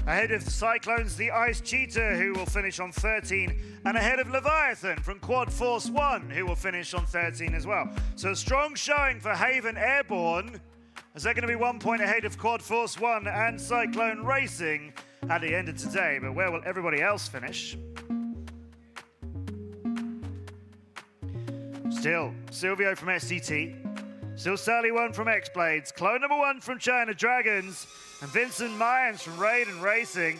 Ahead of Cyclones, the Ice Cheetah, who will finish on 13, and ahead of Leviathan from Quad Force 1, who will finish on 13 as well. So a strong showing for Haven Airborne, as they're going to be 1 point ahead of Quad Force 1 and Cyclone Racing at the end of today. But where will everybody else finish? Still, Silvio from STT. Still Sully 1 from X-Blades. Clone number 1 from China Dragons. And Vincent Mayans from Raiden Racing.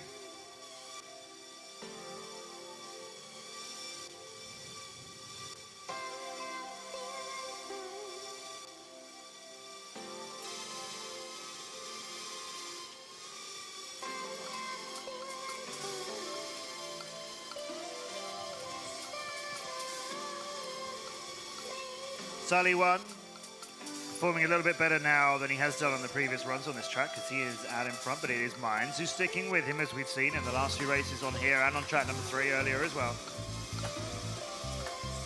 Sully 1. Performing a little bit better now than he has done on the previous runs on this track because he is out in front, but it is Mayans who's sticking with him as we've seen in the last few races on here and on track number 3 earlier as well.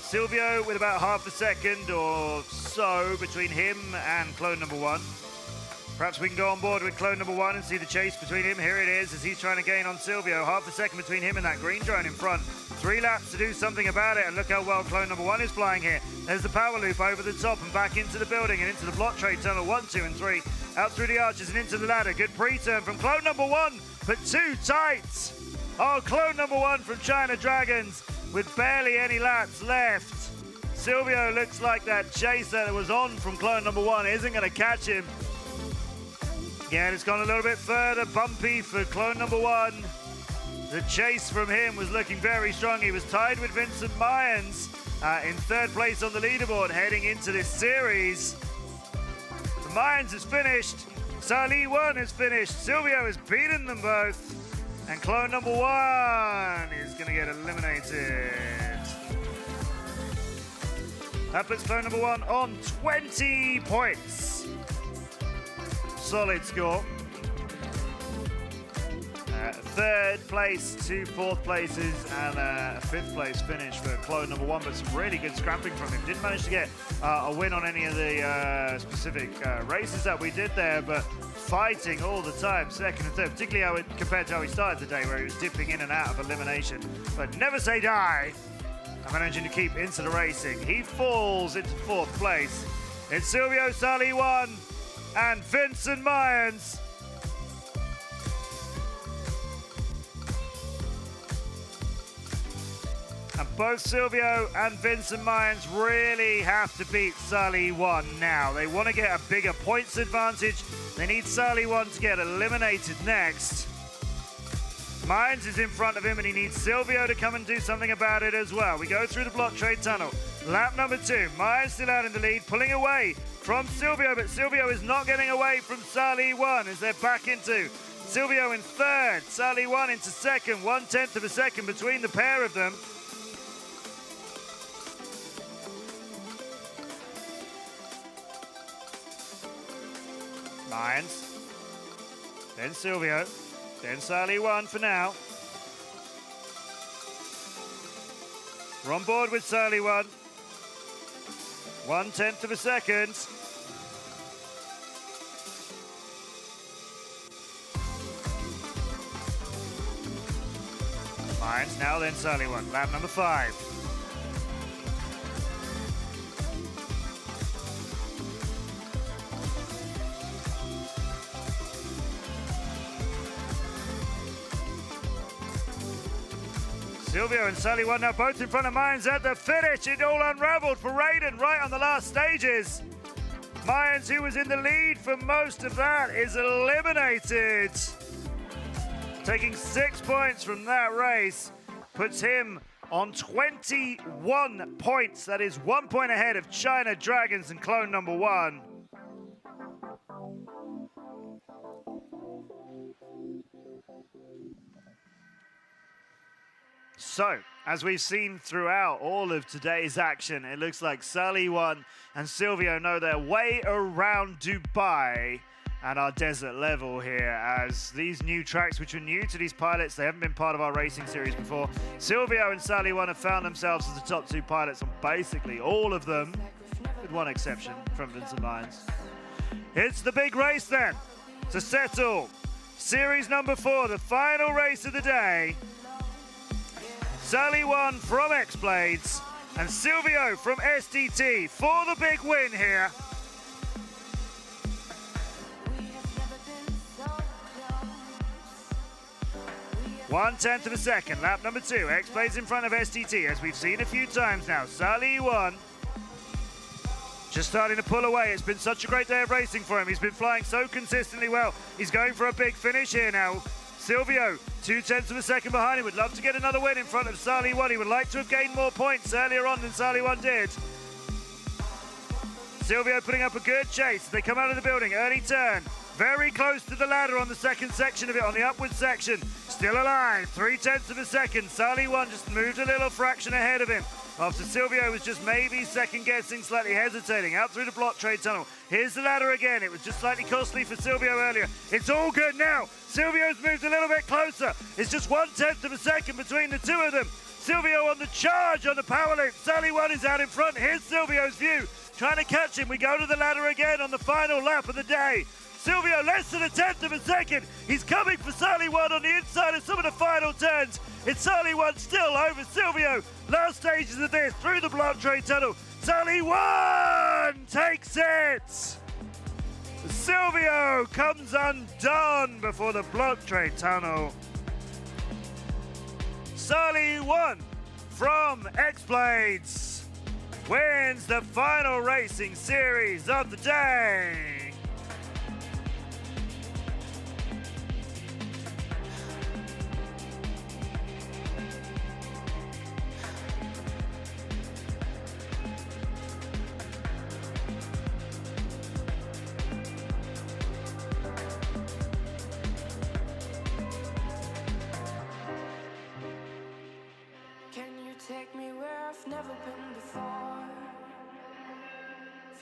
Silvio with about half a second or so between him and Clone number 1. Perhaps we can go on board with Clone number 1 and see the chase between him. Here it is as he's trying to gain on Silvio. Half a second between him and that green drone in front. 3 laps to do something about it, and look how well Clone number 1 is flying here. There's the power loop over the top and back into the building and into the block trade tunnel. 1, 2, and 3. Out through the arches and into the ladder. Good pre-turn from Clone number 1, but too tight. Oh, Clone number 1 from China Dragons with barely any laps left. Silvio looks like that chase that was on from Clone number 1 isn't going to catch him. Again, it's gone a little bit further, bumpy for clone number 1. The chase from him was looking very strong. He was tied with Vincent Mayans in 3rd place on the leaderboard heading into this series. The Mayans has finished. Sali 1 has finished. Silvio has beaten them both. And clone number 1 is going to get eliminated. That puts clone number 1 on 20 points. Solid score. 3rd place, 2 4th places, and a 5th place finish for clone number 1, but some really good scrapping from him. Didn't manage to get a win on any of the specific races that we did there, but fighting all the time, 2nd and 3rd, particularly compared to how he started the day, where he was dipping in and out of elimination. But never say die, and managing to keep into the racing. He falls into 4th place. It's Silvio Sali 1 and Vincent Mayans. And both Silvio and Vincent Mayans really have to beat Sali 1 now. They want to get a bigger points advantage. They need Sali 1 to get eliminated next. Mayans is in front of him and he needs Silvio to come and do something about it as well. We go through the block trade tunnel. Lap number 2. Mayans still out in the lead, pulling away from Silvio, but Silvio is not getting away from Sali 1 as they're back into Silvio in 3rd, Sali 1 into 2nd, 1/10 of a second between the pair of them. Mayans, then Silvio, then Sali 1 for now. We're on board with Sali 1. 1/10 of a second. Mayans now, then Sali 1. Lap number 5. Silvio and Sali 1 now both in front of Mayans at the finish. It all unraveled for Raiden right on the last stages. Mayans, who was in the lead for most of that, is eliminated. Taking 6 points from that race puts him on 21 points. That is 1 point ahead of China Dragons and clone number 1. So, as we've seen throughout all of today's action, it looks like Sali 1 and Silvio know their way around Dubai and our desert level here, as these new tracks, which are new to these pilots, they haven't been part of our racing series before. Silvio and Sali 1 have found themselves as the top 2 pilots on basically all of them, with one exception from Vincent Mayans. It's the big race then, to settle series number 4, the final race of the day. Sali 1 from X-Blades and Silvio from SDT for the big win here. One 1/10 of a second, lap number 2. X-Blades in front of SDT, as we've seen a few times now. Sali 1 just starting to pull away. It's been such a great day of racing for him. He's been flying so consistently well. He's going for a big finish here now. Silvio, 2/10 of a second behind him, would love to get another win in front of Sali 1. He would like to have gained more points earlier on than Sali 1 did. Silvio putting up a good chase. They come out of the building, early turn. Very close to the ladder on the second section of it, on the upward section. Still alive, 3/10 of a second. Sali 1 just moved a little fraction ahead of him. After Silvio was just maybe second guessing, slightly hesitating, out through the block trade tunnel. Here's the ladder again. It was just slightly costly for Silvio earlier. It's all good now. Silvio's moved a little bit closer. It's just 1/10 of a second between the two of them. Silvio on the charge on the power loop. Sali 1 is out in front. Here's Silvio's view. Trying to catch him. We go to the ladder again on the final lap of the day. Silvio less than 1/10 of a second. He's coming for Sali 1 on the inside of some of the final turns. It's Sali 1 still over Silvio. Last stages of this, through the block trade tunnel. Sali 1 takes it. Silvio comes undone before the block trade tunnel. Sali 1 from X-Blades wins the final racing series of the day.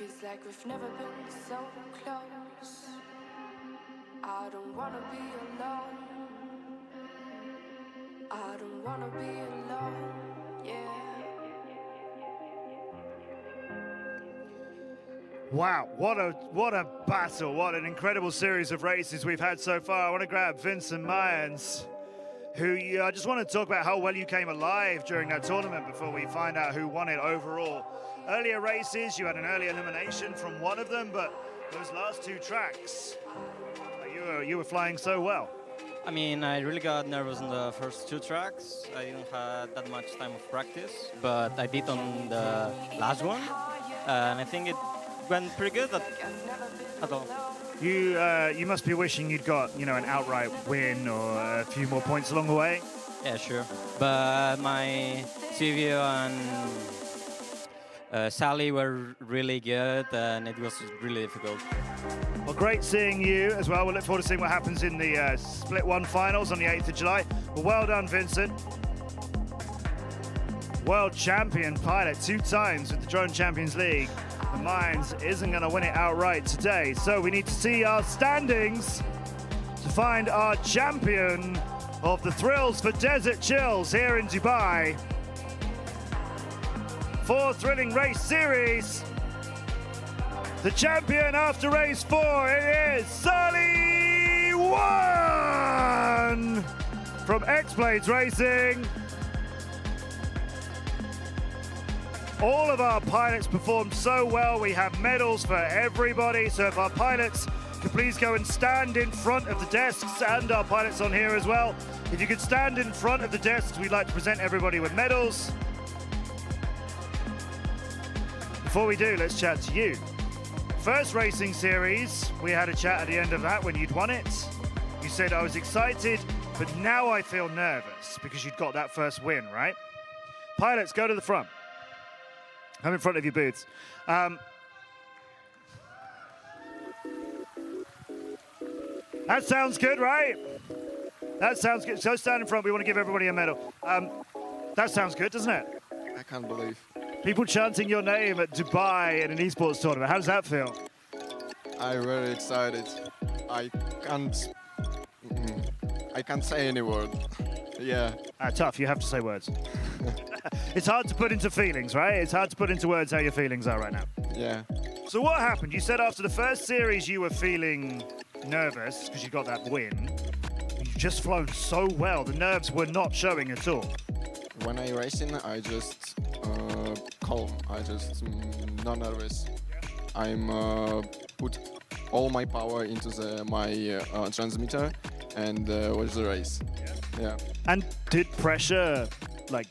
Feels like we've never been so close. I don't wanna be alone. I don't wanna be alone, yeah. Wow, what a battle, what an incredible series of races we've had so far. I want to grab Vincent Mayans, who I just want to talk about how well you came alive during that tournament before we find out who won it overall. Earlier races, you had an early elimination from one of them, but those last two tracks, you were flying so well. I mean, I really got nervous on the first two tracks. I didn't have that much time of practice, but I did on the last one, and I think it went pretty good at all. You must be wishing you'd got, an outright win or a few more points along the way. Yeah, sure. But my Silvio and Sally were really good, and it was really difficult. Well, great seeing you as well. We'll look forward to seeing what happens in the Split 1 finals on the 8th of July. Well done, Vincent. World champion pilot 2 times with the Drone Champions League. The Mines isn't going to win it outright today, so we need to see our standings to find our champion of the Thrills for Desert Chills here in Dubai. 4 thrilling race series. The champion after race 4, it is Sally 1 from X-Blades Racing. All of our pilots performed so well. We have medals for everybody. So if our pilots could please go and stand in front of the desks, and our pilots on here as well. If you could stand in front of the desks, we'd like to present everybody with medals. Before we do, let's chat to you. First racing series, we had a chat at the end of that when you'd won it. You said, I was excited, but now I feel nervous because you'd got that first win, right? Pilots, go to the front. Come in front of your booths. That sounds good, right? That sounds good. So stand in front. We want to give everybody a medal. That sounds good, doesn't it? I can't believe. People chanting your name at Dubai in an esports tournament. How does that feel? I'm very excited. I can't say any word. Yeah. Tough. You have to say words. It's hard to put into feelings, right? It's hard to put into words how your feelings are right now. Yeah. So what happened? You said after the first series you were feeling nervous because you got that win. You've just flown so well. The nerves were not showing at all. When I racing, I just calm. I just not nervous. I'm put all my power into my transmitter and watch the race. Yeah. And did pressure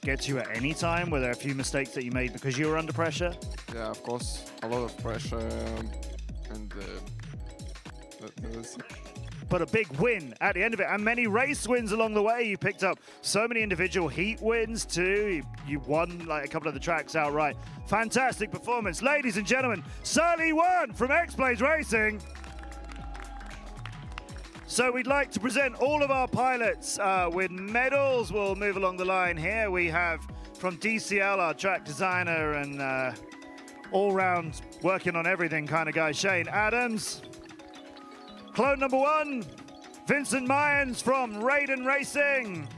get you at any time? Were there a few mistakes that you made because you were under pressure? Yeah, of course, a lot of pressure and. But a big win at the end of it, and many race wins along the way. You picked up so many individual heat wins too. You won a couple of the tracks outright. Fantastic performance. Ladies and gentlemen, Sally 1 from X-Blades Racing. So we'd like to present all of our pilots with medals. We'll move along the line here. We have from DCL, our track designer and all-round working on everything kind of guy, Shane Adams. Clone number 1, Vincent Mayans from Raiden Racing,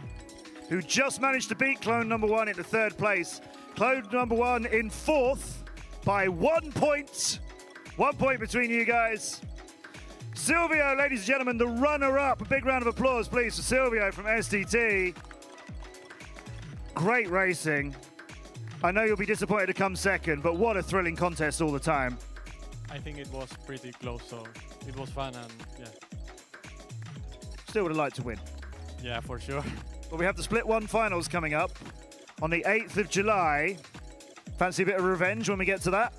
who just managed to beat clone number 1 into 3rd place. Clone number 1 in 4th by 1 point. 1 point between you guys. Silvio, ladies and gentlemen, the runner-up. A big round of applause, please, for Silvio from STT. Great racing. I know you'll be disappointed to come second, but what a thrilling contest all the time. I think it was pretty close, so it was fun, and yeah. Still would have liked to win. Yeah, for sure. But we have the Split 1 finals coming up on the 8th of July. Fancy a bit of revenge when we get to that?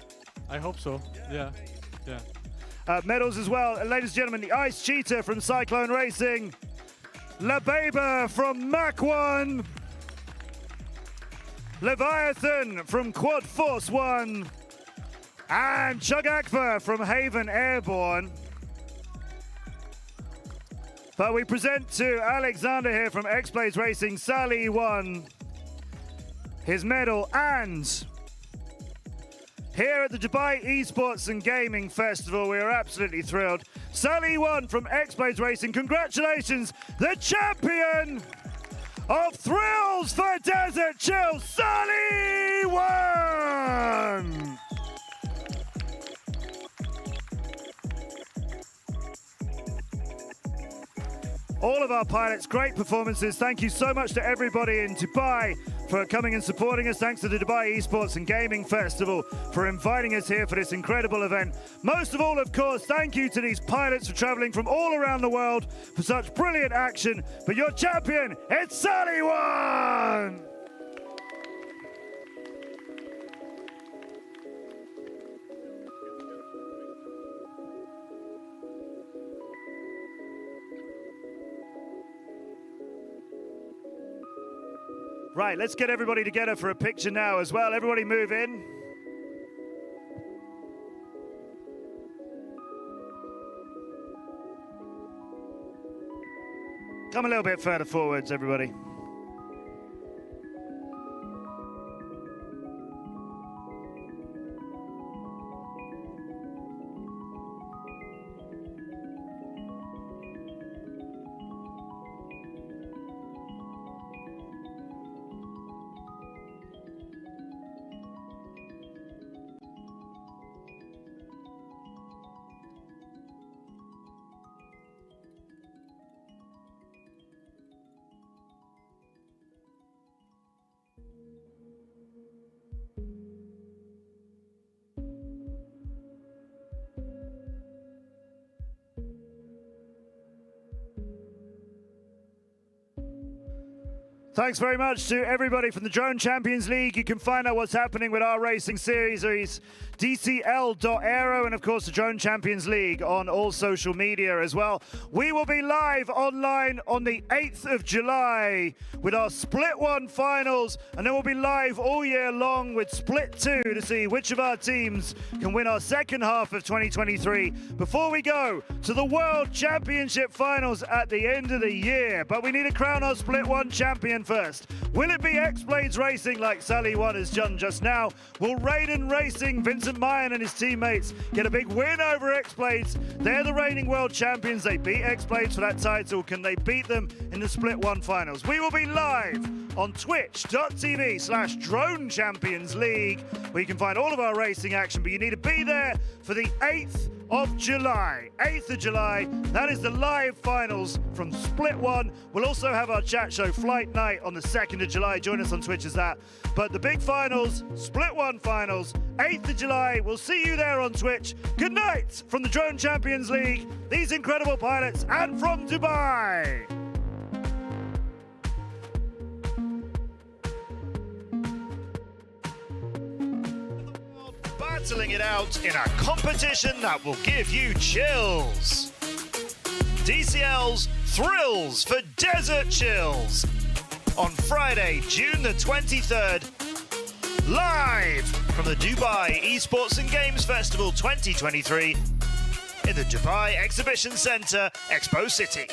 I hope so. Yeah. Medals as well. Ladies and gentlemen, the Ice Cheetah from Cyclone Racing. La Beba from Mach 1. Leviathan from Quad Force 1. And Chug Akbar from Haven Airborne. But we present to Alexander here from X-Blades Racing, Sally 1, his medal and here at the Dubai Esports and Gaming Festival. We are absolutely thrilled. Sully won from X-Blades Racing. Congratulations, the champion of Thrills for Desert Chill, Sully won! All of our pilots, great performances. Thank you so much to everybody in Dubai for coming and supporting us. Thanks to the Dubai Esports and Gaming Festival for inviting us here for this incredible event. Most of all, of course, thank you to these pilots for traveling from all around the world for such brilliant action. But your champion, it's Sully One! Right, let's get everybody together for a picture now as well. Everybody move in. Come a little bit further forwards, everybody. Thanks very much to everybody from the Drone Champions League. You can find out what's happening with our racing series, DCL.aero, and of course the Drone Champions League on all social media as well. We will be live online on the 8th of July with our Split 1 finals, and then we'll be live all year long with Split 2 to see which of our teams can win our second half of 2023 before we go to the World Championship finals at the end of the year. But we need to crown our Split 1 champion first. Will it be X-Blades Racing like Sully One has done just now? Will Raiden Racing, Vincent Mayan and his teammates get a big win over X-Blades? They're the reigning world champions. They beat X-Blades for that title. Can they beat them in the Split 1 finals? We will be live on twitch.tv/Drone Champions League, where you can find all of our racing action, but you need to be there for the 8th of July. 8th of July, that is the live finals from Split 1. We'll also have our chat show Flight Night on the 2nd of July. Join us on Twitch as that. But the big finals, Split 1 finals, 8th of July. We'll see you there on Twitch. Good night from the Drone Champions League, these incredible pilots, and from Dubai. Battling it out in a competition that will give you chills. DCL's Thrills for Desert Chills on Friday, June the 23rd, live from the Dubai Esports and Games Festival 2023 in the Dubai Exhibition Centre, Expo City.